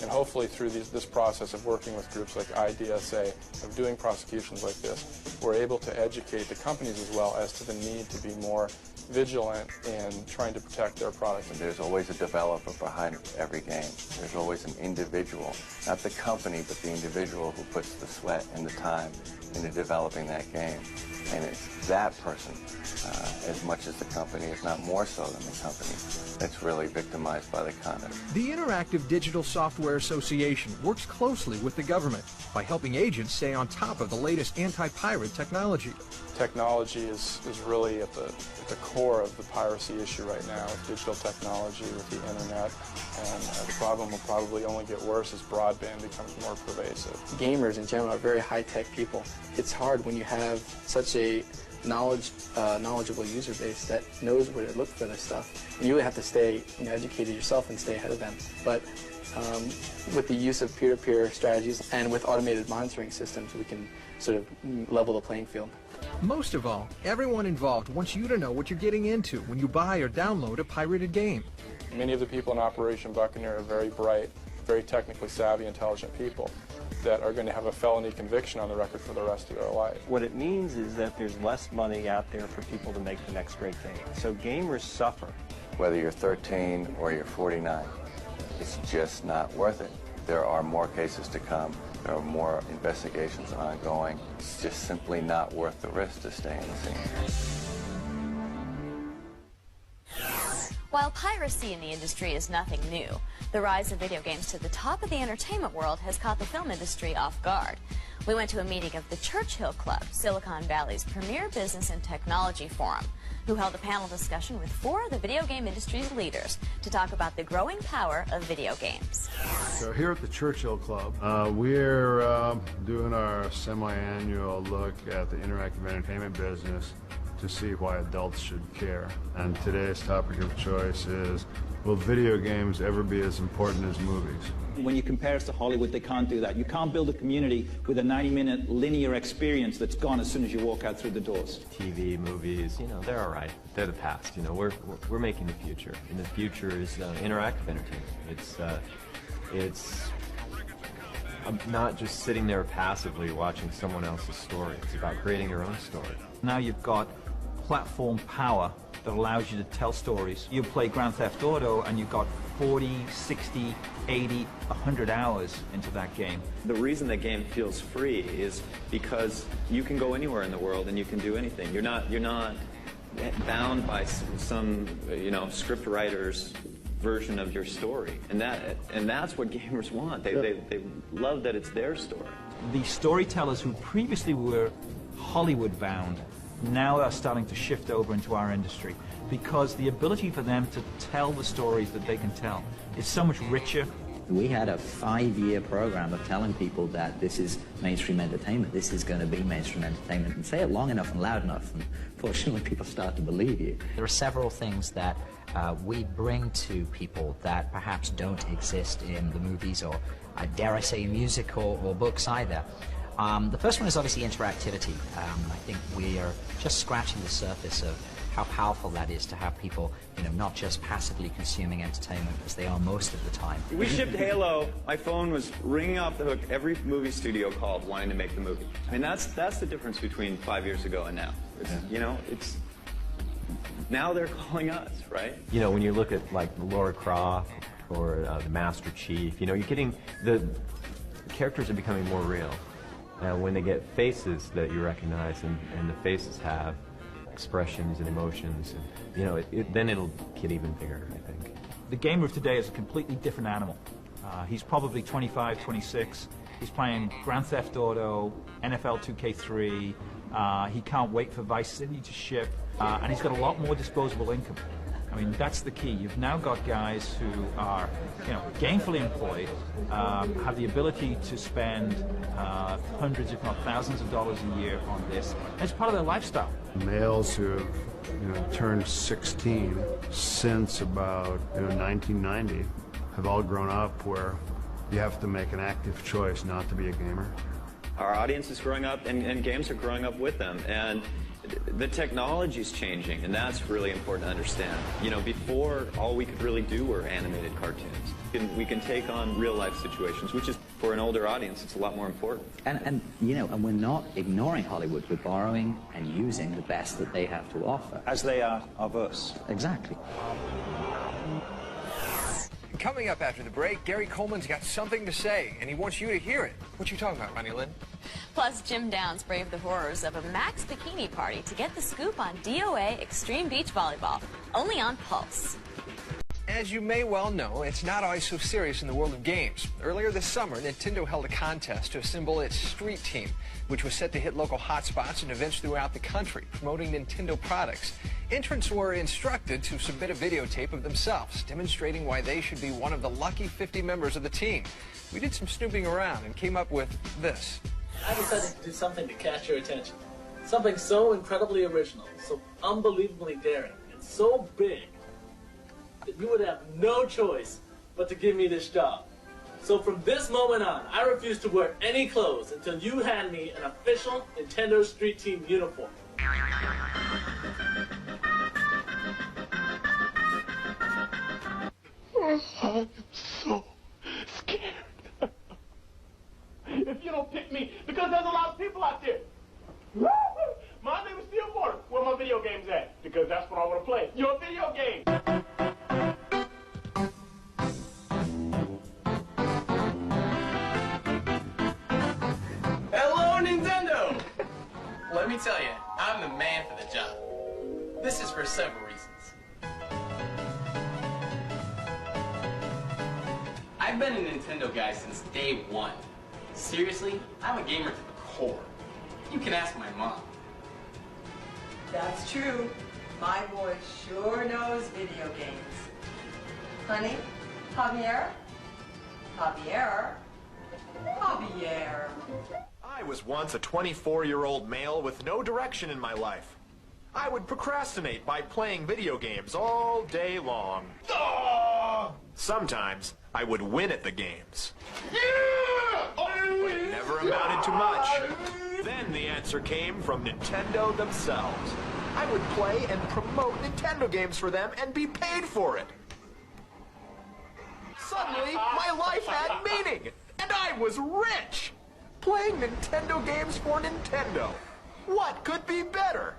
And hopefully through this process of working with groups like IDSA, of doing prosecutions like this, we're able to educate the companies as well as to the need to be more vigilant in trying to protect their products. And there's always a developer behind every game. There's always an individual, not the company, but the individual who puts the sweat and the time into developing that game. And it's that person, as much as the company, if not more so than the company, that's really victimized by the conduct. The Interactive Digital Software Association works closely with the government by helping agents stay on top of the latest anti-pirate technology. Technology is really at the core of the piracy issue right now, with digital technology, with the internet, and the problem will probably only get worse as broadband becomes more pervasive. Gamers in general are very high-tech people. It's hard when you have such a knowledgeable user base that knows where to look for this stuff. And you really have to stay educated yourself and stay ahead of them. But with the use of peer-to-peer strategies and with automated monitoring systems, we can sort of level the playing field. Most of all, everyone involved wants you to know what you're getting into when you buy or download a pirated game. Many of the people in Operation Buccaneer are very bright, very technically savvy, intelligent people that are going to have a felony conviction on the record for the rest of their life. What it means is that there's less money out there for people to make the next great game. So gamers suffer. Whether you're 13 or you're 49, it's just not worth it. There are more cases to come. There are more investigations ongoing. It's just simply not worth the risk to stay in the scene. While piracy in the industry is nothing new, the rise of video games to the top of the entertainment world has caught the film industry off guard. We went to a meeting of the Churchill Club, Silicon Valley's premier business and technology forum, who held a panel discussion with 4 of the video game industry's leaders to talk about the growing power of video games. So here at the Churchill Club, we're doing our semi-annual look at the interactive entertainment business to see why adults should care. And today's topic of choice is, will video games ever be as important as movies? When you compare us to Hollywood, they can't do that. You can't build a community with a 90-minute linear experience that's gone as soon as you walk out through the doors. TV, movies, they're all right. They're the past. We're making the future, and the future is interactive entertainment. It's not just sitting there passively watching someone else's story. It's about creating your own story. Now you've got platform power that allows you to tell stories. You play Grand Theft Auto and you've got 40, 60, 80, 100 hours into that game. The reason the game feels free is because you can go anywhere in the world and you can do anything. You're not bound by some script writer's version of your story, and that's what gamers want. They love that it's their story. The storytellers who previously were Hollywood bound now are starting to shift over into our industry, because the ability for them to tell the stories that they can tell is so much richer We had a 5-year program of telling people that this is mainstream entertainment, this is going to be mainstream entertainment, and say it long enough and loud enough, and fortunately people start to believe you. There are several things that we bring to people that perhaps don't exist in the movies or, dare I say, music or books either. The first one is obviously interactivity. I think we are just scratching the surface of how powerful that is to have people, not just passively consuming entertainment as they are most of the time. We shipped Halo. My phone was ringing off the hook. Every movie studio called wanting to make the movie. I mean, that's the difference between 5 years ago and now. It's now they're calling us, right? When you look at like Lara Croft or the Master Chief, you're getting the characters are becoming more real. When they get faces that you recognize, and the faces have expressions and emotions, and then it'll get even bigger, I think. The gamer of today is a completely different animal. He's probably 25, 26. He's playing Grand Theft Auto, NFL 2K3. He can't wait for Vice City to ship, and he's got a lot more disposable income. I mean, that's the key. You've now got guys who are, gainfully employed, have the ability to spend hundreds, if not thousands of dollars a year on this. And it's part of their lifestyle. Males who have, turned 16 since about 1990 have all grown up where you have to make an active choice not to be a gamer. Our audience is growing up, and games are growing up with them. And the technology is changing, and that's really important to understand. Before, all we could really do were animated cartoons. We can take on real-life situations, which is, for an older audience, it's a lot more important. And we're not ignoring Hollywood. We're borrowing and using the best that they have to offer. As they are of us. Exactly. Coming up after the break, Gary Coleman's got something to say, and he wants you to hear it. What you talking about, ronilyn? Plus, Jim Downs braved the horrors of a Max bikini party to get the scoop on DOA Extreme Beach Volleyball, only on Pulse. As you may well know, it's not always so serious in the world of games. Earlier this summer, Nintendo held a contest to assemble its street team, which was set to hit local hotspots and events throughout the country, promoting Nintendo products. Entrants were instructed to submit a videotape of themselves, demonstrating why they should be one of the lucky 50 members of the team. We did some snooping around and came up with this. I decided to do something to catch your attention. Something so incredibly original, so unbelievably daring, and so big that you would have no choice but to give me this job. So from this moment on, I refuse to wear any clothes until you hand me an official Nintendo Street Team uniform. I'm so scared. If you don't pick me, because there's a lot of people out there. My name is Steel Porter. Where my video games at? Because that's what I want to play. Your video game. Hello, Nintendo! Let me tell you, I'm the man for the job. This is for several reasons. I've been a Nintendo guy since day one. Seriously, I'm a gamer to the core. You can ask my mom. That's true. My boy sure knows video games. Honey? Javier? Javier? Javier. I was once a 24-year-old male with no direction in my life. I would procrastinate by playing video games all day long. Sometimes I would win at the games. But it never amounted to much. Then the answer came from Nintendo themselves. I would play and promote Nintendo games for them and be paid for it. Suddenly, my life had meaning, and I was rich! Playing Nintendo games for Nintendo. What could be better?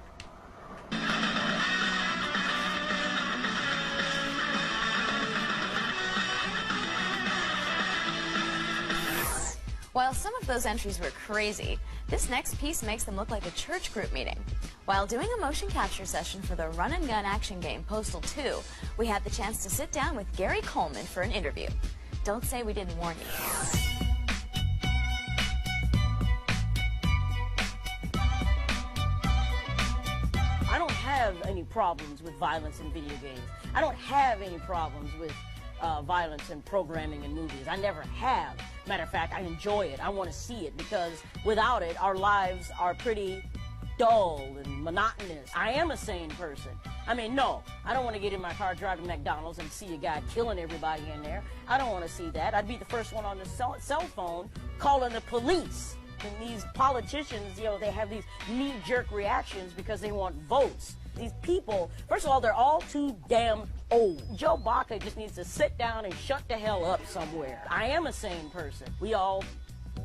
While some of those entries were crazy, this next piece makes them look like a church group meeting. While doing a motion capture session for the run-and-gun action game Postal 2, we had the chance to sit down with Gary Coleman for an interview. Don't say we didn't warn you. I don't have any problems with violence in video games. I don't have any problems with violence and programming in movies. I never have. Matter of fact, I enjoy it. I want to see it because without it, our lives are pretty dull and monotonous. I am a sane person. I mean, no, I don't want to get in my car, drive to McDonald's and see a guy killing everybody in there. I don't want to see that. I'd be the first one on the cell phone calling the police. And these politicians, you know, they have these knee-jerk reactions because they want votes. These people, first of all, they're all too damn old. Joe Baca just needs to sit down and shut the hell up somewhere. I am a sane person. We all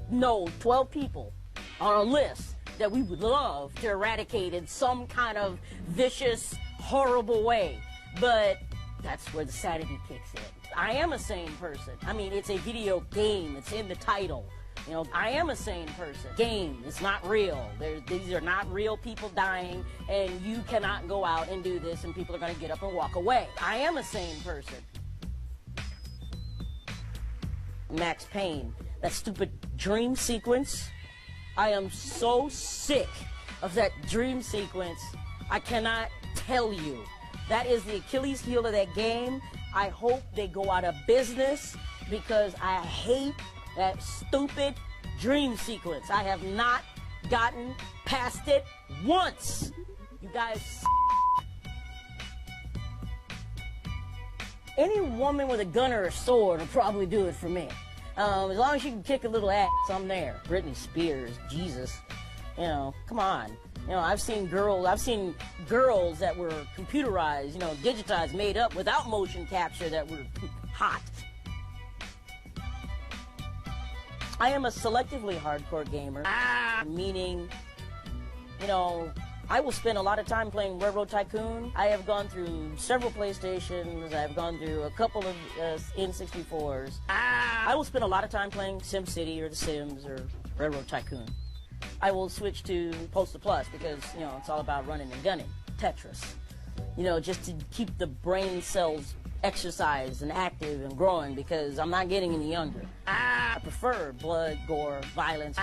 know 12 people on a list that we would love to eradicate in some kind of vicious, horrible way. But that's where the sanity kicks in. I am a sane person. I mean, it's a video game. It's in the title. You know, I am a sane person. Game, it's not real. These are not real people dying, and you cannot go out and do this, and people are going to get up and walk away. I am a sane person. Max Payne, that stupid dream sequence. I am so sick of that dream sequence. I cannot tell you. That is the Achilles heel of that game. I hope they go out of business because I hate that stupid dream sequence. I have not gotten past it once. You guys. Any woman with a gun or a sword will probably do it for me. As long as she can kick a little ass, I'm there. Britney Spears, Jesus. You know, come on. You know, I've seen girls that were computerized, you know, digitized, made up without motion capture that were hot. I am a selectively hardcore gamer, meaning, you know, I will spend a lot of time playing Railroad Tycoon. I have gone through several PlayStations. I've gone through a couple of N64s. I will spend a lot of time playing SimCity or The Sims or Railroad Tycoon. I will switch to Postal Plus because, you know, it's all about running and gunning. Tetris. You know, just to keep the brain cells exercised and active and growing because I'm not getting any younger. I prefer blood, gore, violence,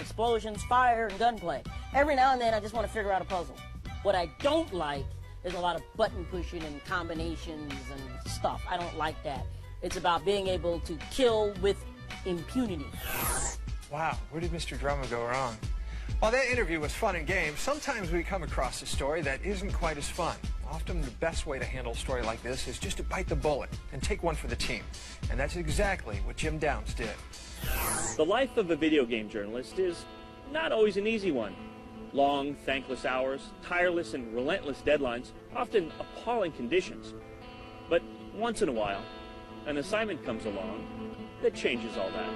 explosions, fire, and gunplay. Every now and then I just want to figure out a puzzle. What I don't like is a lot of button pushing and combinations and stuff. I don't like that. It's about being able to kill with impunity. Wow, where did Mr. Drummer go wrong? While that interview was fun and games, sometimes we come across a story that isn't quite as fun. Often the best way to handle a story like this is just to bite the bullet and take one for the team. And that's exactly what Jim Downs did. The life of a video game journalist is not always an easy one. Long, thankless hours, tireless and relentless deadlines, often appalling conditions. But once in a while, an assignment comes along that changes all that.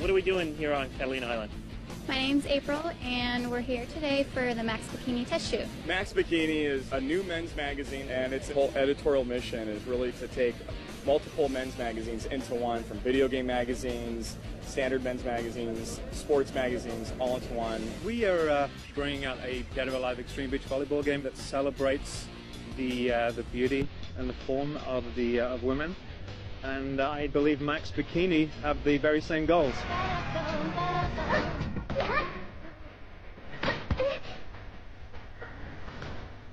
What are we doing here on Catalina Island? My name's April, and we're here today for the Max Bikini test shoot. Max Bikini is a new men's magazine, and its whole editorial mission is really to take multiple men's magazines into one, from video game magazines, standard men's magazines, sports magazines, all into one. We are bringing out a Dead or Alive Extreme Beach Volleyball game that celebrates the beauty and the form of women. And I believe Max Bikini have the very same goals.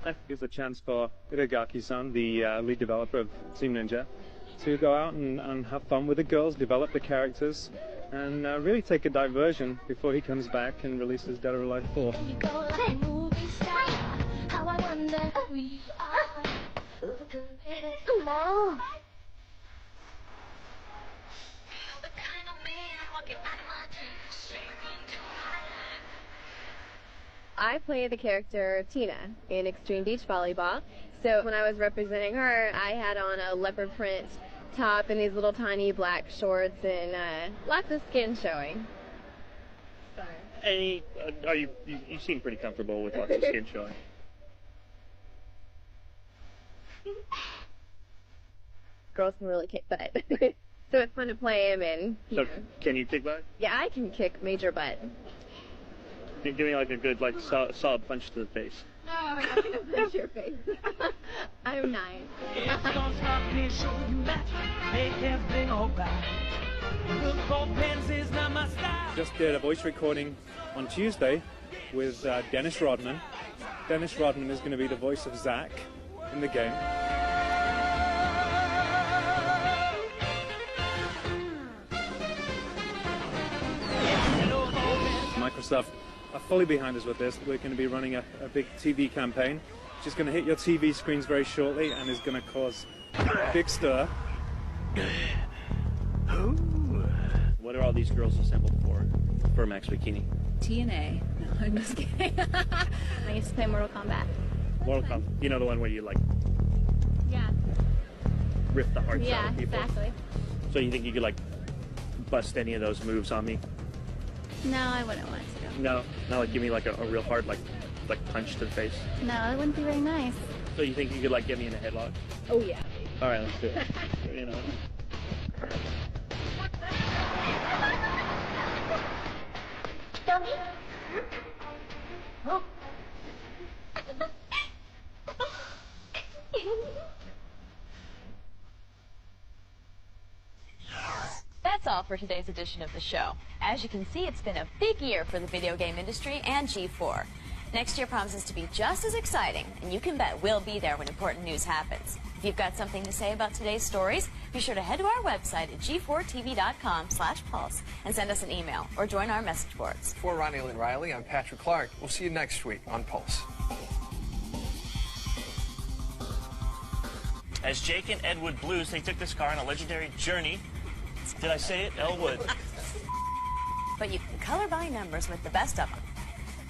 That gives a chance for Iragaki-san, the lead developer of Team Ninja, to go out and have fun with the girls, develop the characters, and really take a diversion before he comes back and releases Dead or Alive 4. I play the character Tina in Extreme Beach Volleyball. So when I was representing her, I had on a leopard print top and these little tiny black shorts and lots of skin showing. Sorry. You seem pretty comfortable with lots of skin showing. Girls can really kick butt. So it's fun to play him and, you know. Can you kick butt? Yeah, I can kick major butt. Give me like a good, solid punch to the face. No, I'm not going to punch your face. I'm 9. It's gonna stop me, show you that, make everything alright. Just did a voice recording on Tuesday with Dennis Rodman. Dennis Rodman is going to be the voice of Zack in the game. Microsoft are fully behind us with this. We're going to be running a big TV campaign, which is going to hit your TV screens very shortly and is going to cause a big stir. What are all these girls assembled for Max Bikini? TNA. No, I'm just kidding. I used to play Mortal Kombat. Mortal Kombat. You know, the one where you like Yeah. rip the hearts out Yeah, of people? exactly. So you think you could like bust any of those moves on me? No, I wouldn't want to. No, not like give me like a real hard like punch to the face. No, it wouldn't be very nice. So you think you could like get me in a headlock? Oh yeah. All right, let's do it. You know. That's all for today's edition of the show. As you can see, it's been a big year for the video game industry and G4. Next year promises to be just as exciting, and you can bet we'll be there when important news happens. If you've got something to say about today's stories, be sure to head to our website at g4tv.com/pulse and send us an email or join our message boards. For Ronilyn Riley, I'm Patrick Clark. We'll see you next week on Pulse. As Jake and Edward Blues, they took this car on a legendary journey. Did I say it? Elwood. But you can color by numbers with the best of them.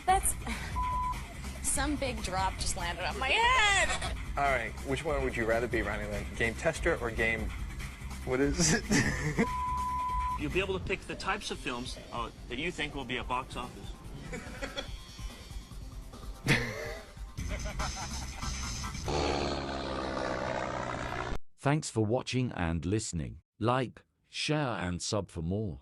That's... Some big drop just landed on my head. All right, which one would you rather be, Ronilyn? Game tester or game... What is it? You'll be able to pick the types of films that you think will be at box office. Thanks for watching and listening. Like, share and sub for more.